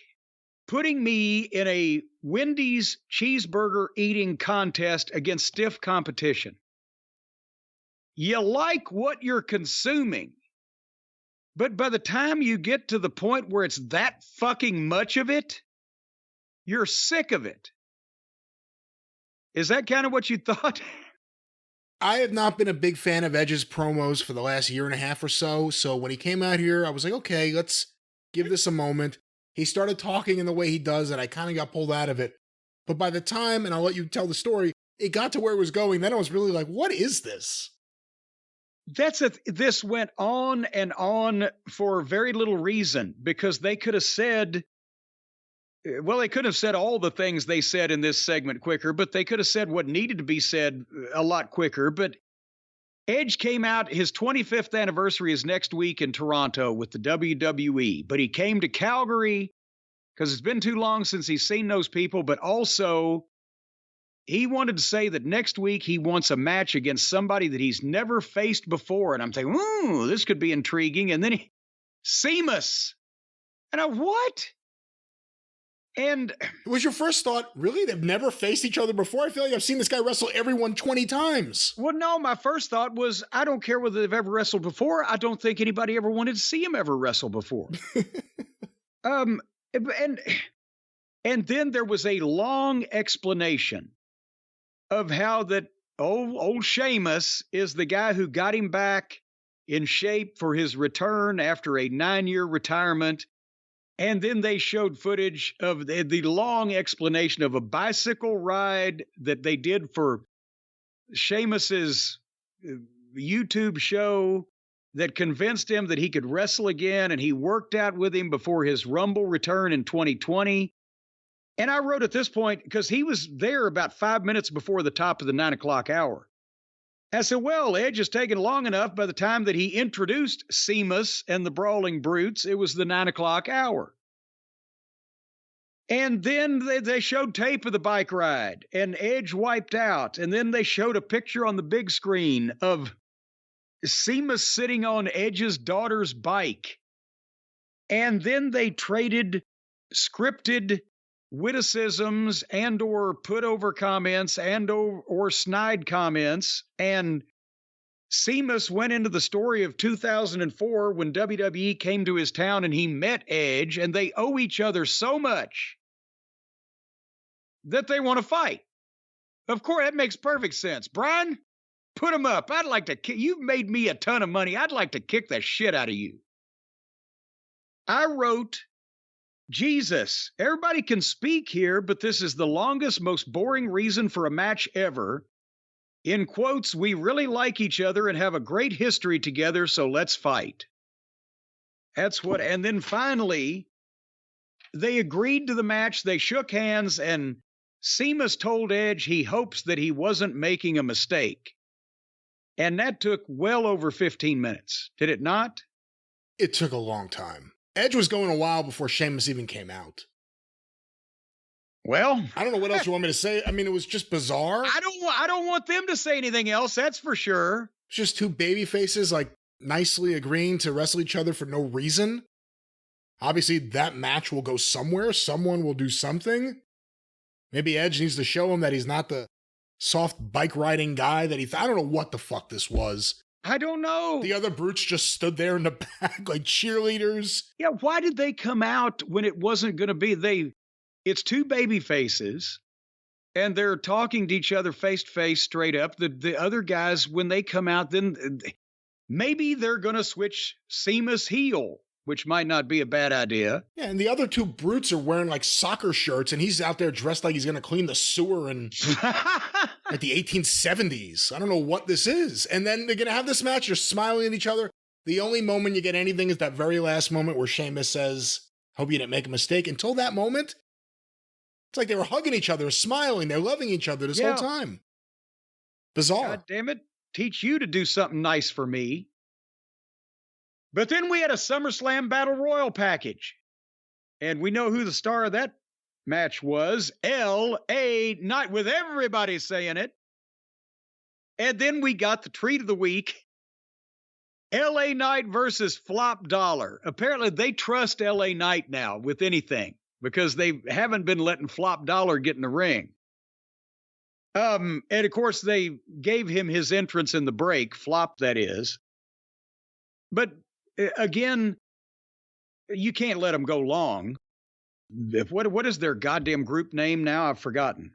putting me in a Wendy's cheeseburger eating contest against stiff competition. You like what you're consuming, but by the time you get to the point where it's that fucking much of it, you're sick of it. Is that kind of what you thought? I have not been a big fan of Edge's promos for the last year and a half or so. So when he came out here, I was like, okay, let's give this a moment. He started talking in the way he does, and I kind of got pulled out of it. But by the time, and I'll let you tell the story, it got to where it was going, then I was really like, what is this? This went on and on for very little reason, because they could have said, well, they couldn't have said all the things they said in this segment quicker, but they could have said what needed to be said a lot quicker. But Edge came out, his 25th anniversary is next week in Toronto with the WWE, but he came to Calgary because it's been too long since he's seen those people, but also he wanted to say that next week he wants a match against somebody that he's never faced before. And I'm thinking, ooh, this could be intriguing. And then Sheamus. And what? And was your first thought, really? They've never faced each other before? I feel like I've seen this guy wrestle everyone 20 times. Well, no, my first thought was, I don't care whether they've ever wrestled before. I don't think anybody ever wanted to see him ever wrestle before. And then there was a long explanation of how that old Sheamus is the guy who got him back in shape for his return after a 9-year retirement. And then they showed footage of the long explanation of a bicycle ride that they did for Sheamus's YouTube show that convinced him that he could wrestle again. And he worked out with him before his Rumble return in 2020. And I wrote at this point, because he was there about 5 minutes before the top of the 9 o'clock hour. I said, well, Edge has taken long enough. By the time that he introduced Sheamus and the Brawling Brutes, it was the 9 o'clock hour. And then they showed tape of the bike ride, and Edge wiped out. And then they showed a picture on the big screen of Sheamus sitting on Edge's daughter's bike. And then they traded scripted witticisms and or put over comments and or snide comments. And Sheamus went into the story of 2004 when WWE came to his town and he met Edge, and they owe each other so much that they want to fight. Of course, that makes perfect sense. Brian, put him up. I'd like to you've made me a ton of money. I'd like to kick the shit out of you. I wrote, Jesus, everybody can speak here, but this is the longest, most boring reason for a match ever. In quotes, we really like each other and have a great history together, so let's fight. That's what, and then finally, they agreed to the match, they shook hands, and Sheamus told Edge he hopes that he wasn't making a mistake. And that took well over 15 minutes, did it not? It took a long time. Edge was going a while before Sheamus even came out. Well, I don't know what else you want me to say. I mean, it was just bizarre. I don't want them to say anything else, that's for sure. It's just two baby faces, like, nicely agreeing to wrestle each other for no reason. Obviously, that match will go somewhere. Someone will do something. Maybe Edge needs to show him that he's not the soft bike riding guy that I don't know what the fuck this was. I don't know. The other brutes just stood there in the back like cheerleaders. Yeah, why did they come out when it wasn't going to be? It's two baby faces, and they're talking to each other face to face, straight up. The other guys, when they come out, then maybe they're going to switch Sheamus heel, which might not be a bad idea. Yeah, and the other two brutes are wearing like soccer shirts, and he's out there dressed like he's going to clean the sewer in like the 1870s. I don't know what this is. And then they're going to have this match. They're smiling at each other. The only moment you get anything is that very last moment where Sheamus says, hope you didn't make a mistake. Until that moment, it's like they were hugging each other, smiling. They're loving each other this whole time. Bizarre. God damn it. Teach you to do something nice for me. But then we had a SummerSlam Battle Royal package. And we know who the star of that match was LA Knight, with everybody saying it. And then we got the treat of the week, LA Knight versus Flop Dollar. Apparently they trust LA Knight now with anything because they haven't been letting Flop Dollar get in the ring. And of course they gave him his entrance in the break, Flop that is. But again, you can't let him go long. What is their goddamn group name now? I've forgotten.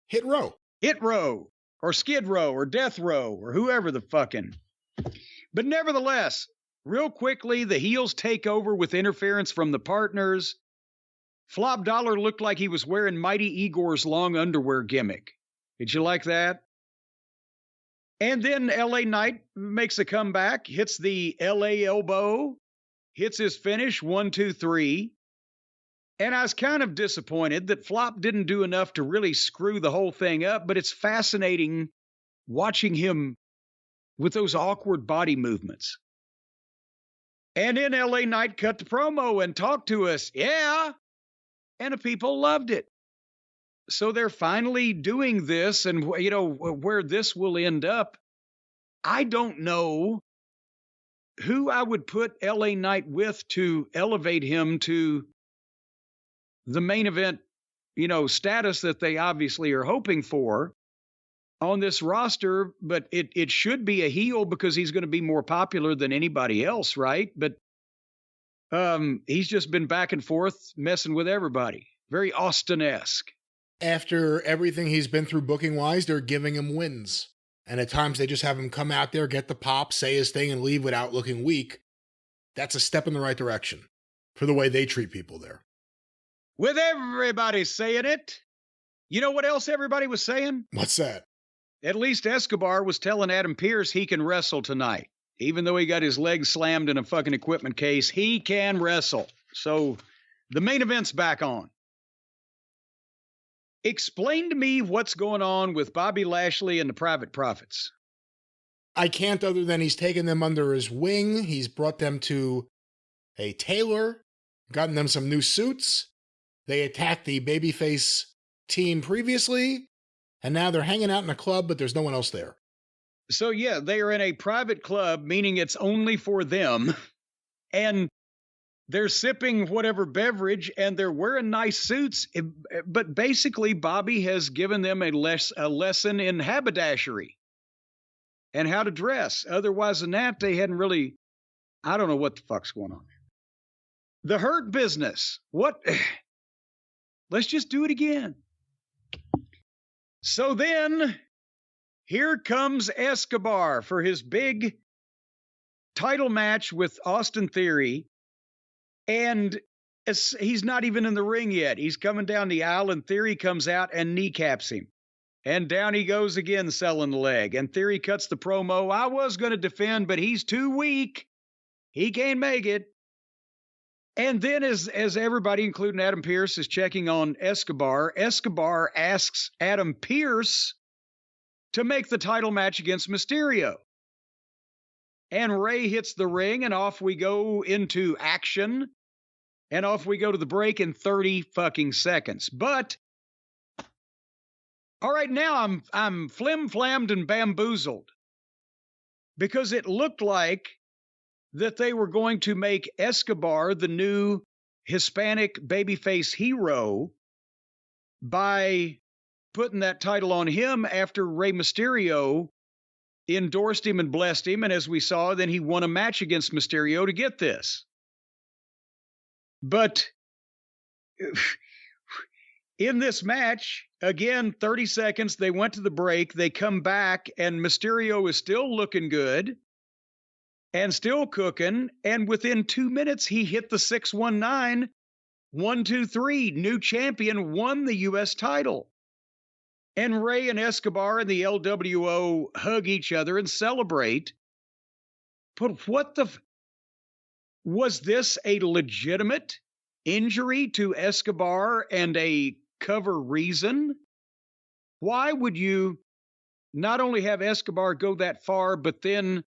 Hit Row. Hit Row, or Skid Row, or Death Row, or whoever the fucking. But nevertheless, real quickly, the heels take over with interference from the partners. Flop Dollar looked like he was wearing Mighty Igor's long underwear gimmick. Did you like that? And then LA Knight makes a comeback, hits the LA elbow, hits his finish, 1, 2, 3. And I was kind of disappointed that Flop didn't do enough to really screw the whole thing up, but it's fascinating watching him with those awkward body movements. And then LA Knight cut the promo and talked to us. Yeah. And the people loved it. So they're finally doing this, and you know where this will end up. I don't know who I would put LA Knight with to elevate him to the main event, status that they obviously are hoping for on this roster, but it should be a heel because he's going to be more popular than anybody else, right? But he's just been back and forth messing with everybody. Very Austin-esque. After everything he's been through booking-wise, they're giving him wins. And at times they just have him come out there, get the pop, say his thing, and leave without looking weak. That's a step in the right direction for the way they treat people there. With everybody saying it, you know what else everybody was saying? What's that? At least Escobar was telling Adam Pearce he can wrestle tonight. Even though he got his legs slammed in a fucking equipment case, he can wrestle. So the main event's back on. Explain to me what's going on with Bobby Lashley and the Private Profits. I can't, other than he's taken them under his wing. He's brought them to a tailor, gotten them some new suits. They attacked the babyface team previously, and now they're hanging out in a club, but there's no one else there. So yeah, they are in a private club, meaning it's only for them. And they're sipping whatever beverage, and they're wearing nice suits. But basically, Bobby has given them a lesson in haberdashery and how to dress. Otherwise than that, they hadn't really, I don't know what the fuck's going on. The Hurt Business. What? Let's just do it again. So then, here comes Escobar for his big title match with Austin Theory. And he's not even in the ring yet. He's coming down the aisle, and Theory comes out and kneecaps him. And down he goes again, selling the leg. And Theory cuts the promo. I was going to defend, but he's too weak. He can't make it. And then as everybody, including Adam Pearce, is checking on Escobar, Escobar asks Adam Pearce to make the title match against Mysterio. And Ray hits the ring, and off we go into action. And off we go to the break in 30 fucking seconds. But, all right, now I'm flim-flammed and bamboozled. Because it looked like that they were going to make Escobar the new Hispanic babyface hero by putting that title on him after Rey Mysterio endorsed him and blessed him. And as we saw, then he won a match against Mysterio to get this. But in this match, again, 30 seconds, they went to the break, they come back, and Mysterio is still looking good and still cooking. And within 2 minutes, he hit the 619, 1, 2, 3, new champion, won the U.S. title. And Ray and Escobar and the LWO hug each other and celebrate. But what the... Was this a legitimate injury to Escobar and a cover reason? Why would you not only have Escobar go that far, but then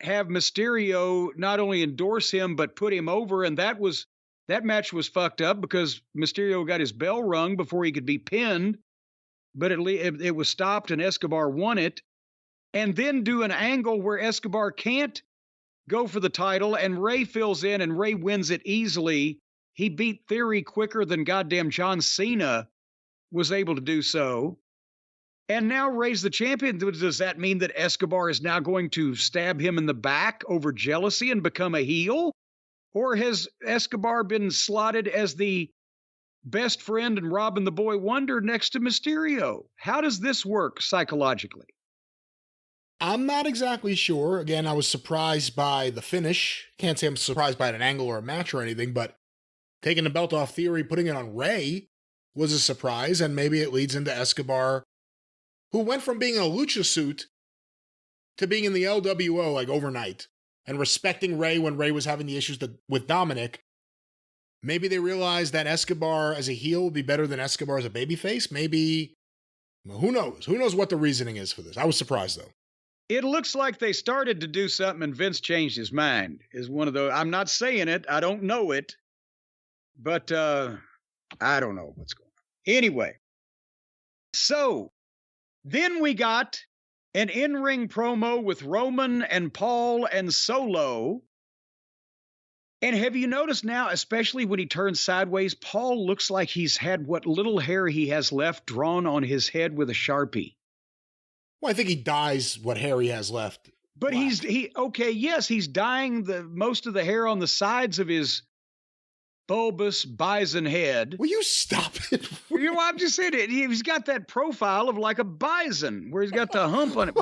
have Mysterio not only endorse him, but put him over? And that was That match was fucked up because Mysterio got his bell rung before he could be pinned, but it was stopped and Escobar won it. And then do an angle where Escobar can't go for the title and Ray fills in and Ray wins it easily. He beat Theory quicker than goddamn John Cena was able to do so. And now Ray's the champion. Does that mean that Escobar is now going to stab him in the back over jealousy and become a heel? Or has Escobar been slotted as the best friend and Robin the Boy Wonder next to Mysterio? How does this work psychologically? I'm not exactly sure. Again, I was surprised by the finish. Can't say I'm surprised by an angle or a match or anything, but taking the belt off Theory, putting it on Ray was a surprise, and maybe it leads into Escobar, who went from being in a lucha suit to being in the LWO like overnight, and respecting Ray when Ray was having the issues with Dominic. Maybe they realized that Escobar as a heel would be better than Escobar as a babyface. Maybe, who knows? Who knows what the reasoning is for this? I was surprised, though. It looks like they started to do something and Vince changed his mind. Is one of those. I'm not saying it. I don't know it. But I don't know what's going on. Anyway, so then we got an in-ring promo with Roman and Paul and Solo. And have you noticed now, especially when he turns sideways, Paul looks like he's had what little hair he has left drawn on his head with a Sharpie. Well, I think he dyes what hair he has left. But black. he's dyeing most of the hair on the sides of his bulbous bison head. Will you stop it? You know, I'm just saying it. He's got that profile of like a bison where he's got the hump on it.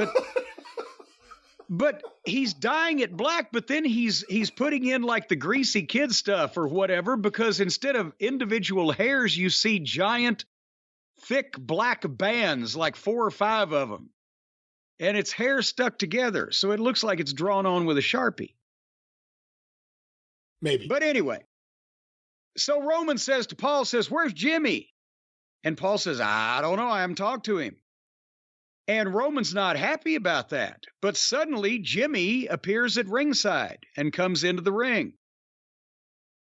But he's dyeing it black, but then he's putting in like the greasy kid stuff or whatever, because instead of individual hairs, you see giant, thick black bands, like 4 or 5 of them. And it's hair stuck together, so it looks like it's drawn on with a Sharpie. Maybe. But anyway, so Roman says to Paul, where's Jimmy? And Paul says, I don't know, I haven't talked to him. And Roman's not happy about that. But suddenly, Jimmy appears at ringside and comes into the ring.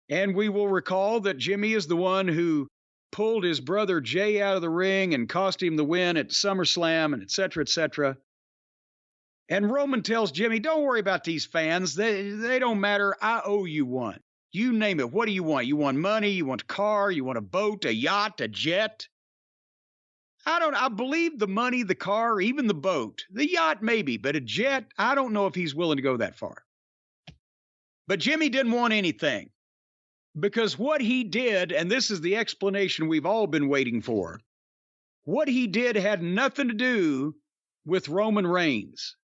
And we will recall that Jimmy is the one who pulled his brother Jay out of the ring and cost him the win at SummerSlam, and et cetera, et cetera. And Roman tells Jimmy, don't worry about these fans. They don't matter. I owe you one. You name it. What do you want? You want money? You want a car? You want a boat, a yacht, a jet? I believe the money, the car, even the boat. The yacht, maybe, but a jet, I don't know if he's willing to go that far. But Jimmy didn't want anything. Because what he did, and this is the explanation we've all been waiting for, what he did had nothing to do with Roman Reigns.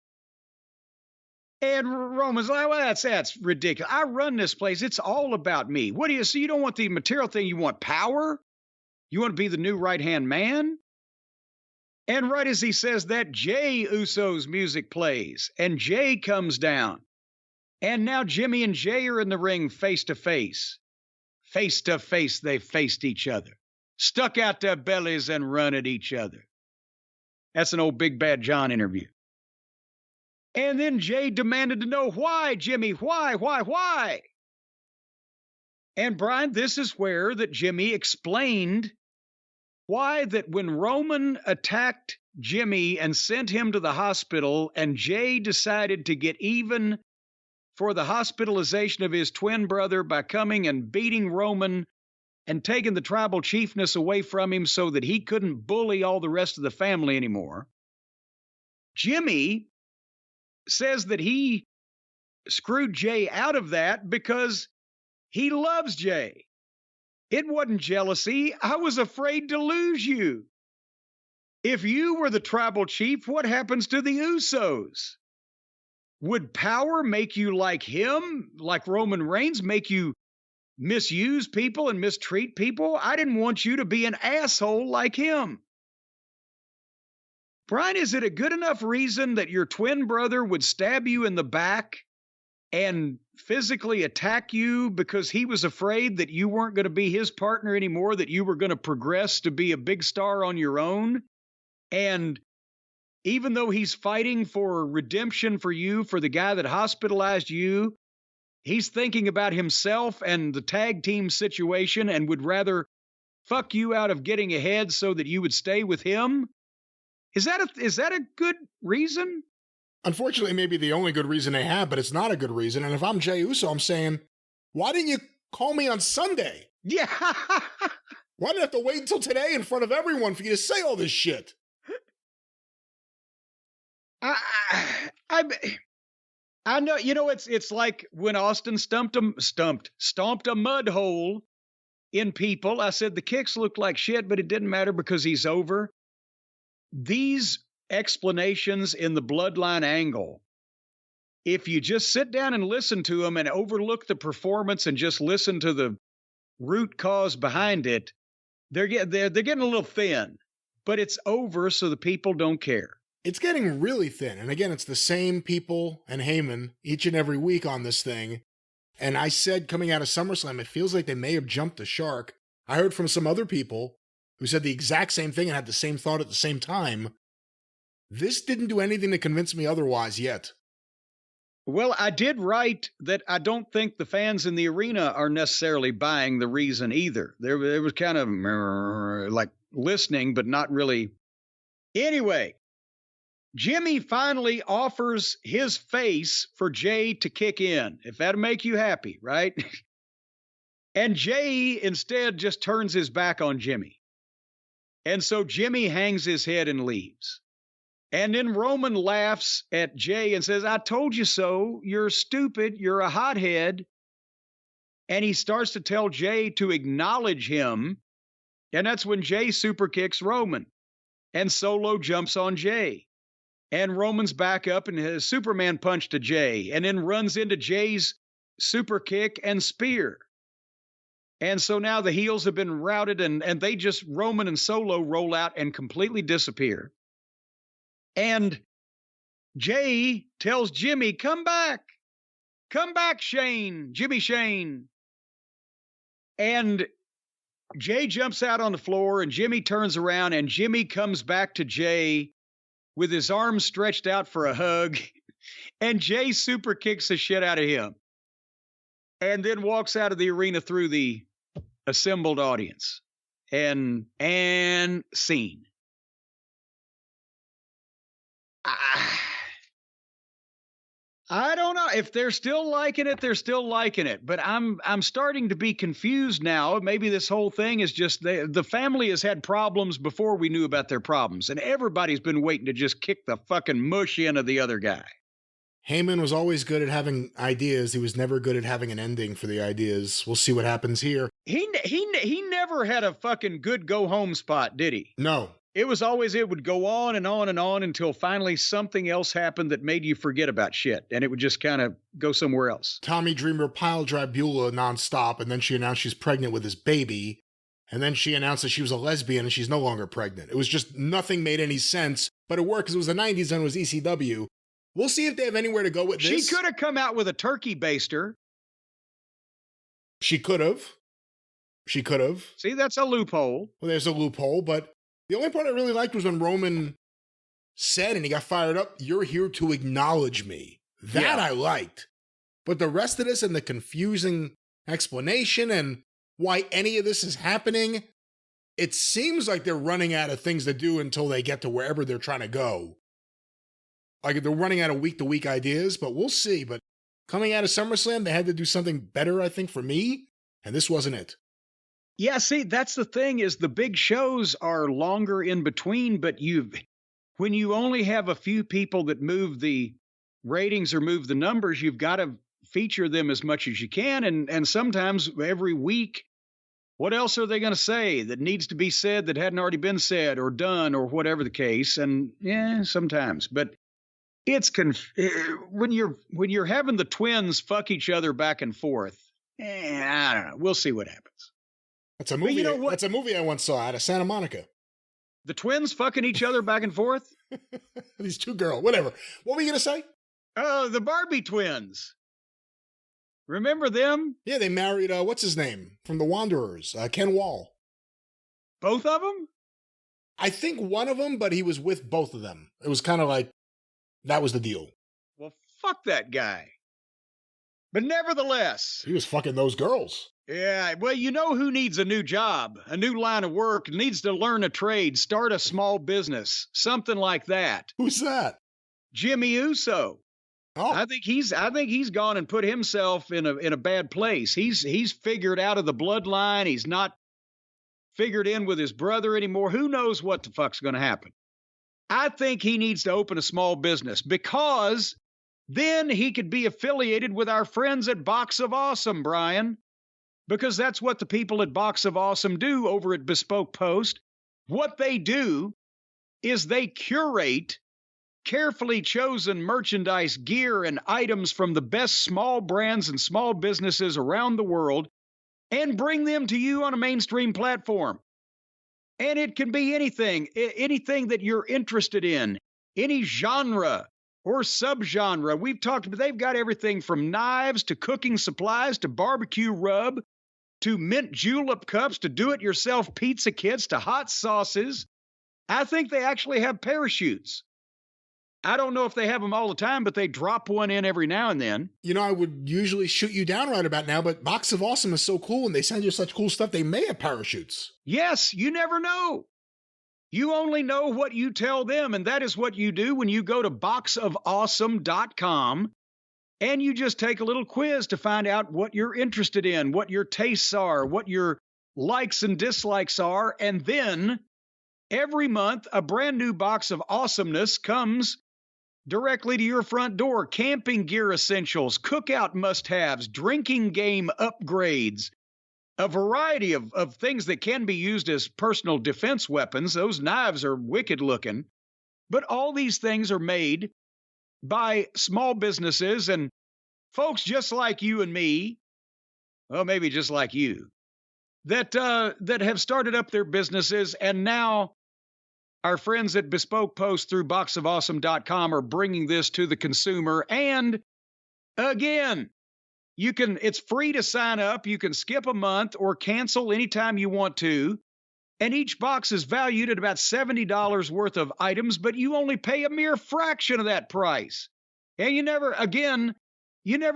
And Roman's like, well, that's ridiculous. I run this place. It's all about me. So you don't want the material thing. You want power? You want to be the new right-hand man? And right as he says that, Jay Uso's music plays, and Jay comes down. And now Jimmy and Jay are in the ring face to face. Face to face, they faced each other. Stuck out their bellies and run at each other. That's an old Big Bad John interview. And then Jay demanded to know why, Jimmy, why? And Brian, this is where that Jimmy explained why that when Roman attacked Jimmy and sent him to the hospital, and Jay decided to get even for the hospitalization of his twin brother by coming and beating Roman and taking the tribal chiefness away from him so that he couldn't bully all the rest of the family anymore, Jimmy says that he screwed Jay out of that because he loves Jay. It wasn't jealousy. I was afraid to lose you. If you were the tribal chief, what happens to the Usos? Would power make you like him, like Roman Reigns, make you misuse people and mistreat people? I didn't want you to be an asshole like him. Brian, is it a good enough reason that your twin brother would stab you in the back and physically attack you because he was afraid that you weren't going to be his partner anymore, that you were going to progress to be a big star on your own? And even though he's fighting for redemption for you, for the guy that hospitalized you, He's thinking about himself and the tag team situation and would rather fuck you out of getting ahead so that you would stay with him? Is that a good reason? Unfortunately, maybe the only good reason they have, but it's not a good reason. And if I'm Jey Uso, I'm saying, why didn't you call me on Sunday? Yeah. Why did I have to wait until today in front of everyone for you to say all this shit? I know, it's like when Austin stomped a mud hole in people. I said the kicks looked like shit, but it didn't matter because he's over. These explanations in the bloodline angle, if you just sit down and listen to them and overlook the performance and just listen to the root cause behind it, they're getting a little thin, but it's over, so the people don't care. It's getting really thin. And again, it's the same people and Heyman each and every week on this thing. And I said coming out of SummerSlam, it feels like they may have jumped the shark. I heard from some other people who said the exact same thing and had the same thought at the same time. This didn't do anything to convince me otherwise yet. Well, I did write that I don't think the fans in the arena are necessarily buying the reason either. There was kind of like listening, but not really. Anyway, Jimmy finally offers his face for Jey to kick in, if that'll make you happy, right? And Jey instead just turns his back on Jimmy. And so Jimmy hangs his head and leaves. And then Roman laughs at Jey and says, I told you so. You're stupid. You're a hothead. And he starts to tell Jey to acknowledge him. And that's when Jey super kicks Roman. And Solo jumps on Jey. And Roman's back up and his Superman punch to Jey. And then runs into Jey's super kick and spear. And so now the heels have been routed and they just, Roman and Solo roll out and completely disappear. And Jey tells Jimmy, come back, Shane, Jimmy Shane. And Jey jumps out on the floor and Jimmy turns around and Jimmy comes back to Jey with his arms stretched out for a hug. And Jey super kicks the shit out of him. And then walks out of the arena through the assembled audience. And scene. I don't know if they're still liking it. They're still liking it, but I'm starting to be confused now. Maybe this whole thing is just the family has had problems before we knew about their problems, and everybody's been waiting to just kick the fucking mush into the other guy. Heyman was always good at having ideas. He was never good at having an ending for the ideas. We'll see what happens here. He never had a fucking good go home spot, did he? No. It was always, it would go on and on and on until finally something else happened that made you forget about shit. And it would just kind of go somewhere else. Tommy Dreamer pile drive Beulah nonstop. And then she announced she's pregnant with his baby. And then she announced that she was a lesbian and she's no longer pregnant. It was just nothing made any sense, but it worked because it was the 90s and it was ECW. We'll see if they have anywhere to go with this. She could have come out with a turkey baster. She could have. See, that's a loophole. Well, there's a loophole, but the only part I really liked was when Roman said, and he got fired up, you're here to acknowledge me. That I liked. But the rest of this and the confusing explanation and why any of this is happening, it seems like they're running out of things to do until they get to wherever they're trying to go. Like they're running out of week-to-week ideas, but we'll see. But coming out of SummerSlam, they had to do something better, I think, for me, and this wasn't it. Yeah, see, that's the thing is the big shows are longer in between, but when you only have a few people that move the ratings or move the numbers, you've got to feature them as much as you can. And sometimes every week, what else are they going to say that needs to be said that hadn't already been said or done or whatever the case? And yeah, sometimes, but it's when you're having the twins fuck each other back and forth. I don't know. We'll see what happens. That's a movie. You know what? That's a movie I once saw out of Santa Monica. The twins fucking each other back and forth? These two girls, whatever. What were you going to say? Oh, the Barbie twins. Remember them? Yeah, they married, what's his name? From The Wanderers, Ken Wall. Both of them? I think one of them, but he was with both of them. It was kind of like, that was the deal. Well, fuck that guy. But nevertheless, He was fucking those girls. yeah, well, you know who needs a new job, a new line of work, needs to learn a trade, start a small business, something like that? Who's that? Jimmy Uso. Oh, I think he's gone and put himself in a bad place. He's figured out of the bloodline. He's not figured in with his brother anymore. Who knows what the fuck's going to happen? I think he needs to open a small business, because then he could be affiliated with our friends at Box of Awesome, Brian, because that's what the people at Box of Awesome do over at Bespoke Post. What they do is they curate carefully chosen merchandise, gear, and items from the best small brands and small businesses around the world and bring them to you on a mainstream platform. And it can be anything that you're interested in, any genre or subgenre. We've talked about, they've got everything from knives to cooking supplies to barbecue rub to mint julep cups to do-it-yourself pizza kits to hot sauces. I think they actually have parachutes. I don't know if they have them all the time, but they drop one in every now and then. you know, I would usually shoot you down right about now, but Box of Awesome is so cool and they send you such cool stuff. They may have parachutes. Yes, you never know. You only know what you tell them, and that is what you do when you go to boxofawesome.com and you just take a little quiz to find out what you're interested in, what your tastes are, what your likes and dislikes are, and then every month a brand new box of awesomeness comes directly to your front door. Camping gear essentials, cookout must-haves, drinking game upgrades, a variety of things that can be used as personal defense weapons. Those knives are wicked looking. But all these things are made by small businesses and folks just like you and me, well, maybe just like you, that have started up their businesses, and now our friends at Bespoke Post through boxofawesome.com are bringing this to the consumer. And again, it's free to sign up. You can skip a month or cancel anytime you want to. And each box is valued at about $70 worth of items, but you only pay a mere fraction of that price. And you never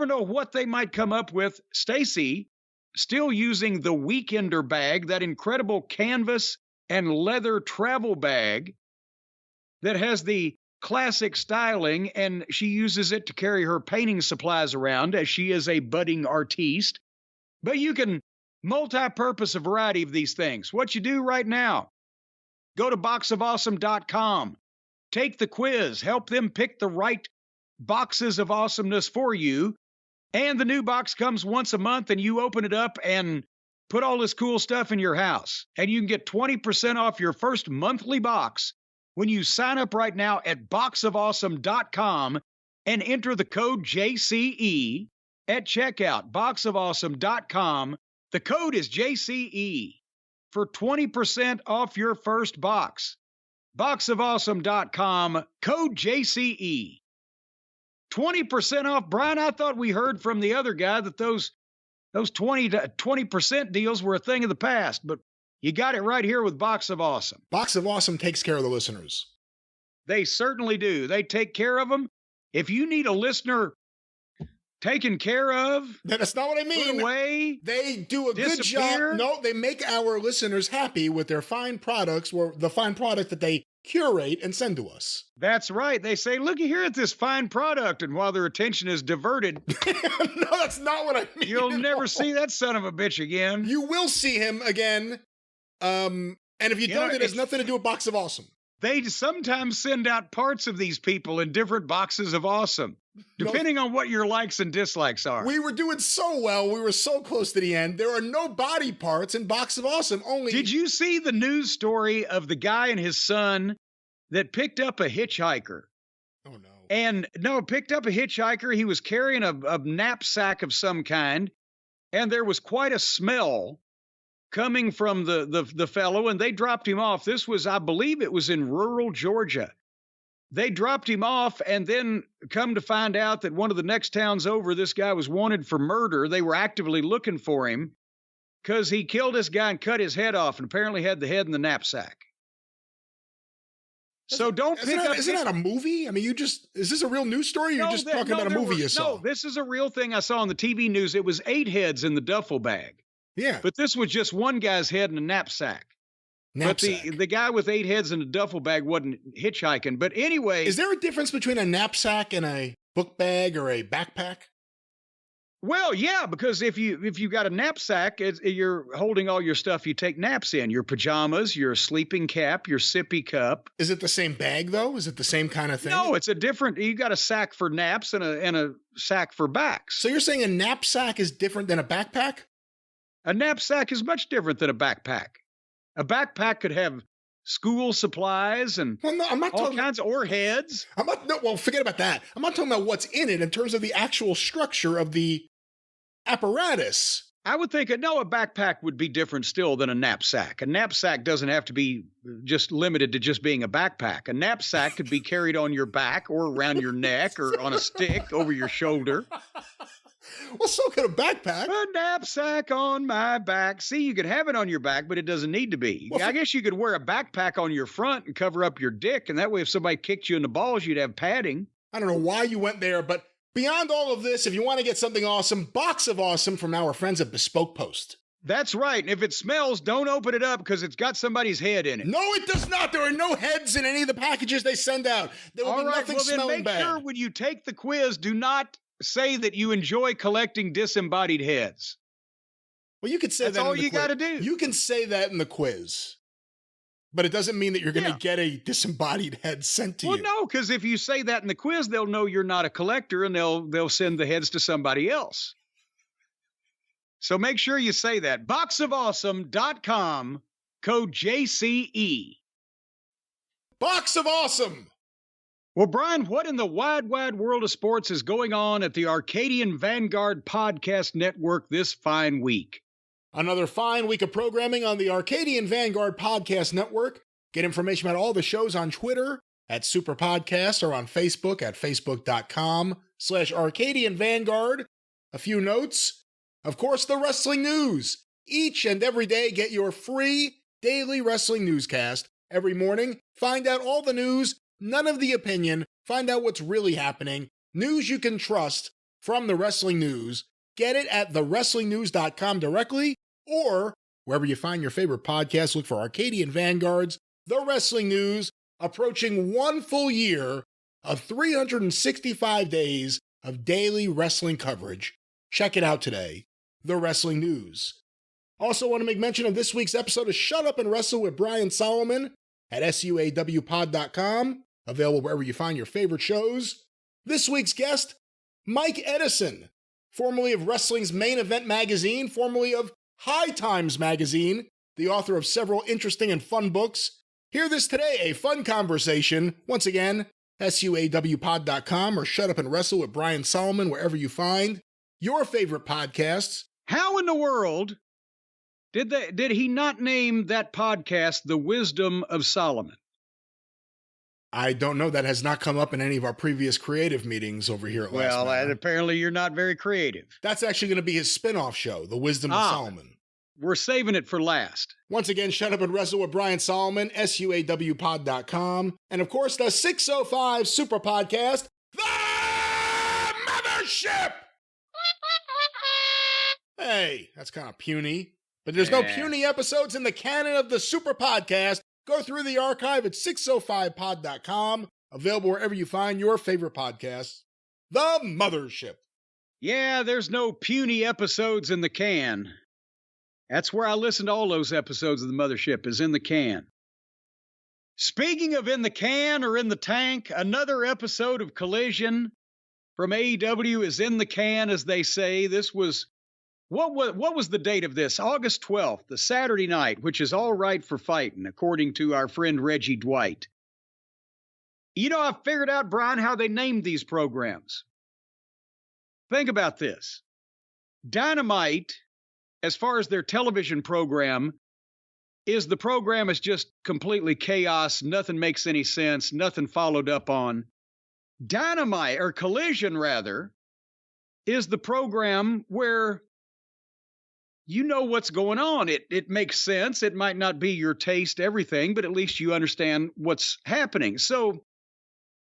know what they might come up with. Stacy, still using the Weekender bag, that incredible canvas and leather travel bag that has the classic styling, and she uses it to carry her painting supplies around as she is a budding artiste. But you can multi-purpose a variety of these things. What you do right now, go to boxofawesome.com, take the quiz, help them pick the right boxes of awesomeness for you, and the new box comes once a month, and you open it up and put all this cool stuff in your house. And you can get 20% off your first monthly box when you sign up right now at boxofawesome.com and enter the code JCE at checkout. Boxofawesome.com. The code is JCE for 20% off your first box. Boxofawesome.com, code JCE. 20% off. Brian, I thought we heard from the other guy that those 20% deals were a thing of the past, but you got it right here with Box of Awesome. Box of Awesome takes care of the listeners. They certainly do. They take care of them. If you need a listener taken care of, that's not what I mean. Put away, they do a good job. No, they make our listeners happy with their fine products, or the fine product that they curate and send to us. That's right. They say, looky here at this fine product, and while their attention is diverted, no, that's not what I mean. You'll never see that son of a bitch again. You will see him again. And if you don't, it has nothing to do with Box of Awesome. They sometimes send out parts of these people in different boxes of awesome, depending on what your likes and dislikes are. We were doing so well. We were so close to the end. There are no body parts in Box of Awesome. Only. Did you see the news story of the guy and his son that picked up a hitchhiker? Oh, no. And picked up a hitchhiker. He was carrying a knapsack of some kind, and there was quite a smell coming from the fellow, and they dropped him off. This was, I believe it was in rural Georgia. They dropped him off, and then come to find out that one of the next towns over, this guy was wanted for murder. They were actively looking for him because he killed this guy and cut his head off, and apparently had the head in the knapsack. So don't pick up. Isn't that a movie? I mean, is this a real news story? You're just talking about a movie you saw. No, this is a real thing I saw on the TV news. It was 8 heads in the duffel bag. Yeah. But this was just one guy's head in a knapsack. But the guy with 8 heads in a duffel bag wasn't hitchhiking. But anyway. Is there a difference between a knapsack and a book bag or a backpack? Well, yeah, because if you got a knapsack, you're holding all your stuff you take naps in, your pajamas, your sleeping cap, your sippy cup. Is it the same bag, though? Is it the same kind of thing? No, it's a different. You got a sack for naps and a sack for backs. So you're saying a knapsack is different than a backpack? A knapsack is much different than a backpack. A backpack could have school supplies and I'm not all kinds of or heads. Well, forget about that. I'm not talking about what's in it in terms of the actual structure of the apparatus. I would think a backpack would be different still than a knapsack. A knapsack doesn't have to be just limited to just being a backpack. A knapsack could be carried on your back or around your neck or on a stick over your shoulder. Well, so could a backpack. A knapsack on my back. See, you could have it on your back, but it doesn't need to be. Well, I guess you could wear a backpack on your front and cover up your dick, and that way if somebody kicked you in the balls, you'd have padding. I don't know why you went there, but beyond all of this, if you want to get something awesome, box of awesome from our friends at Bespoke Post. That's right. And if it smells, don't open it up because it's got somebody's head in it. No, it does not. There are no heads in any of the packages they send out. There will be nothing smelling bad. Make sure when you take the quiz, do not say that you enjoy collecting disembodied heads. Well, you could say that's that. That's all you got to do. You can say that in the quiz, but it doesn't mean that you're going to get a disembodied head sent to you. Well, no, because if you say that in the quiz, they'll know you're not a collector, and they'll send the heads to somebody else. So make sure you say that. Boxofawesome.com, code JCE. Box of Awesome. Well, Brian, what in the wide, wide world of sports is going on at the Arcadian Vanguard Podcast Network this fine week? Another fine week of programming on the Arcadian Vanguard Podcast Network. Get information about all the shows on Twitter at Superpodcast or on Facebook at facebook.com/Arcadian Vanguard. A few notes. Of course, the wrestling news. Each and every day, get your free daily wrestling newscast every morning. Find out all the news. None of the opinion. Find out what's really happening. News you can trust from the wrestling news. Get it at thewrestlingnews.com directly or wherever you find your favorite podcast. Look for Arcadian Vanguard's The Wrestling News, approaching 1 full year of 365 days of daily wrestling coverage. Check it out today. The Wrestling News. Also want to make mention of this week's episode of Shut Up and Wrestle with Brian Solomon at suawpod.com. Available wherever you find your favorite shows. This week's guest, Mike Edison, formerly of Wrestling's Main Event magazine, formerly of High Times magazine, the author of several interesting and fun books. Hear this today, a fun conversation. Once again, suawpod.com or Shut Up and Wrestle with Brian Solomon, wherever you find your favorite podcasts. How in the world did he not name that podcast The Wisdom of Solomon? I don't know. That has not come up in any of our previous creative meetings over here at Last Minute. Apparently you're not very creative. That's actually going to be his spin-off show, The Wisdom of Solomon. We're saving it for last. Once again, Shut Up and Wrestle with Brian Solomon, suawpod.com. And of course, the 605 Super Podcast, The Mothership! Hey, that's kind of puny. But there's no puny episodes in the canon of the Super Podcast. Go through the archive at 605pod.com. Available wherever you find your favorite podcasts. The Mothership. Yeah, there's no puny episodes in the can. That's where I listen to all those episodes of The Mothership, is in the can. Speaking of in the can or in the tank, another episode of Collision from AEW is in the can, as they say. This was... What was the date of this? August 12th, the Saturday night, which is all right for fighting, according to our friend Reggie Dwight. You know, I figured out, Brian, how they named these programs. Think about this. Dynamite, as far as their television program, the program is just completely chaos. Nothing makes any sense. Nothing followed up on. Dynamite, or Collision rather, is the program where you know what's going on. It makes sense. It might not be your taste, everything, but at least you understand what's happening. So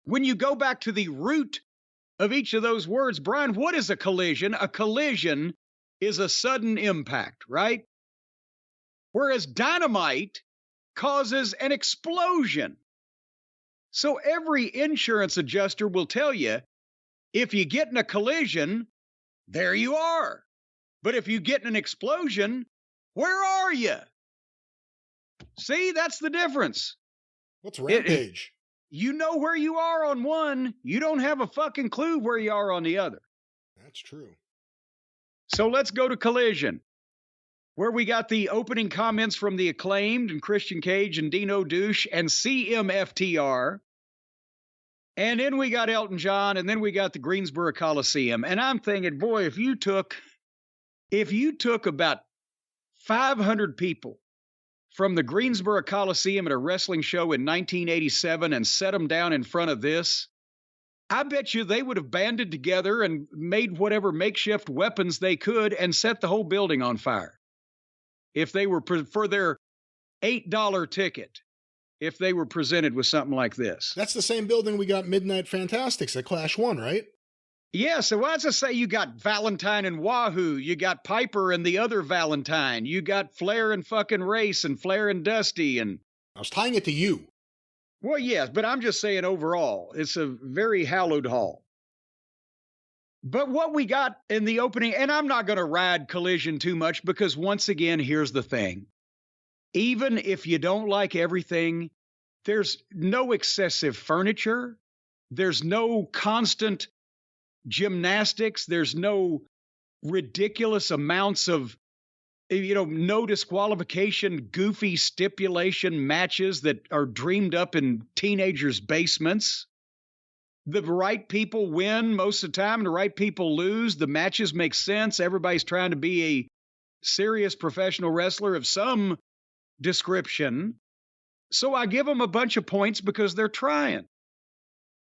when you go back to the root of each of those words, Brian, what is a collision? A collision is a sudden impact, right? Whereas dynamite causes an explosion. So every insurance adjuster will tell you, if you get in a collision, there you are. But if you get in an explosion, where are you? See, that's the difference. What's Rampage? You know where you are on one. You don't have a fucking clue where you are on the other. That's true. So let's go to Collision, where we got the opening comments from the Acclaimed and Christian Cage and Dino Douche and CMFTR. And then we got Elton John, and then we got the Greensboro Coliseum. And I'm thinking, boy, if you took about 500 people from the Greensboro Coliseum at a wrestling show in 1987 and set them down in front of this, I bet you they would have banded together and made whatever makeshift weapons they could and set the whole building on fire. If they were for their $8 ticket, if they were presented with something like this. That's the same building we got Midnight Fantastics at Clash 1, right? Yeah, so what's to say you got Valentine and Wahoo, you got Piper and the other Valentine, you got Flair and fucking Race and Flair and Dusty and... I was tying it to you. Well, yes, but I'm just saying overall, it's a very hallowed hall. But what we got in the opening, and I'm not going to ride Collision too much because once again, here's the thing. Even if you don't like everything, there's no excessive furniture. There's no constant gymnastics. There's no ridiculous amounts of, no disqualification, goofy stipulation matches that are dreamed up in teenagers' basements. The right people win most of the time, and the right people lose. The matches make sense. Everybody's trying to be a serious professional wrestler of some description. So I give them a bunch of points because they're trying.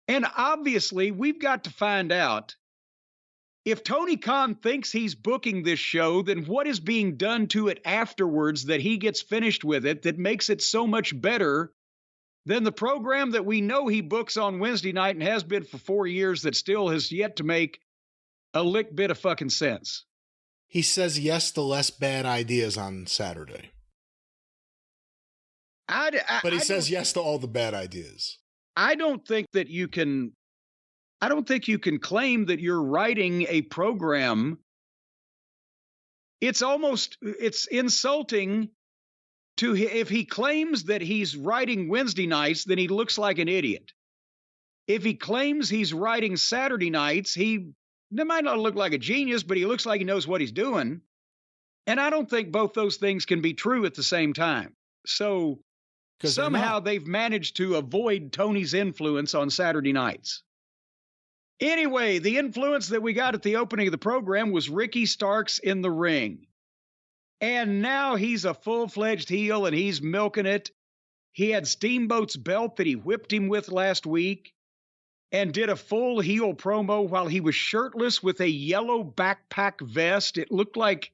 And obviously, we've got to find out, if Tony Khan thinks he's booking this show, then what is being done to it afterwards that he gets finished with it that makes it so much better than the program that we know he books on Wednesday night and has been for 4 years that still has yet to make a lick bit of fucking sense? He says yes to less bad ideas on Saturday. But he says yes to all the bad ideas. I don't think you can claim that you're writing a program. It's insulting if he claims that he's writing Wednesday nights, then he looks like an idiot. If he claims he's writing Saturday nights, he might not look like a genius, but he looks like he knows what he's doing. And I don't think both those things can be true at the same time. So somehow they've managed to avoid Tony's influence on Saturday nights. Anyway, the influence that we got at the opening of the program was Ricky Starks in the ring. And now he's a full-fledged heel and he's milking it. He had Steamboat's belt that he whipped him with last week and did a full heel promo while he was shirtless with a yellow backpack vest. It looked like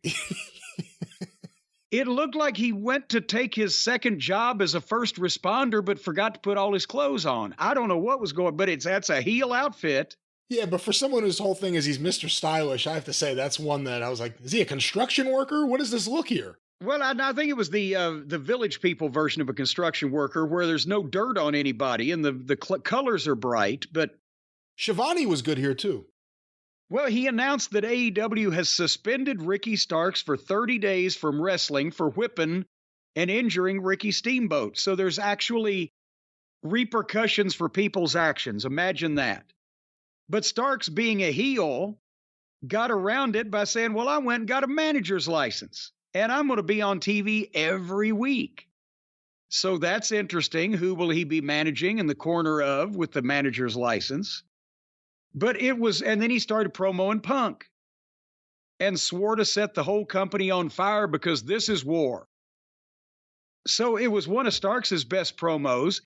he went to take his second job as a first responder but forgot to put all his clothes on. I don't know what was going on, but that's a heel outfit. Yeah, but for someone whose whole thing is he's Mr. Stylish, I have to say that's one that I was like, is he a construction worker? What does this look here? Well, I think it was the Village People version of a construction worker where there's no dirt on anybody and the colors are bright, but... Shivani was good here, too. Well, he announced that AEW has suspended Ricky Starks for 30 days from wrestling for whipping and injuring Ricky Steamboat. So there's actually repercussions for people's actions. Imagine that. But Starks, being a heel, got around it by saying, well, I went and got a manager's license, and I'm going to be on TV every week. So that's interesting. Who will he be managing in the corner of with the manager's license? But and then he started promoing Punk and swore to set the whole company on fire because this is war. So it was one of Starks' best promos.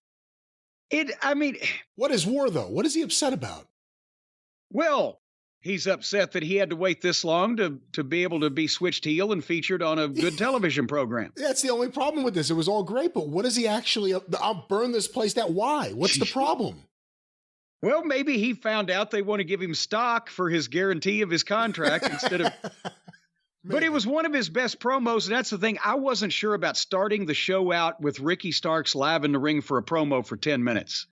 What is war, though? What is he upset about? Well, he's upset that he had to wait this long to be able to be switched heel and featured on a good television program. That's the only problem with this. It was all great, but what is he actually, I'll burn this place down. Why? What's the problem? Well, maybe he found out they want to give him stock for his guarantee of his contract instead of... But it was one of his best promos, and that's the thing. I wasn't sure about starting the show out with Ricky Starks live in the ring for a promo for 10 minutes.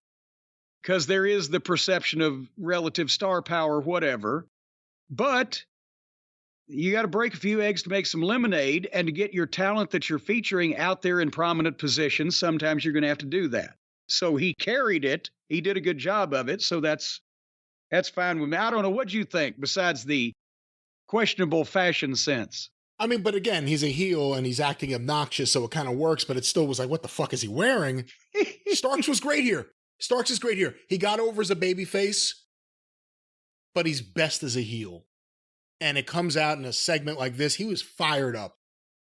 Because there is the perception of relative star power, whatever. But you got to break a few eggs to make some lemonade, and to get your talent that you're featuring out there in prominent positions, sometimes you're going to have to do that. So he carried it. He did a good job of it, so that's fine with me. I don't know what you think, besides the questionable fashion sense. I mean, but again, he's a heel and he's acting obnoxious, so it kind of works, but it still was like, what the fuck is he wearing? Starks was great here. Starks is great here. He got over as a babyface, but he's best as a heel. And it comes out in a segment like this. He was fired up.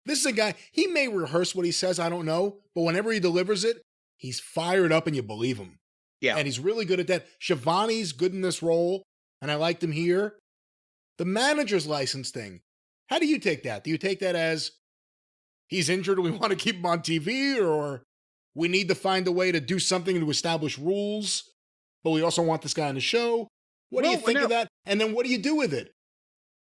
This is a guy, he may rehearse what he says, I don't know, but whenever he delivers it, he's fired up and you believe him. Yeah. And he's really good at that. Shivani's good in this role, and I liked him here. The manager's license thing, how do you take that? Do you take that as he's injured and we want to keep him on TV, or we need to find a way to do something to establish rules, but we also want this guy on the show? What do you think of that? And then what do you do with it?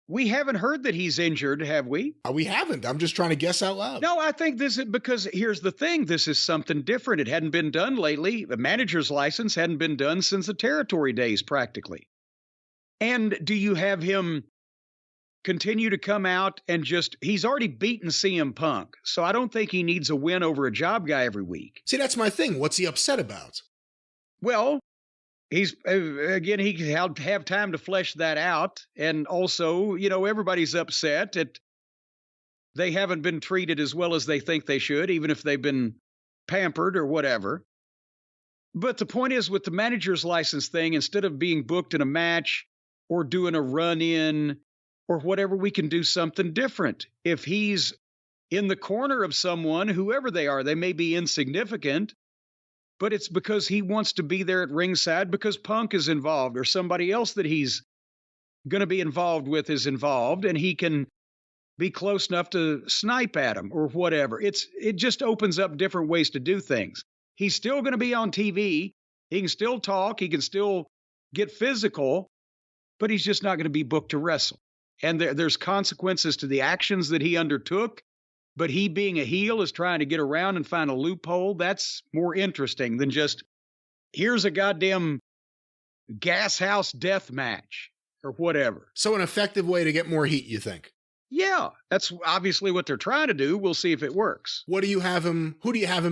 We haven't heard that he's injured, have we? We haven't. I'm just trying to guess out loud. No, I think this is because here's the thing. This is something different. It hadn't been done lately. The manager's license hadn't been done since the territory days, practically. And do you have him continue to come out and he's already beaten CM Punk, so I don't think he needs a win over a job guy every week. See, that's my thing. What's he upset about? Well, he's, again, he can have time to flesh that out. And also, everybody's upset that they haven't been treated as well as they think they should, even if they've been pampered or whatever. But the point is, with the manager's license thing, instead of being booked in a match or doing a run-in or whatever, we can do something different. If he's in the corner of someone, whoever they are, they may be insignificant, but it's because he wants to be there at ringside because Punk is involved or somebody else that he's going to be involved with is involved, and he can be close enough to snipe at him or whatever. It just opens up different ways to do things. He's still going to be on TV. He can still talk. He can still get physical, but he's just not going to be booked to wrestle. And there's consequences to the actions that he undertook, but he being a heel is trying to get around and find a loophole. That's more interesting than just, here's a goddamn gas house death match or whatever. So an effective way to get more heat, you think? Yeah, that's obviously what they're trying to do. We'll see if it works. Who do you have him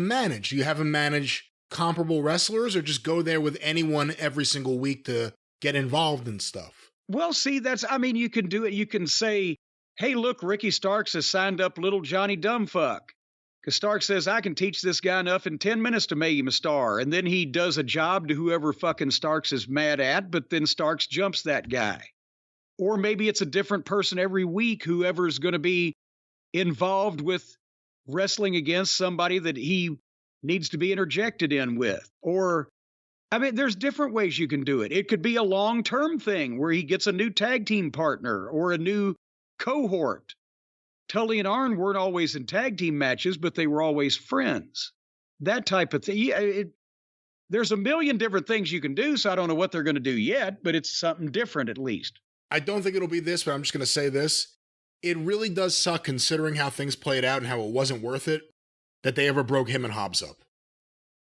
manage? Do you have him manage comparable wrestlers, or just go there with anyone every single week to get involved in stuff? Well, see, you can do it. You can say, hey, look, Ricky Starks has signed up little Johnny Dumbfuck. Because Starks says, I can teach this guy enough in 10 minutes to make him a star. And then he does a job to whoever fucking Starks is mad at, but then Starks jumps that guy. Or maybe it's a different person every week, whoever's going to be involved with wrestling against somebody that he needs to be interjected in with. Or, there's different ways you can do it. It could be a long-term thing where he gets a new tag team partner or a new cohort. Tully and Arn weren't always in tag team matches, but they were always friends. That type of thing. There's a million different things you can do, so I don't know what they're going to do yet, but it's something different at least. I don't think it'll be this, but I'm just going to say this. It really does suck, considering how things played out and how it wasn't worth it, that they ever broke him and Hobbs up.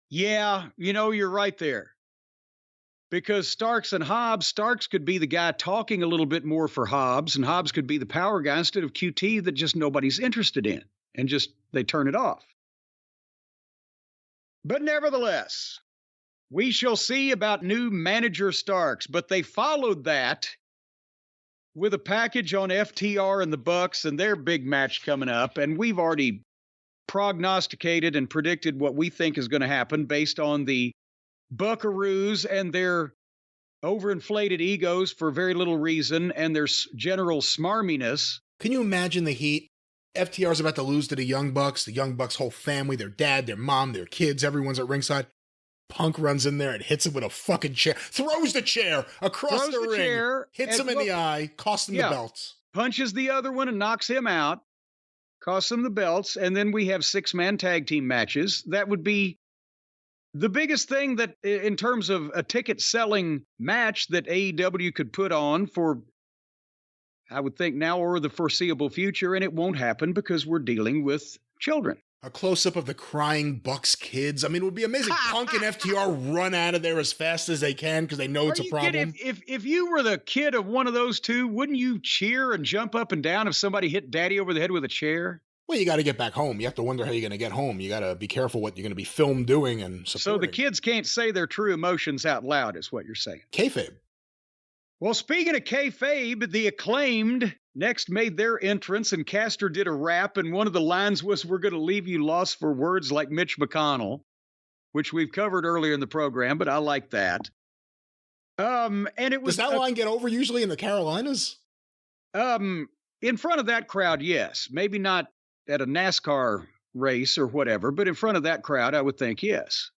Yeah, you're right there. Because Starks could be the guy talking a little bit more for Hobbs, and Hobbs could be the power guy instead of QT that just nobody's interested in, and just they turn it off. But nevertheless, we shall see about new manager Starks, but they followed that with a package on FTR and the Bucks and their big match coming up, and we've already prognosticated and predicted what we think is going to happen based on the Buckaroos and their overinflated egos for very little reason and their general smarminess. Can you imagine the heat? FTR's about to lose to the Young Bucks whole family, their dad, their mom, their kids, everyone's at ringside. Punk runs in there and hits him with a fucking chair. Throws the chair across the ring. Chair, hits him in the eye. Costs him the belts. Punches the other one and knocks him out. Costs him the belts. And then we have 6-man tag team matches. That would be the biggest thing that, in terms of a ticket selling match, that AEW could put on for, I would think, now or the foreseeable future. And it won't happen because we're dealing with children. A close-up of the crying Bucks kids. I mean, it would be amazing. Punk and FTR run out of there as fast as they can because they know it's a problem. If you were the kid of one of those two, wouldn't you cheer and jump up and down if somebody hit daddy over the head with a chair? Well, you got to get back home. You have to wonder how you're going to get home. You got to be careful what you're going to be filmed doing and supporting. So the kids can't say their true emotions out loud is what you're saying. Kayfabe. Well, speaking of kayfabe, the Acclaimed next made their entrance, and Caster did a rap, and one of the lines was, "We're going to leave you lost for words like Mitch McConnell," which we've covered earlier in the program, but I like that. And it was... Does that line get over usually in the Carolinas? In front of that crowd, yes. Maybe not at a NASCAR race or whatever, but in front of that crowd, I would think yes.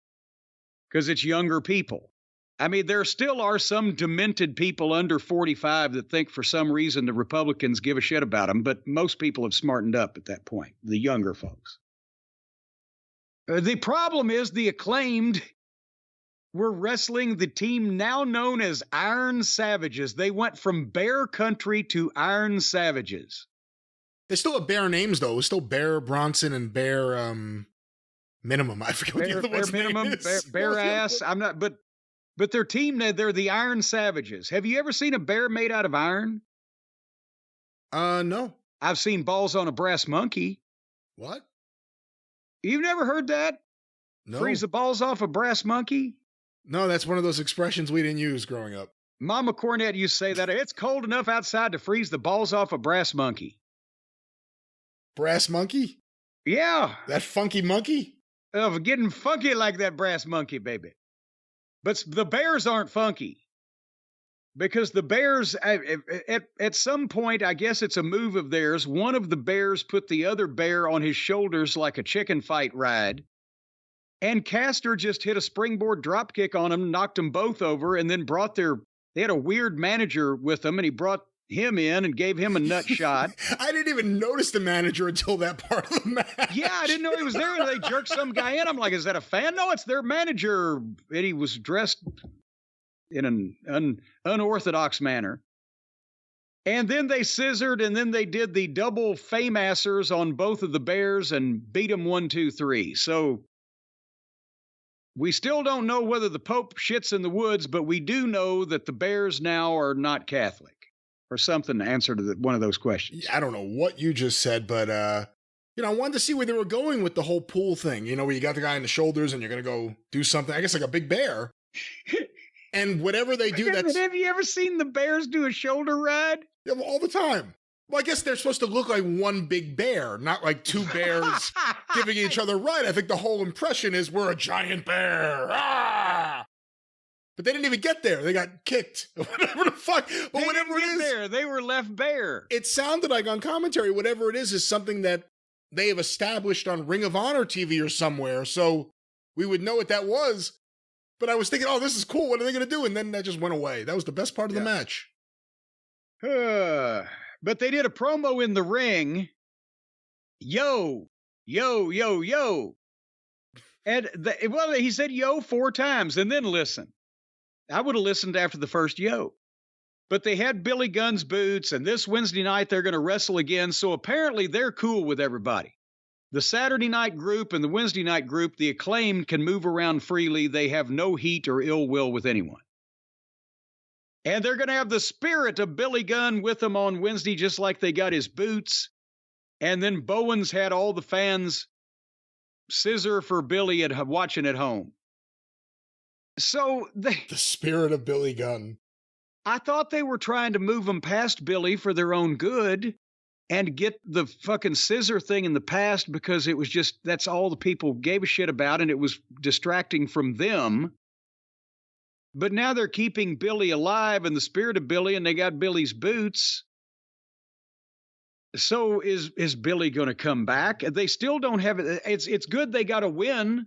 Because it's younger people. I mean, there still are some demented people under 45 that think for some reason the Republicans give a shit about them, but most people have smartened up at that point, the younger folks. The problem is the Acclaimed were wrestling the team now known as Iron Savages. They went from Bear Country to Iron Savages. They still have Bear names, though. It's still Bear Bronson and Bear Minimum. I forget what the other one's name is. Bear Ass. I'm not, but their team, they're the Iron Savages. Have you ever seen a bear made out of iron? No. I've seen balls on a brass monkey. What? You've never heard that? No. Freeze the balls off a brass monkey? No, that's one of those expressions we didn't use growing up. Mama Cornette used to say that. It's cold enough outside to freeze the balls off a brass monkey. Brass monkey? Yeah. That funky monkey? Of getting funky like that brass monkey, baby. But the bears aren't funky. Because the bears, at some point, I guess it's a move of theirs, one of the bears put the other bear on his shoulders like a chicken fight ride. And Caster just hit a springboard dropkick on him, knocked them both over, and then they had a weird manager with them, and he brought him in and gave him a nut shot. I didn't even notice the manager until that part of the match. Yeah, I didn't know he was there. And they jerked some guy in. I'm like, is that a fan? No, it's their manager. And he was dressed in an unorthodox manner. And then they scissored, and then they did the double fame-assers on both of the bears and beat them 1, 2, 3. So we still don't know whether the Pope shits in the woods, but we do know that the bears now are not Catholic. Or something to answer to one of those questions. I don't know what you just said, but, I wanted to see where they were going with the whole pool thing. Where you got the guy on the shoulders and you're going to go do something, I guess like a big bear. And whatever they do, that's... Have you ever seen the bears do a shoulder ride? Yeah, all the time. Well, I guess they're supposed to look like one big bear, not like two bears giving each other a ride. I think the whole impression is we're a giant bear. Ah! But they didn't even get there. They got kicked. Whatever the fuck. But whatever it is, they were left bare. It sounded like on commentary, whatever it is something that they have established on Ring of Honor TV or somewhere. So we would know what that was. But I was thinking, this is cool. What are they going to do? And then that just went away. That was the best part of the match. But they did a promo in the ring. Yo, yo, yo, yo. And he said yo 4 times and then listen. I would have listened after the first yo. But they had Billy Gunn's boots, and this Wednesday night they're going to wrestle again, so apparently they're cool with everybody. The Saturday night group and the Wednesday night group, the Acclaimed, can move around freely. They have no heat or ill will with anyone. And they're going to have the spirit of Billy Gunn with them on Wednesday, just like they got his boots. And then Bowens had all the fans scissor for Billy watching at home. So the spirit of Billy Gunn. I thought they were trying to move him past Billy for their own good and get the fucking scissor thing in the past because it was just, that's all the people gave a shit about and it was distracting from them. But now they're keeping Billy alive and the spirit of Billy, and they got Billy's boots. So is Billy going to come back? They still don't have it. It's good they got a win.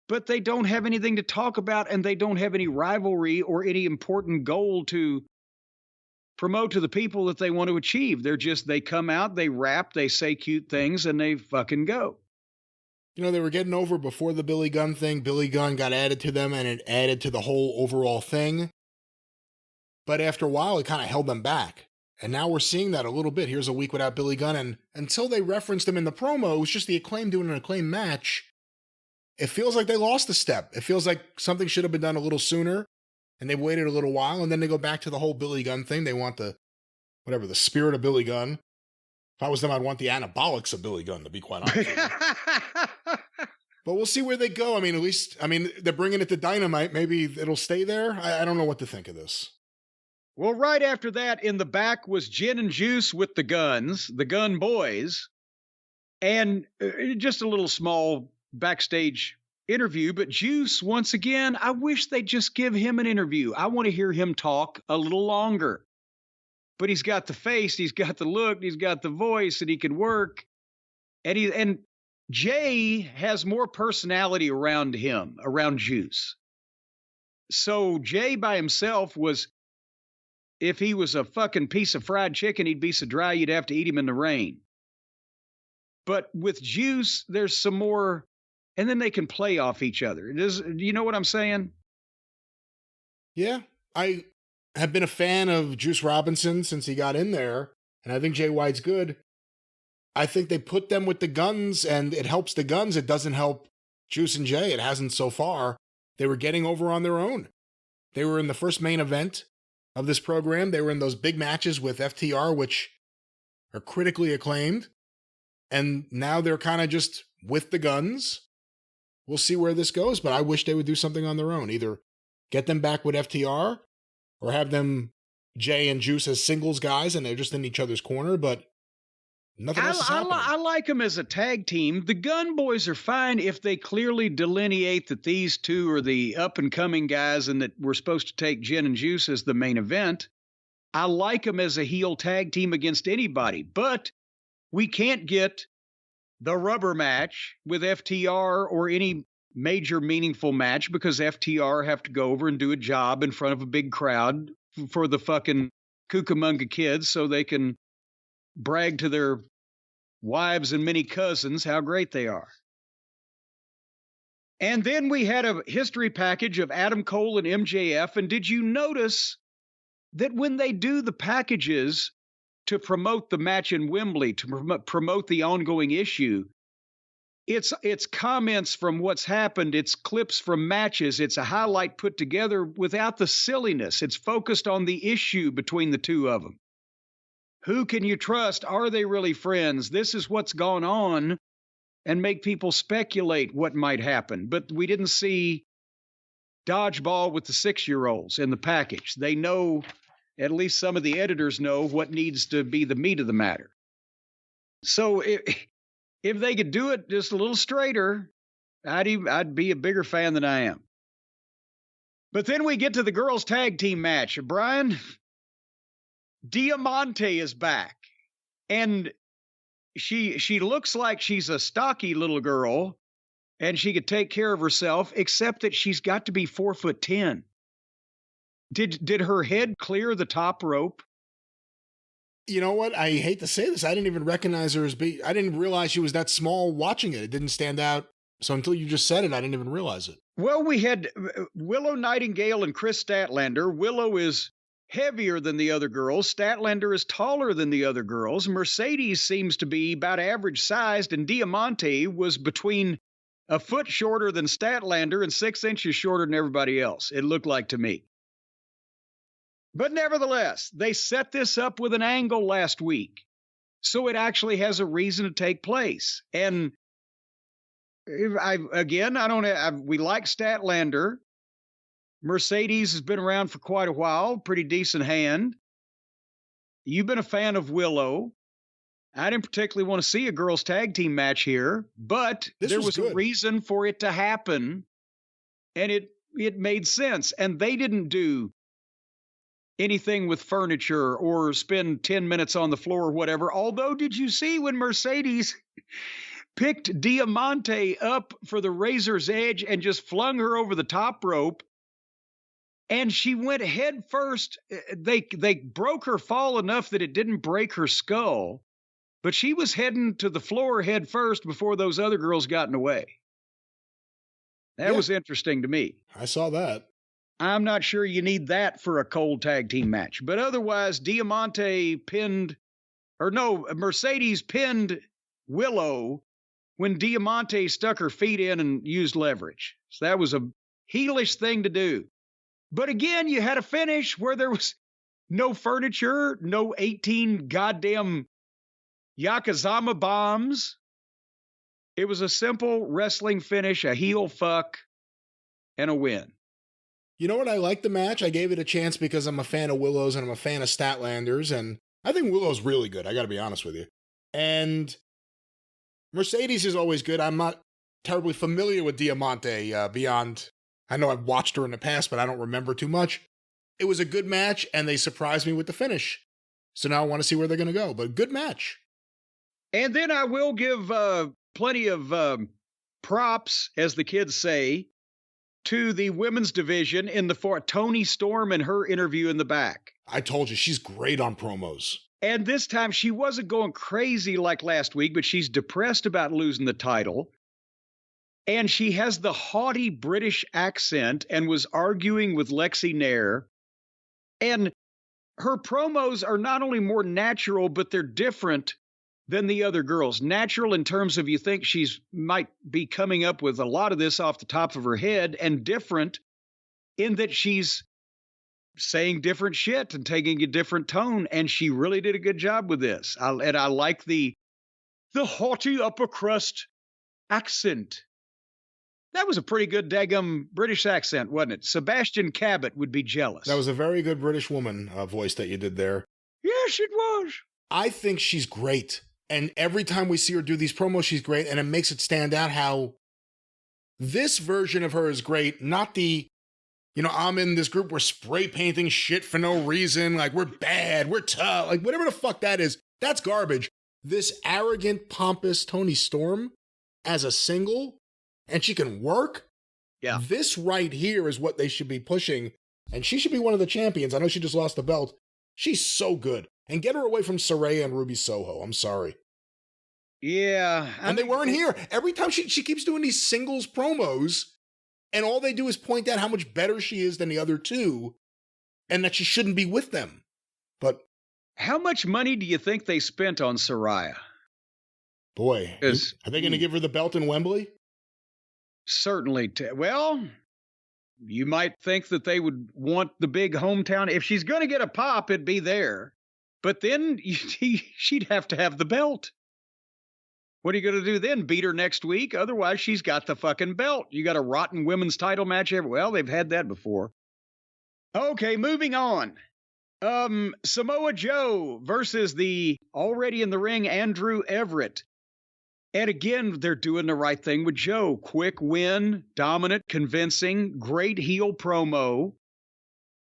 but they don't have anything to talk about, and they don't have any rivalry or any important goal to promote to the people that they want to achieve. They come out, they rap, they say cute things, and they fucking go. You know, they were getting over before the Billy Gunn thing. Billy Gunn got added to them, and it added to the whole overall thing. But after a while, it kind of held them back. And now we're seeing that a little bit. Here's a week without Billy Gunn, and until they referenced him in the promo, it was just the Acclaim doing an Acclaim match. It feels like they lost a step. It feels like something should have been done a little sooner, and they waited a little while, and then they go back to the whole Billy Gunn thing. They want the spirit of Billy Gunn. If I was them, I'd want the anabolics of Billy Gunn, to be quite honest with you. But we'll see where they go. I mean, they're bringing it to Dynamite. Maybe it'll stay there. I don't know what to think of this. Well, right after that, in the back was Gin and Juice with the Guns, the Gun Boys, and just a little small backstage interview. But Juice, once again, I wish they'd just give him an interview. I want to hear him talk a little longer. But he's got the face, he's got the look, he's got the voice, and he can work. And Jay has more personality around him, around Juice. So Jay by himself was, if he was a fucking piece of fried chicken, he'd be so dry you'd have to eat him in the rain. But with Juice, there's some more, and then they can play off each other. Do you know what I'm saying? Yeah, I have been a fan of Juice Robinson since he got in there, and I think Jay White's good. I think they put them with the Guns, and it helps the Guns. It doesn't help Juice and Jay. It hasn't so far. They were getting over on their own. They were in the first main event of this program. They were in those big matches with FTR, which are critically acclaimed. And now they're kind of just with the Guns. We'll see where this goes, but I wish they would do something on their own. Either get them back with FTR or have them, Jay and Juice, as singles guys, and they're just in each other's corner, but nothing else is happening. I like them as a tag team. The Gun Boys are fine if they clearly delineate that these two are the up-and-coming guys and that we're supposed to take Gin and Juice as the main event. I like them as a heel tag team against anybody, but we can't get the rubber match with FTR or any major meaningful match because FTR have to go over and do a job in front of a big crowd for the fucking Cucamonga kids so they can brag to their wives and many cousins how great they are. And then we had a history package of Adam Cole and MJF. And did you notice that when they do the packages to promote the match in Wembley, to promote the ongoing issue, it's comments from what's happened, it's clips from matches, it's a highlight put together without the silliness. It's focused on the issue between the two of them. Who can you trust? Are they really friends? This is what's gone on, and make people speculate what might happen. But we didn't see dodgeball with the 6-year-olds in the package. They know, at least some of the editors know, what needs to be the meat of the matter. So if they could do it just a little straighter, I'd be a bigger fan than I am. But then we get to the girls' tag team match. Brian, Diamante is back, and she looks like she's a stocky little girl, and she could take care of herself, except that she's got to be 4'10". Did her head clear the top rope? You know what? I hate to say this. I didn't even recognize her as I didn't realize she was that small watching it. It didn't stand out. So until you just said it, I didn't even realize it. Well, we had Willow Nightingale and Chris Statlander. Willow is heavier than the other girls. Statlander is taller than the other girls. Mercedes seems to be about average sized, and Diamante was between a foot shorter than Statlander and 6 inches shorter than everybody else, it looked like to me. But nevertheless, they set this up with an angle last week, so it actually has a reason to take place. And we like Statlander. Mercedes has been around for quite a while, pretty decent hand. You've been a fan of Willow. I didn't particularly want to see a girls' tag team match here, but there was a reason for it to happen, and it made sense. And they didn't do anything with furniture or spend 10 minutes on the floor or whatever. Although, did you see when Mercedes picked Diamante up for the razor's edge and just flung her over the top rope. And she went head first. They broke her fall enough that it didn't break her skull, but she was heading to the floor head first before those other girls got in the way. That was interesting to me. I saw that. I'm not sure you need that for a cold tag team match, but otherwise, Mercedes pinned Willow when Diamante stuck her feet in and used leverage. So that was a heelish thing to do. But again, you had a finish where there was no furniture, no 18 goddamn Yakuzama bombs. It was a simple wrestling finish, a heel fuck, and a win. You know what? I like the match. I gave it a chance because I'm a fan of Willow's and I'm a fan of Statlanders, and I think Willow's really good. I got to be honest with you. And Mercedes is always good. I'm not terribly familiar with Diamante beyond, I know I've watched her in the past, but I don't remember too much. It was a good match, and they surprised me with the finish. So now I want to see where they're going to go, but good match. And then I will give plenty of props, as the kids say, to the women's division for Toni Storm and her interview in the back. I told you, she's great on promos. And this time she wasn't going crazy like last week, but she's depressed about losing the title. And she has the haughty British accent and was arguing with Lexi Nair. And her promos are not only more natural, but they're different than the other girls. Natural in terms of you think she's might be coming up with a lot of this off the top of her head, and different in that she's saying different shit and taking a different tone. And she really did a good job with this. I like the haughty upper crust accent. That was a pretty good daggum British accent, wasn't it? Sebastian Cabot would be jealous. That was a very good British woman voice that you did there. Yes, it was. I think she's great. And every time we see her do these promos, she's great. And it makes it stand out how this version of her is great. Not the, I'm in this group, we're spray painting shit for no reason. Like, we're bad, we're tough. Like, whatever the fuck that is, that's garbage. This arrogant, pompous Toni Storm as a single, and she can work. Yeah. This right here is what they should be pushing. And she should be one of the champions. I know she just lost the belt. She's so good. And get her away from Saraya and Ruby Soho. I'm sorry. Yeah. And they weren't here. Every time she keeps doing these singles promos, and all they do is point out how much better she is than the other two, and that she shouldn't be with them. But how much money do you think they spent on Saraya? Boy, are they going to give her the belt in Wembley? Certainly. Well, you might think that they would want the big hometown. If she's going to get a pop, it'd be there. But then she'd have to have the belt. What are you going to do then? Beat her next week? Otherwise, she's got the fucking belt. You got a rotten women's title match well, they've had that before. Okay, moving on. Samoa Joe versus the already in the ring Andrew Everett. And again, they're doing the right thing with Joe. Quick win, dominant, convincing, great heel promo.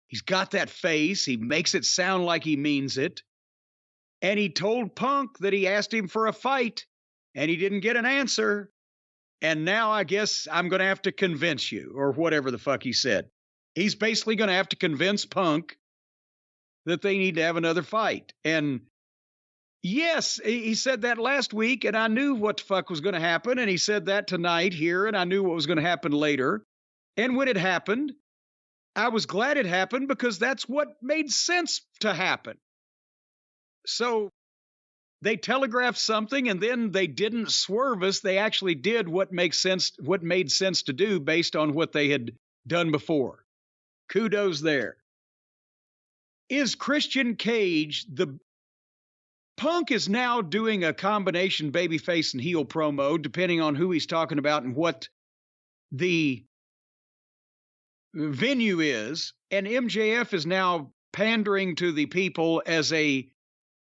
He's got that face. He makes it sound like he means it. And he told Punk that he asked him for a fight, and he didn't get an answer. And now I guess I'm going to have to convince you, or whatever the fuck he said. He's basically going to have to convince Punk that they need to have another fight. And yes, he said that last week, and I knew what the fuck was going to happen. And he said that tonight here, and I knew what was going to happen later. And when it happened, I was glad it happened because that's what made sense to happen. So they telegraphed something, and then they didn't swerve us. They actually did what made sense to do based on what they had done before. Kudos there. Is Christian Cage Punk is now doing a combination babyface and heel promo, depending on who he's talking about and what the venue is. And MJF is now pandering to the people as a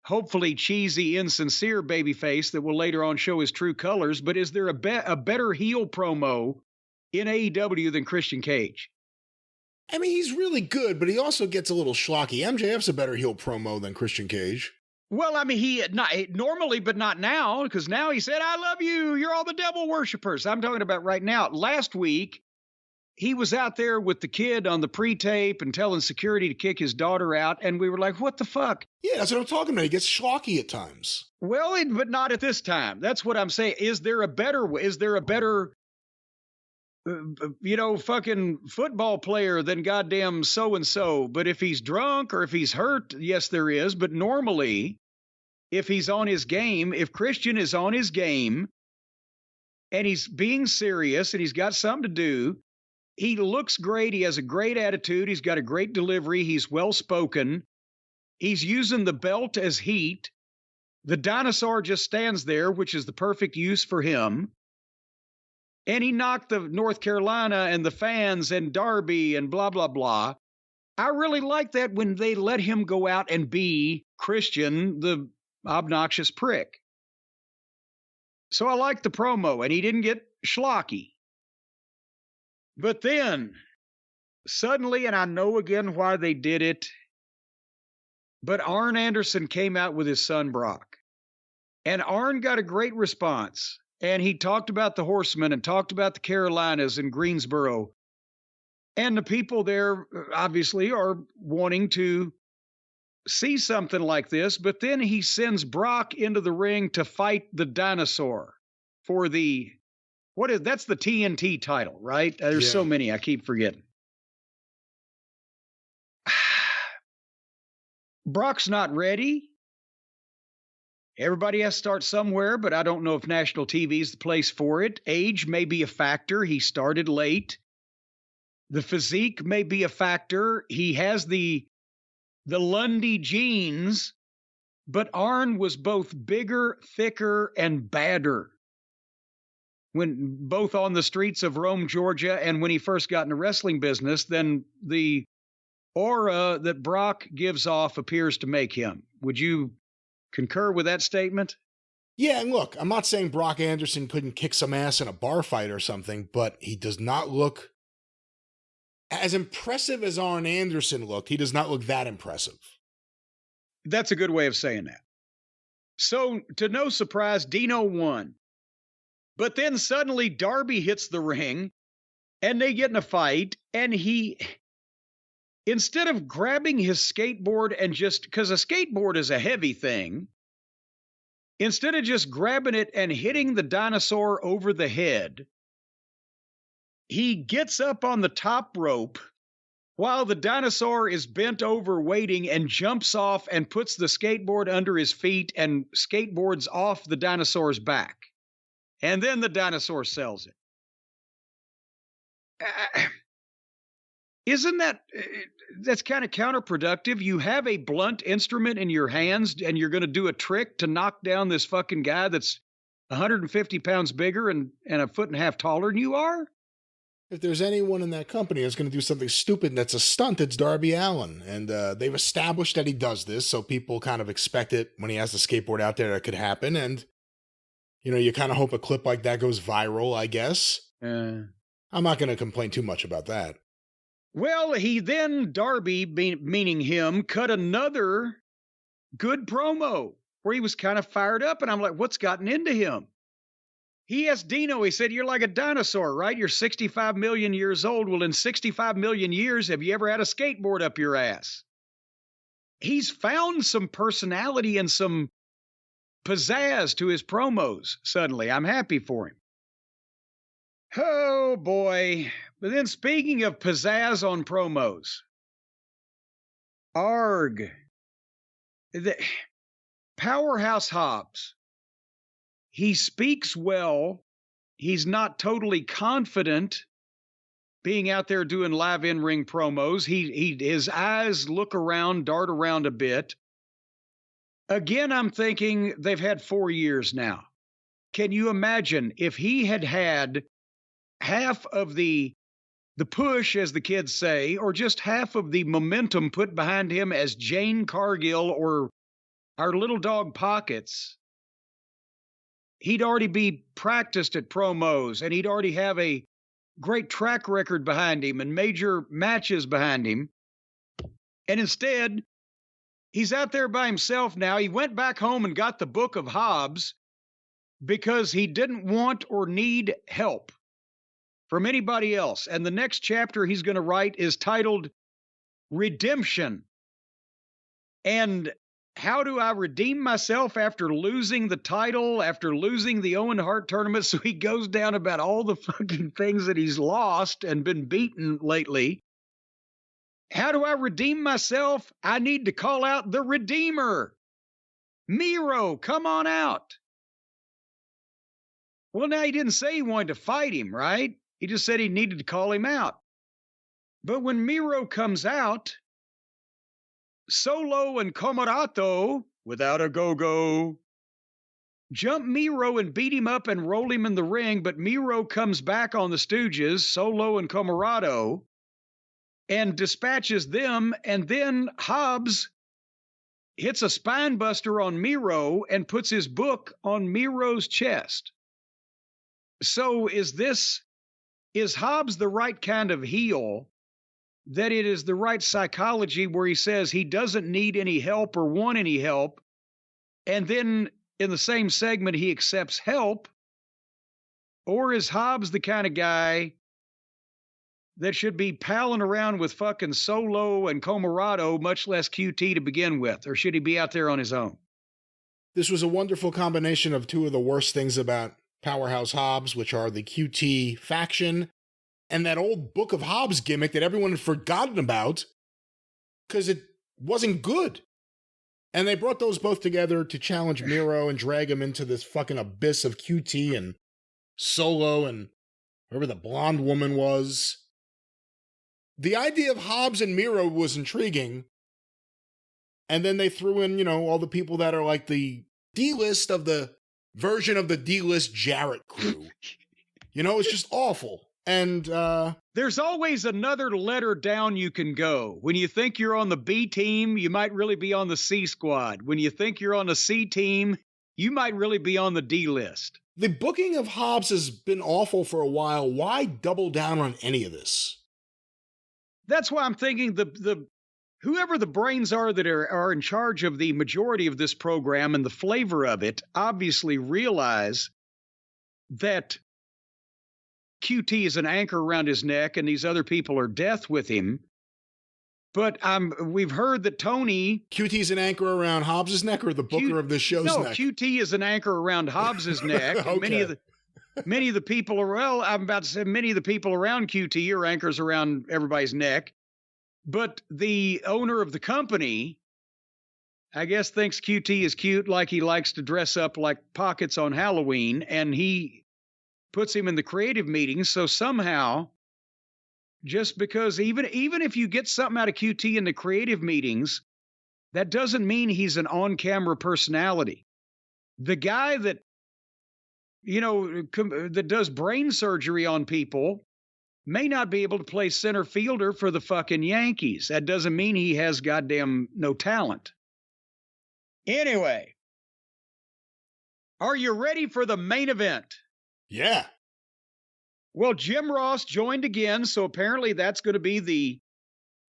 hopefully cheesy, insincere babyface that will later on show his true colors. But is there a better heel promo in AEW than Christian Cage? I mean, he's really good, but he also gets a little schlocky. MJF's a better heel promo than Christian Cage. Well, I mean, he not normally, but not now, because now he said, "I love you. You're all the devil worshipers." I'm talking about right now. Last week, he was out there with the kid on the pre-tape and telling security to kick his daughter out, and we were like, "What the fuck?" Yeah, that's what I'm talking about. He gets schlocky at times. Well, but not at this time. That's what I'm saying. Is there a better way? Is there a better, fucking football player than goddamn so-and-so? But if he's drunk or if he's hurt, yes, there is. But normally, if he's on his game, if Christian is on his game and he's being serious and he's got something to do, he looks great. He has a great attitude. He's got a great delivery. He's well-spoken. He's using the belt as heat. The dinosaur just stands there, which is the perfect use for him. And he knocked the North Carolina and the fans and Darby and blah, blah, blah. I really like that when they let him go out and be Christian, the obnoxious prick. So I like the promo, and he didn't get schlocky. But then, suddenly, and I know again why they did it, but Arn Anderson came out with his son Brock. And Arn got a great response. And he talked about the Horsemen and talked about the Carolinas and Greensboro. And the people there obviously are wanting to see something like this. But then he sends Brock into the ring to fight the dinosaur for that's the TNT title, right? There's so many, I keep forgetting. Brock's not ready. Everybody has to start somewhere, but I don't know if national TV is the place for it. Age may be a factor. He started late. The physique may be a factor. He has the Lundy genes, but Arn was both bigger, thicker, and badder when both on the streets of Rome, Georgia, and when he first got in the wrestling business, then the aura that Brock gives off appears to make him. Would you concur with that statement? Yeah, and look, I'm not saying Brock Anderson couldn't kick some ass in a bar fight or something, but he does not look as impressive as Arn Anderson looked. He does not look that impressive. That's a good way of saying that. So, to no surprise, Dino won. But then suddenly Darby hits the ring, and they get in a fight, and he, instead of grabbing his skateboard and because a skateboard is a heavy thing, instead of just grabbing it and hitting the dinosaur over the head, he gets up on the top rope while the dinosaur is bent over waiting and jumps off and puts the skateboard under his feet and skateboards off the dinosaur's back. And then the dinosaur sells it. Isn't that's kind of counterproductive? You have a blunt instrument in your hands and you're going to do a trick to knock down this fucking guy that's 150 pounds bigger and a foot and a half taller than you are? If there's anyone in that company that's going to do something stupid that's a stunt, it's Darby Allin. And they've established that he does this, so people kind of expect it when he has the skateboard out there that could happen. And, you kind of hope a clip like that goes viral, I guess. I'm not going to complain too much about that. Well, he then, Darby, meaning him, cut another good promo where he was kind of fired up. And I'm like, what's gotten into him? He asked Dino, he said, "You're like a dinosaur, right? You're 65 million years old. Well, in 65 million years, have you ever had a skateboard up your ass?" He's found some personality and some pizzazz to his promos suddenly. I'm happy for him. Oh, boy. But then speaking of pizzazz on promos, ARG, the Powerhouse Hobbs, he speaks well. He's not totally confident being out there doing live in-ring promos. His eyes look around, dart around a bit. Again, I'm thinking they've had 4 years now. Can you imagine if he had had half of the push, as the kids say, or just half of the momentum put behind him as Jane Cargill or our little dog Pockets? He'd already be practiced at promos, and he'd already have a great track record behind him and major matches behind him. And instead, He's out there by himself now. He went back home and got the Book of Hobbes because he didn't want or need help from anybody else. And the next chapter he's going to write is titled Redemption. And how do I redeem myself after losing the title, after losing the Owen Hart tournament? So he goes down about all the fucking things that he's lost and been beaten lately. How do I redeem myself? I need to call out the Redeemer. Miro, come on out. Well, now he didn't say he wanted to fight him, right? He just said he needed to call him out. But when Miro comes out, Solo and Comarato, without a go-go, jump Miro and beat him up and roll him in the ring, but Miro comes back on the Stooges, Solo and Comarato, and dispatches them, and then Hobbs hits a spine buster on Miro and puts his book on Miro's chest. So is Hobbs the right kind of heel, that it is the right psychology where he says he doesn't need any help or want any help, and then in the same segment he accepts help? Or is Hobbs the kind of guy that should be palling around with fucking Solo and Comarato, much less QT to begin with? Or should he be out there on his own? This was a wonderful combination of two of the worst things about Powerhouse Hobbs, which are the QT faction and that old Book of Hobbs gimmick that everyone had forgotten about because it wasn't good. And they brought those both together to challenge Miro and drag him into this fucking abyss of QT and Solo and whoever the blonde woman was. The idea of Hobbs and Miro was intriguing. And then they threw in, all the people that are like the D-list of the version of the D-list Jarrett crew. It's just awful. And there's always another letter down you can go. When you think you're on the B team, you might really be on the C squad. When you think you're on the C team, you might really be on the D list. The booking of Hobbs has been awful for a while. Why double down on any of this? That's why I'm thinking the whoever the brains are that are in charge of the majority of this program and the flavor of it obviously realize that QT is an anchor around his neck and these other people are death with him. But we've heard that Tony... QT's an anchor around Hobbs' neck or the booker of this show's neck? No, QT is an anchor around Hobbs' neck. Okay. Many of the people I'm about to say many of the people around QT are anchors around everybody's neck. But the owner of the company, I guess, thinks QT is cute, like he likes to dress up like Pockets on Halloween, and he puts him in the creative meetings. So somehow, just because even if you get something out of QT in the creative meetings, that doesn't mean he's an on-camera personality. The guy that that does brain surgery on people may not be able to play center fielder for the fucking Yankees. That doesn't mean he has goddamn no talent. Anyway, are you ready for the main event? Yeah. Well, Jim Ross joined again, so apparently that's going to be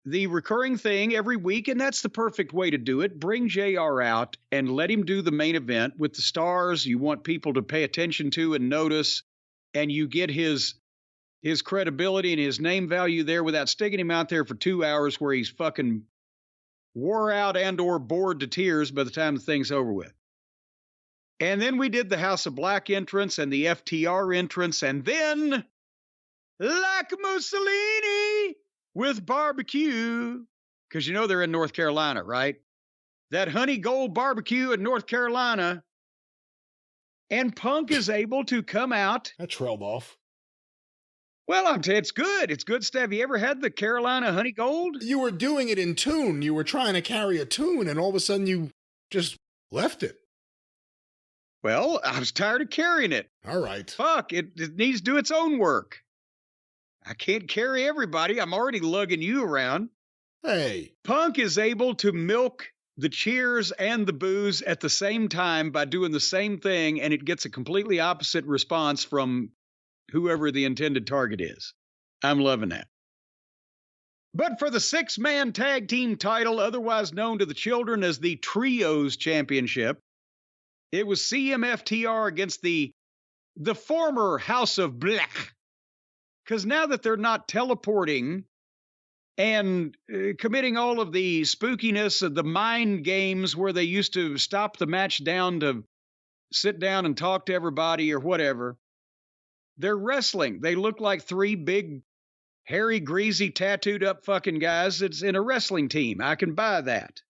the recurring thing every week, and that's the perfect way to do it. Bring JR out and let him do the main event with the stars you want people to pay attention to and notice, and you get his credibility and his name value there without sticking him out there for 2 hours where he's fucking wore out and or bored to tears by the time the thing's over with. And then we did the House of Black entrance and the FTR entrance, and then like Mussolini with barbecue, because they're in North Carolina, right? That Honey Gold barbecue in North Carolina. And Punk is able to come out. That trailed off. Well, it's good. It's good stuff. Have you ever had the Carolina Honey Gold? You were doing it in tune. You were trying to carry a tune, and all of a sudden you just left it. Well, I was tired of carrying it. All right. Fuck, it needs to do its own work. I can't carry everybody. I'm already lugging you around. Hey. Punk is able to milk the cheers and the boos at the same time by doing the same thing, and it gets a completely opposite response from whoever the intended target is. I'm loving that. But for the 6-man tag team title, otherwise known to the children as the Trios Championship, it was CMFTR against the former House of Black. Because now that they're not teleporting and committing all of the spookiness of the mind games where they used to stop the match down to sit down and talk to everybody or whatever, they're wrestling. They look like 3 big, hairy, greasy, tattooed up fucking guys that's in a wrestling team. I can buy that.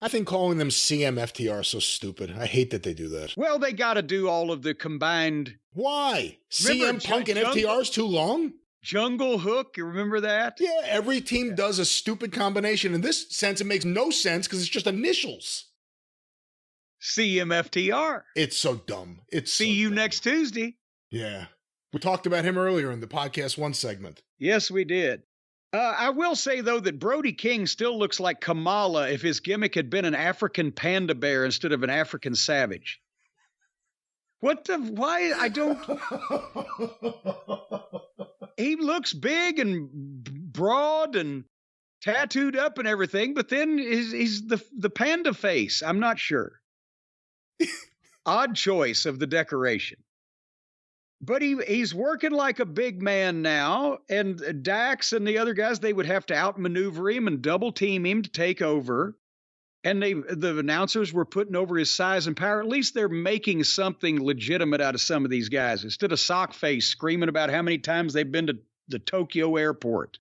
I think calling them CMFTR is so stupid. I hate that they do that. Well, they got to do all of the combined. Why? Remember CM Punk and FTR is too long? Jungle Hook, you remember that? Yeah, every team does a stupid combination. In this sense, it makes no sense because it's just initials. CMFTR. It's so dumb. See you next Tuesday. Yeah. We talked about him earlier in the Podcast 1 segment. Yes, we did. I will say, though, that Brody King still looks like Kamala if his gimmick had been an African panda bear instead of an African savage. Why? I don't. He looks big and broad and tattooed up and everything, but then he's the panda face. I'm not sure. Odd choice of the decoration. But he's working like a big man now, and Dax and the other guys, they would have to outmaneuver him and double team him to take over. And the announcers were putting over his size and power. At least they're making something legitimate out of some of these guys instead of Sockface screaming about how many times they've been to the Tokyo airport.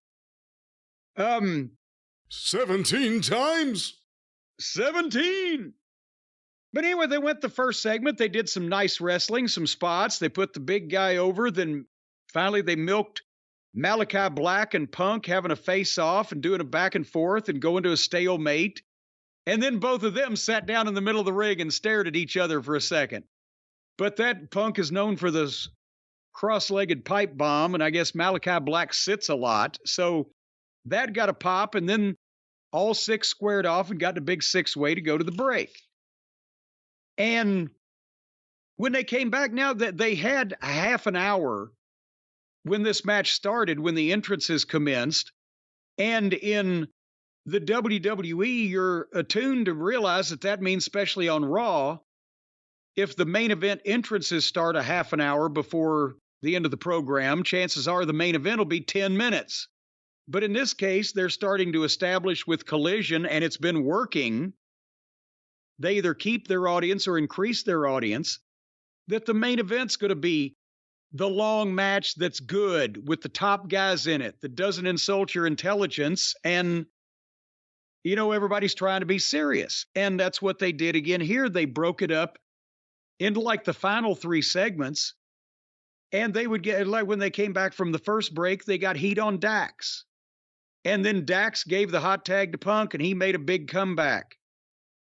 17 times. 17. But anyway, they went the first segment. They did some nice wrestling, some spots. They put the big guy over. Then finally they milked Malachi Black and Punk having a face-off and doing a back and forth and going to a stalemate. And then both of them sat down in the middle of the ring and stared at each other for a second. But that Punk is known for this cross-legged pipe bomb, and I guess Malachi Black sits a lot. So that got a pop, and then all 6 squared off and got the big 6-way to go to the break. And when they came back, now that they had a half an hour when this match started, when the entrances commenced, and in the WWE, you're attuned to realize that means, especially on Raw, if the main event entrances start a half an hour before the end of the program, chances are the main event will be 10 minutes. But in this case, they're starting to establish with Collision, and it's been working. They either keep their audience or increase their audience, that the main event's going to be the long match that's good with the top guys in it, that doesn't insult your intelligence. And, you know, everybody's trying to be serious. And that's what they did again here. They broke it up into like the final 3 segments. And they would get, like when they came back from the first break, they got heat on Dax. And then Dax gave the hot tag to Punk, and he made a big comeback.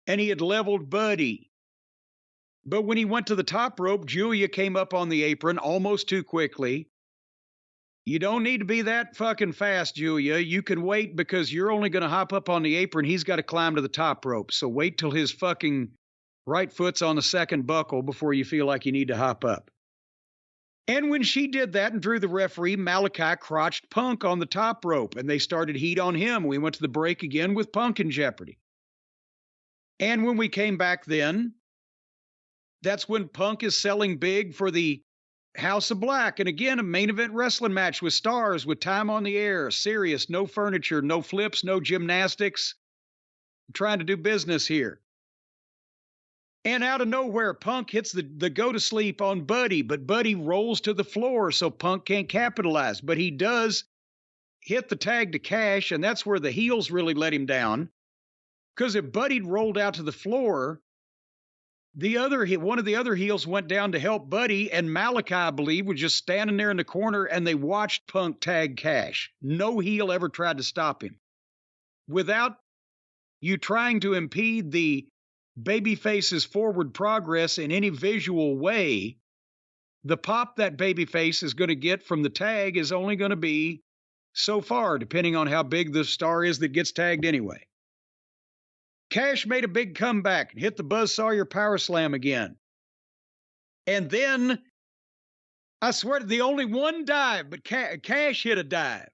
And he had leveled Buddy. But when he went to the top rope, Julia came up on the apron almost too quickly. You don't need to be that fucking fast, Julia. You can wait because you're only going to hop up on the apron. He's got to climb to the top rope. So wait till his fucking right foot's on the second buckle before you feel like you need to hop up. And when she did that and drew the referee, Malachi crotched Punk on the top rope, and they started heat on him. We went to the break again with Punk in jeopardy. And when we came back then, that's when Punk is selling big for the House of Black. And again, a main event wrestling match with stars, with time on the air, serious, no furniture, no flips, no gymnastics. I'm trying to do business here. And out of nowhere, Punk hits the go to sleep on Buddy, but Buddy rolls to the floor, so Punk can't capitalize. But he does hit the tag to cash, and that's where the heels really let him down. Because if Buddy rolled out to the floor, one of the other heels went down to help Buddy, and Malachi, I believe, was just standing there in the corner, and they watched Punk tag cash. No heel ever tried to stop him. Without you trying to impede the babyface's forward progress in any visual way, the pop that babyface is going to get from the tag is only going to be so far, depending on how big the star is that gets tagged anyway. Cash made a big comeback and hit the Buzz Sawyer power slam again. And then, I swear, the only one dive, but Cash hit a dive.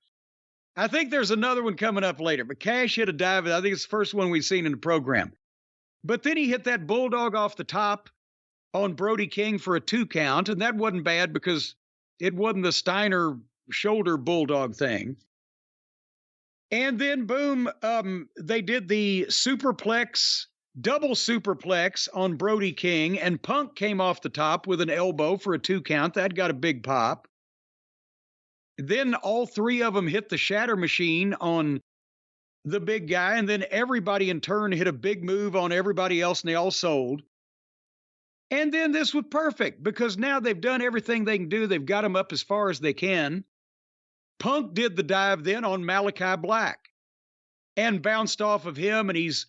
I think there's another one coming up later, but Cash hit a dive. I think it's the first one we've seen in the program. But then he hit that bulldog off the top on Brody King for a 2 count, and that wasn't bad because it wasn't the Steiner shoulder bulldog thing. And then, boom, they did the superplex, double superplex on Brody King, and Punk came off the top with an elbow for a 2 count. That got a big pop. Then all 3 of them hit the shatter machine on the big guy, and then everybody in turn hit a big move on everybody else, and they all sold. And then this was perfect because now they've done everything they can do. They've got him up as far as they can. Punk did the dive then on Malachi Black and bounced off of him, and he's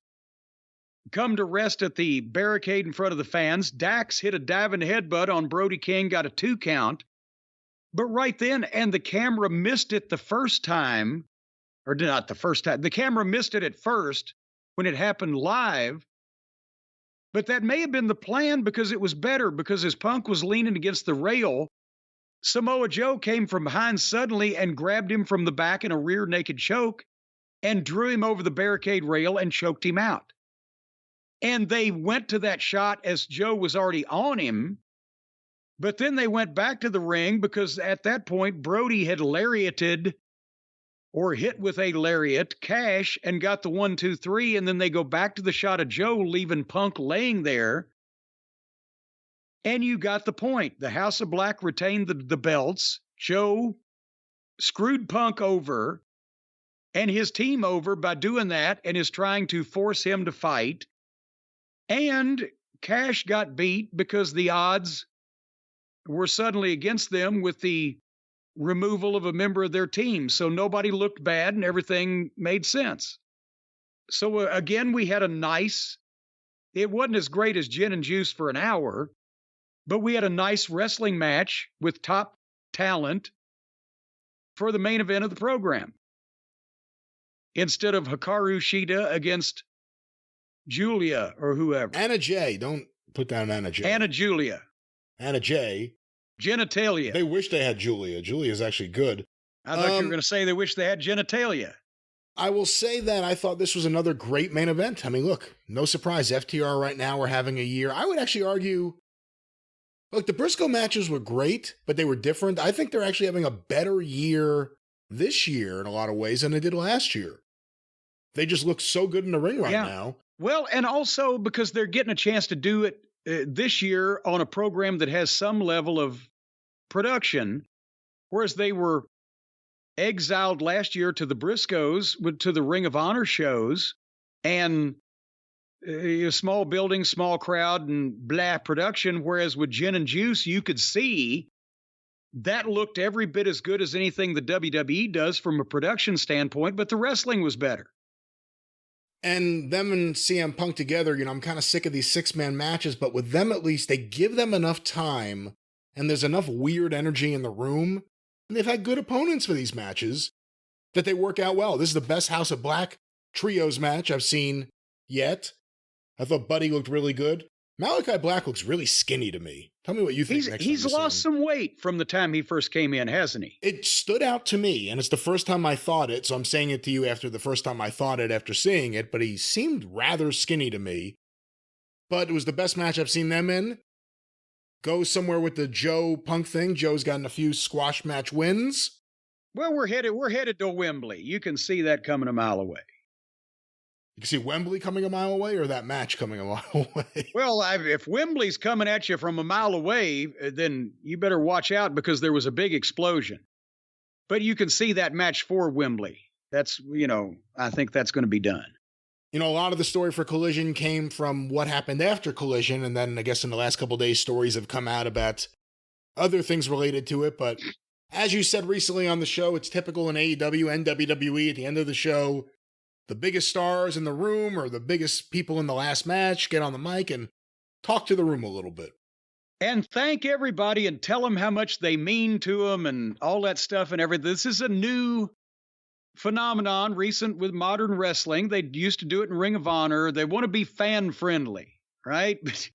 come to rest at the barricade in front of the fans. Dax hit a diving headbutt on Brody King, got a 2 count. But right then, and the camera missed it the first time, or not the first time, the camera missed it at first when it happened live. But that may have been the plan because it was better, because as Punk was leaning against the rail, Samoa Joe came from behind suddenly and grabbed him from the back in a rear naked choke and drew him over the barricade rail and choked him out. And they went to that shot as Joe was already on him, but then they went back to the ring because at that point, Brody had lariated or hit with a lariat Cash and got the 1, 2, 3, and then they go back to the shot of Joe, leaving Punk laying there. And you got the point. The House of Black retained the belts. Joe screwed Punk over and his team over by doing that and is trying to force him to fight. And Cash got beat because the odds were suddenly against them with the removal of a member of their team. So nobody looked bad and everything made sense. So again, we had a nice, it wasn't as great as Gin and Juice for an hour, but we had a nice wrestling match with top talent for the main event of the program. Instead of Hikaru Shida against Julia or whoever. Anna Jay. Don't put down Anna Jay. Anna Julia. Anna Jay. Genitalia. They wish they had Julia. Julia's actually good. I thought you were going to say they wish they had genitalia. I will say that I thought this was another great main event. I mean, look, no surprise. FTR right now are having a year. I would actually argue, look, the Briscoe matches were great, but they were different. I think they're actually having a better year this year in a lot of ways than they did last year. They just look so good in the ring right now. Well, and also because they're getting a chance to do it this year on a program that has some level of production, whereas they were exiled last year to the Briscoes, to the Ring of Honor shows, and a small building, small crowd, and blah production, whereas with Gin and Juice, you could see that looked every bit as good as anything the WWE does from a production standpoint, but the wrestling was better. And them and CM Punk together, I'm kind of sick of these 6-man matches, but with them at least, they give them enough time, and there's enough weird energy in the room, and they've had good opponents for these matches, that they work out well. This is the best House of Black trios match I've seen yet. I thought Buddy looked really good. Malachi Black looks really skinny to me. Tell me what you think. He's lost some weight from the time he first came in, hasn't he? It stood out to me, and it's the first time I thought it, so I'm saying it to you after the first time I thought it after seeing it, but he seemed rather skinny to me. But it was the best match I've seen them in. Go somewhere with the Joe Punk thing. Joe's gotten a few squash match wins. Well, we're headed to Wembley. You can see that coming a mile away. You can see Wembley coming a mile away, or that match coming a mile away? Well, if Wembley's coming at you from a mile away, then you better watch out because there was a big explosion. But you can see that match for Wembley. That's, I think that's going to be done. A lot of the story for Collision came from what happened after Collision, and then I guess in the last couple of days, stories have come out about other things related to it. But as you said recently on the show, it's typical in AEW and WWE at the end of the show. The biggest stars in the room or the biggest people in the last match get on the mic and talk to the room a little bit. And thank everybody and tell them how much they mean to them and all that stuff and everything. This is a new phenomenon recent with modern wrestling. They used to do it in Ring of Honor. They want to be fan friendly, right? But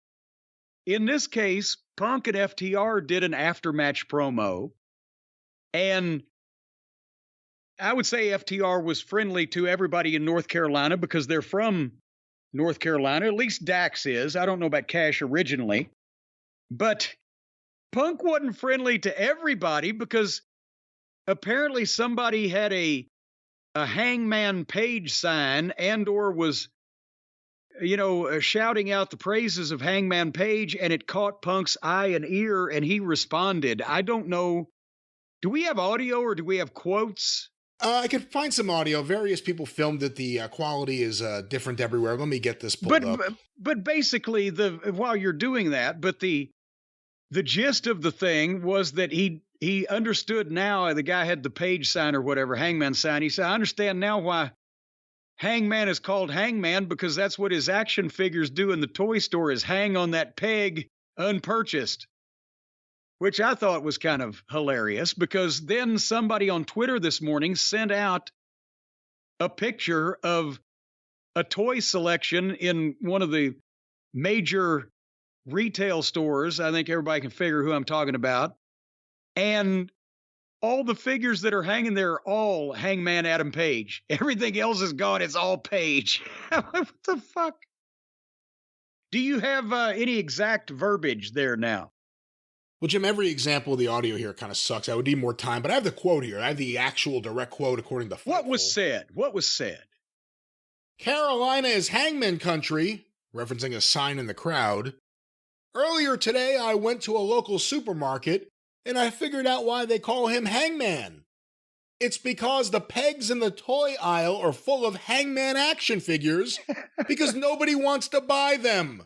in this case, Punk and FTR did an after-match promo, and I would say FTR was friendly to everybody in North Carolina because they're from North Carolina. At least Dax is. I don't know about Cash originally. But Punk wasn't friendly to everybody because apparently somebody had a Hangman Page sign and or was, shouting out the praises of Hangman Page, and it caught Punk's eye and ear, and he responded. I don't know. Do we have audio or do we have quotes? I could find some audio. Various people filmed it. The quality is different everywhere. Let me get this pulled up. But basically, while you're doing that, but the gist of the thing was that he understood now. The guy had the Page sign or whatever, Hangman sign. He said, I understand now why Hangman is called Hangman, because that's what his action figures do in the toy store, is hang on that peg unpurchased. Which I thought was kind of hilarious, because then somebody on Twitter this morning sent out a picture of a toy selection in one of the major retail stores. I think everybody can figure who I'm talking about. And all the figures that are hanging there are all Hangman Adam Page. Everything else is gone. It's all Page. What the fuck? Do you have any exact verbiage there now? Well, Jim, every example of the audio here kind of sucks. I would need more time, but I have the quote here. I have the actual direct quote according to Fightful. What was said? Carolina is Hangman country, referencing a sign in the crowd. Earlier today, I went to a local supermarket, and I figured out why they call him Hangman. It's because the pegs in the toy aisle are full of Hangman action figures because nobody wants to buy them.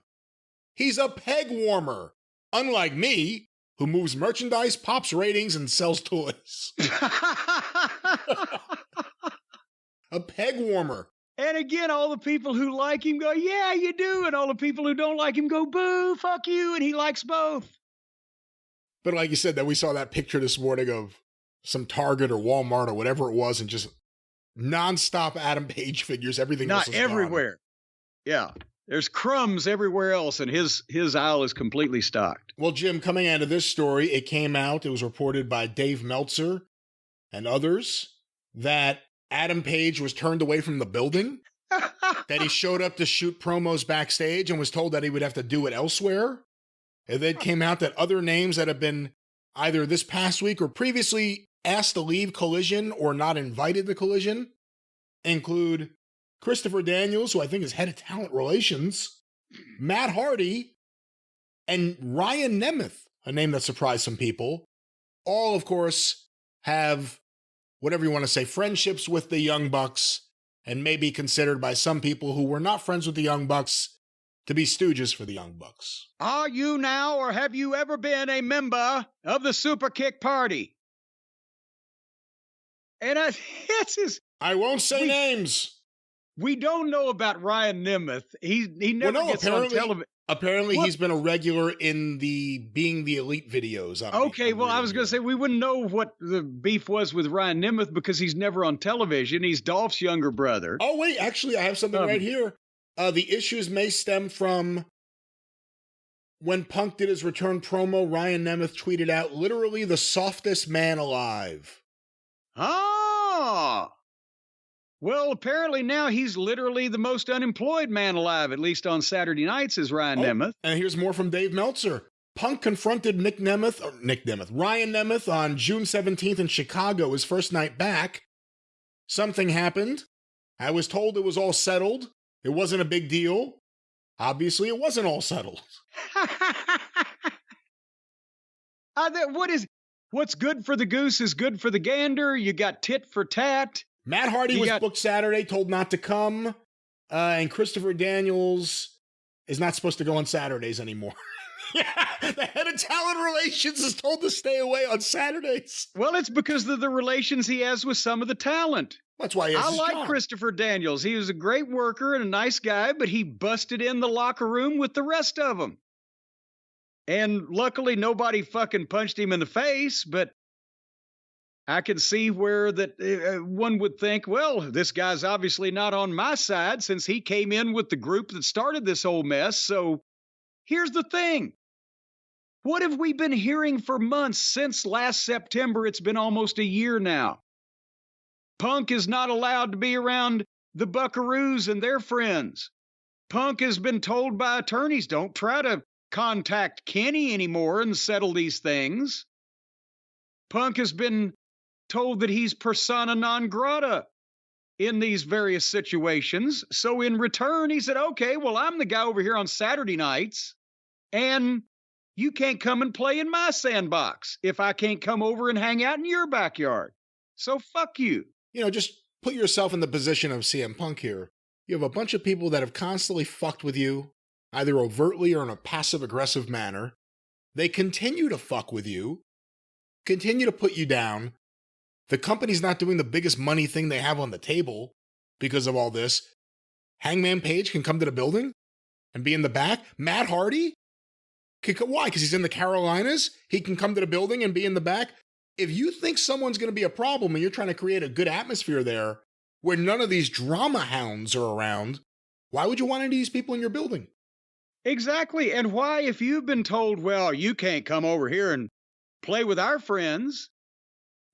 He's a peg warmer, unlike me, who moves merchandise, pops ratings, and sells toys. A peg warmer. And again, all the people who like him go, yeah, you do. And all the people who don't like him go, boo, fuck you. And he likes both. But like you said, that we saw that picture this morning of some Target or Walmart or whatever it was, and just nonstop Adam Page figures. Everything else is everywhere. Gone. Yeah. There's crumbs everywhere else, and his aisle is completely stocked. Well, Jim, coming out of this story, it came out, it was reported by Dave Meltzer and others, that Adam Page was turned away from the building, that he showed up to shoot promos backstage and was told that he would have to do it elsewhere. And then came out that other names that have been either this past week or previously asked to leave Collision or not invited to Collision include Christopher Daniels, who I think is head of talent relations, Matt Hardy, and Ryan Nemeth, a name that surprised some people. All, of course, have, whatever you want to say, friendships with the Young Bucks, and may be considered by some people who were not friends with the Young Bucks to be stooges for the Young Bucks. Are you now, or have you ever been a member of the Super Kick Party? And I won't say names. We don't know about Ryan Nemeth. He never gets on television. Apparently, he's been a regular in the Being the Elite videos. I was going to say, we wouldn't know what the beef was with Ryan Nemeth because he's never on television. He's Dolph's younger brother. Oh, wait, actually, I have something right here. The issues may stem from when Punk did his return promo. Ryan Nemeth tweeted out, literally the softest man alive. Ah! Well, apparently now he's literally the most unemployed man alive, at least on Saturday nights, is Ryan Nemeth. And here's more from Dave Meltzer. Punk confronted Ryan Nemeth on June 17th in Chicago, his first night back. Something happened. I was told it was all settled. It wasn't a big deal. Obviously, it wasn't all settled. What's good for the goose is good for the gander. You got tit for tat. Matt Hardy was booked Saturday, told not to come. And Christopher Daniels is not supposed to go on Saturdays anymore. Yeah, the head of talent relations is told to stay away on Saturdays. Well, it's because of the relations he has with some of the talent. That's why he has his job. Christopher Daniels. He was a great worker and a nice guy, but he busted in the locker room with the rest of them. And luckily, nobody fucking punched him in the face, but I can see where that one would think, well, this guy's obviously not on my side since he came in with the group that started this whole mess. So here's the thing. What have we been hearing for months since last September? It's been almost a year now. Punk is not allowed to be around the Buckaroos and their friends. Punk has been told by attorneys, don't try to contact Kenny anymore and settle these things. Punk has been told that he's persona non grata in these various situations. So in return, he said, okay, well, I'm the guy over here on Saturday nights, and you can't come and play in my sandbox if I can't come over and hang out in your backyard. So fuck you. Just put yourself in the position of CM Punk here. You have a bunch of people that have constantly fucked with you, either overtly or in a passive-aggressive manner. They continue to fuck with you, continue to put you down. The company's not doing the biggest money thing they have on the table because of all this. Hangman Page can come to the building and be in the back. Matt Hardy? Why? Because he's in the Carolinas? He can come to the building and be in the back? If you think someone's going to be a problem and you're trying to create a good atmosphere there where none of these drama hounds are around, why would you want any of these people in your building? Exactly. And why, if you've been told, well, you can't come over here and play with our friends,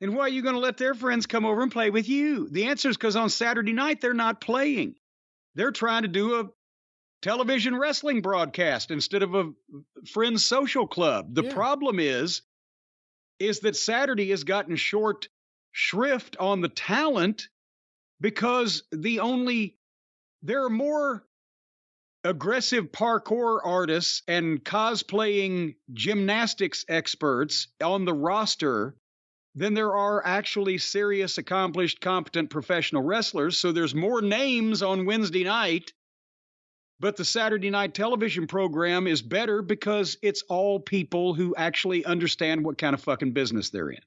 then why are you going to let their friends come over and play with you? The answer is because on Saturday night, they're not playing. They're trying to do a television wrestling broadcast instead of a friends social club. The problem is that Saturday has gotten short shrift on the talent because there are more aggressive parkour artists and cosplaying gymnastics experts on the roster than there are actually serious, accomplished, competent professional wrestlers. So there's more names on Wednesday night, but the Saturday night television program is better because it's all people who actually understand what kind of fucking business they're in.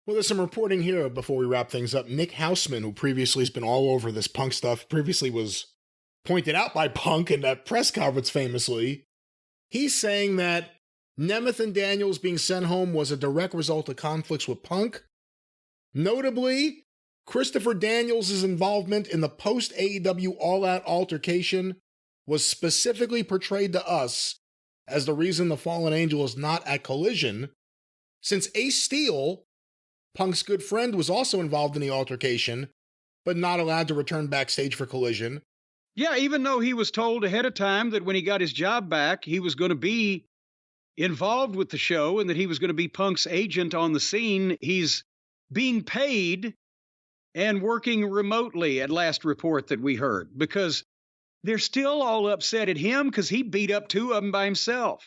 Well, there's some reporting here before we wrap things up. Nick Hausman, who previously has been all over this Punk stuff, previously was pointed out by Punk in that press conference famously. He's saying that Nemeth and Daniels being sent home was a direct result of conflicts with Punk. Notably, Christopher Daniels' involvement in the post-AEW All-Out altercation was specifically portrayed to us as the reason the Fallen Angel is not at Collision, since Ace Steel, Punk's good friend, was also involved in the altercation, but not allowed to return backstage for Collision. Yeah, even though he was told ahead of time that when he got his job back, he was going to be involved with the show and that he was going to be Punk's agent on the scene, he's being paid and working remotely at last report that we heard, because they're still all upset at him because he beat up two of them by himself.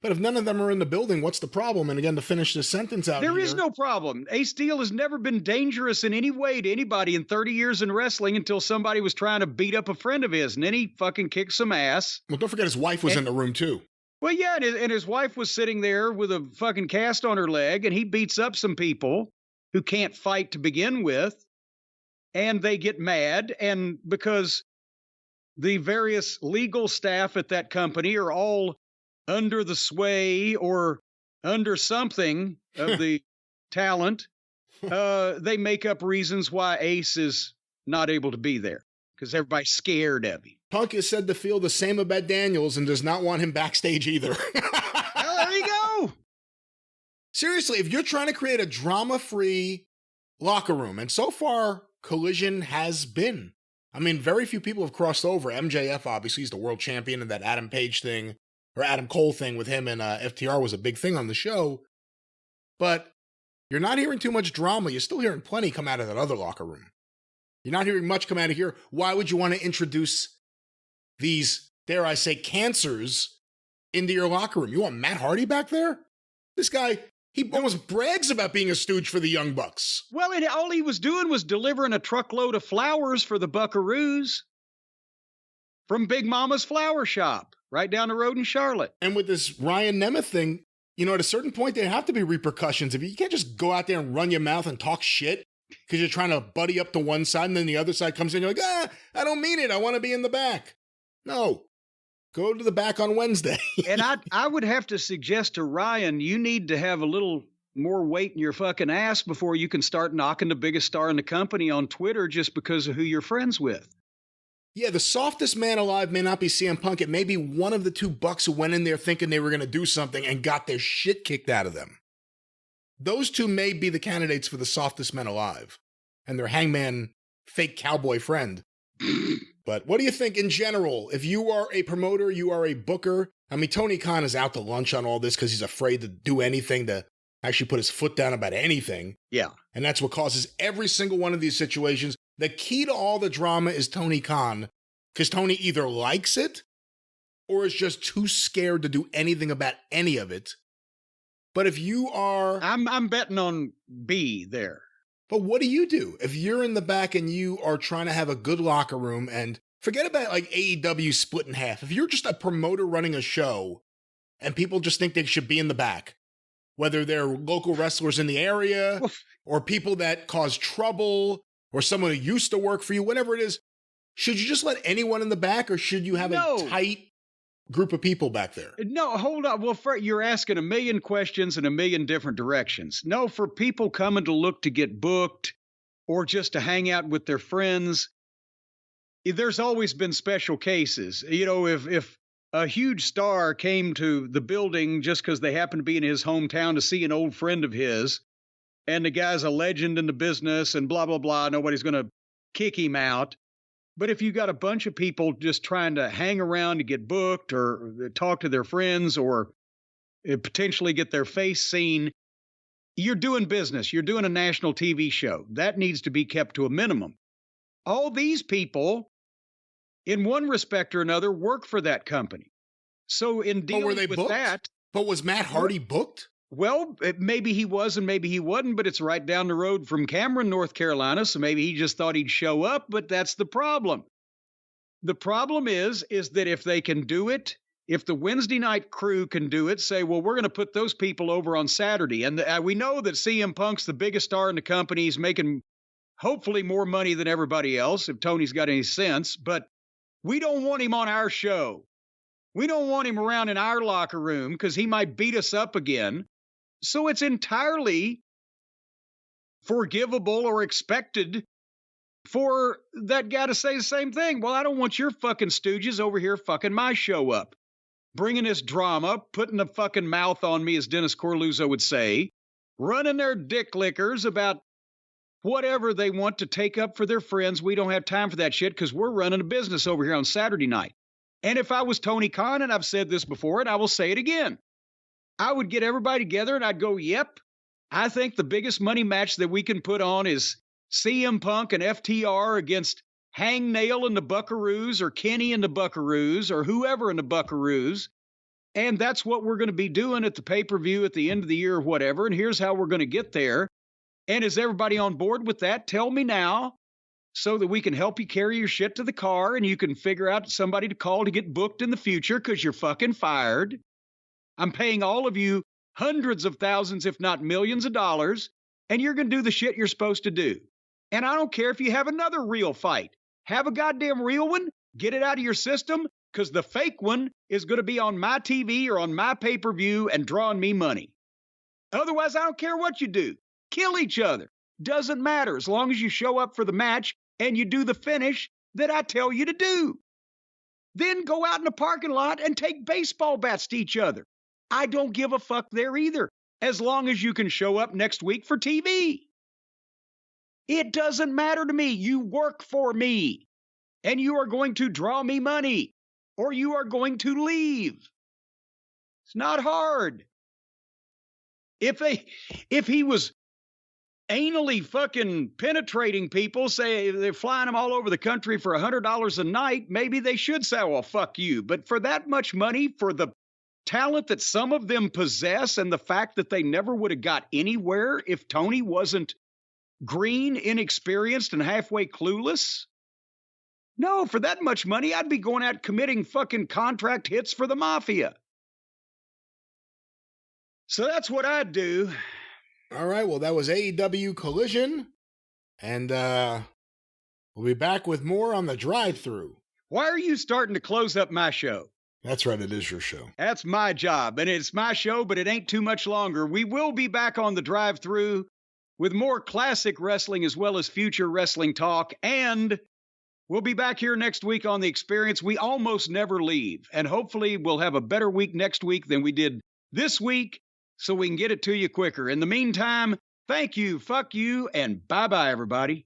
But if none of them are in the building, what's the problem? And again, to finish this sentence out There here, is no problem. Ace Steel has never been dangerous in any way to anybody in 30 years in wrestling until somebody was trying to beat up a friend of his, and then he fucking kicked some ass. Well, don't forget his wife was in the room too. Well, yeah, and his wife was sitting there with a fucking cast on her leg, and he beats up some people who can't fight to begin with, and they get mad, and because the various legal staff at that company are all under the sway or under something of the talent, they make up reasons why Ace is not able to be there because everybody's scared of him. Punk is said to feel the same about Daniels and does not want him backstage either. Well, there you go. Seriously, if you're trying to create a drama-free locker room, and so far Collision has been. I mean, very few people have crossed over. MJF, obviously, is the world champion, and that Adam Page thing, or Adam Cole thing with him and FTR was a big thing on the show. But you're not hearing too much drama. You're still hearing plenty come out of that other locker room. You're not hearing much come out of here. Why would you want to introduce these, dare I say, cancers into your locker room? You want Matt Hardy back there? This guy, he almost brags about being a stooge for the Young Bucks. Well, and all he was doing was delivering a truckload of flowers for the Buckaroos from Big Mama's Flower Shop right down the road in Charlotte. And with this Ryan Nemeth thing, you know, at a certain point, there have to be repercussions. If you can't just go out there and run your mouth and talk shit because you're trying to buddy up to one side and then the other side comes in, you're like, I don't mean it. I want to be in the back. No. Go to the back on Wednesday. And I would have to suggest to Ryan, you need to have a little more weight in your fucking ass before you can start knocking the biggest star in the company on Twitter just because of who you're friends with. Yeah, the softest man alive may not be CM Punk. It may be one of the two Bucks who went in there thinking they were going to do something and got their shit kicked out of them. Those two may be the candidates for the softest men alive. and their hangman fake cowboy friend. But what do you think in general? If you are a promoter, you are a booker. I mean, Tony Khan is out to lunch on all this because he's afraid to do anything, to actually put his foot down about anything. Yeah. And that's what causes every single one of these situations. The key to all the drama is Tony Khan, because Tony either likes it or is just too scared to do anything about any of it. But if you are... I'm betting on B there. But what do you do if you're in the back and you are trying to have a good locker room, and forget about like AEW split in half. If you're just a promoter running a show and people just think they should be in the back, whether they're local wrestlers in the area or people that cause trouble or someone who used to work for you, whatever it is, should you just let anyone in the back, or should you have a tight group of people back there? No, hold on. Well, you're asking a million questions in a million different directions. No, for people coming to look to get booked or just to hang out with their friends, there's always been special cases. You know, if a huge star came to the building just because they happen to be in his hometown to see an old friend of his, and the guy's a legend in the business and blah, blah, blah, nobody's going to kick him out. But if you got a bunch of people just trying to hang around to get booked or talk to their friends or potentially get their face seen, you're doing business. You're doing a national TV show. That needs to be kept to a minimum. All these people, in one respect or another, work for that company. So in dealing with booked? that... But was Matt Hardy booked? Well, maybe he was and maybe he wasn't, but it's right down the road from Cameron, North Carolina, so maybe he just thought he'd show up, but that's the problem. The problem is that if they can do it, if the Wednesday night crew can do it, say, well, we're going to put those people over on Saturday, and we know that CM Punk's the biggest star in the company. He's making hopefully more money than everybody else, if Tony's got any sense, but we don't want him on our show. We don't want him around in our locker room because he might beat us up again. So it's entirely forgivable or expected for that guy to say the same thing. Well, I don't want your fucking stooges over here fucking my show up, bringing this drama, putting a fucking mouth on me, as Dennis Corluzzo would say, running their dick lickers about whatever they want to take up for their friends. We don't have time for that shit because we're running a business over here on Saturday night. And if I was Tony Khan, and I've said this before, and I will say it again, I would get everybody together and I'd go, yep, I think the biggest money match that we can put on is CM Punk and FTR against Hangnail and the Buckaroos, or Kenny and the Buckaroos, or whoever in the Buckaroos. And that's what we're going to be doing at the pay-per-view at the end of the year or whatever. And here's how we're going to get there. And is everybody on board with that? Tell me now, so that we can help you carry your shit to the car and you can figure out somebody to call to get booked in the future because you're fucking fired. I'm paying all of you hundreds of thousands, if not millions of dollars, and you're going to do the shit you're supposed to do. And I don't care if you have another real fight. Have a goddamn real one, get it out of your system, because the fake one is going to be on my TV or on my pay-per-view and drawing me money. Otherwise, I don't care what you do. Kill each other. Doesn't matter as long as you show up for the match and you do the finish that I tell you to do. Then go out in the parking lot and take baseball bats to each other. I don't give a fuck there either, as long as you can show up next week for TV. It doesn't matter to me. You work for me, and you are going to draw me money, or you are going to leave. It's not hard. If he was anally fucking penetrating people, say they're flying them all over the country for $100 a night, maybe they should say, well, fuck you. But for that much money, for the talent that some of them possess, and the fact that they never would have got anywhere if Tony wasn't green, inexperienced, and halfway clueless. No, for that much money, I'd be going out committing fucking contract hits for the mafia. So that's what I'd do. All right, well, that was AEW Collision, and we'll be back with more on the drive-thru. Why are you starting to close up my show? That's right, it is your show. That's my job, and it's my show, but it ain't too much longer. We will be back on the drive-thru with more classic wrestling as well as future wrestling talk, and we'll be back here next week on The Experience. We almost never leave, and hopefully we'll have a better week next week than we did this week, so we can get it to you quicker. In the meantime, thank you, fuck you, and bye-bye, everybody.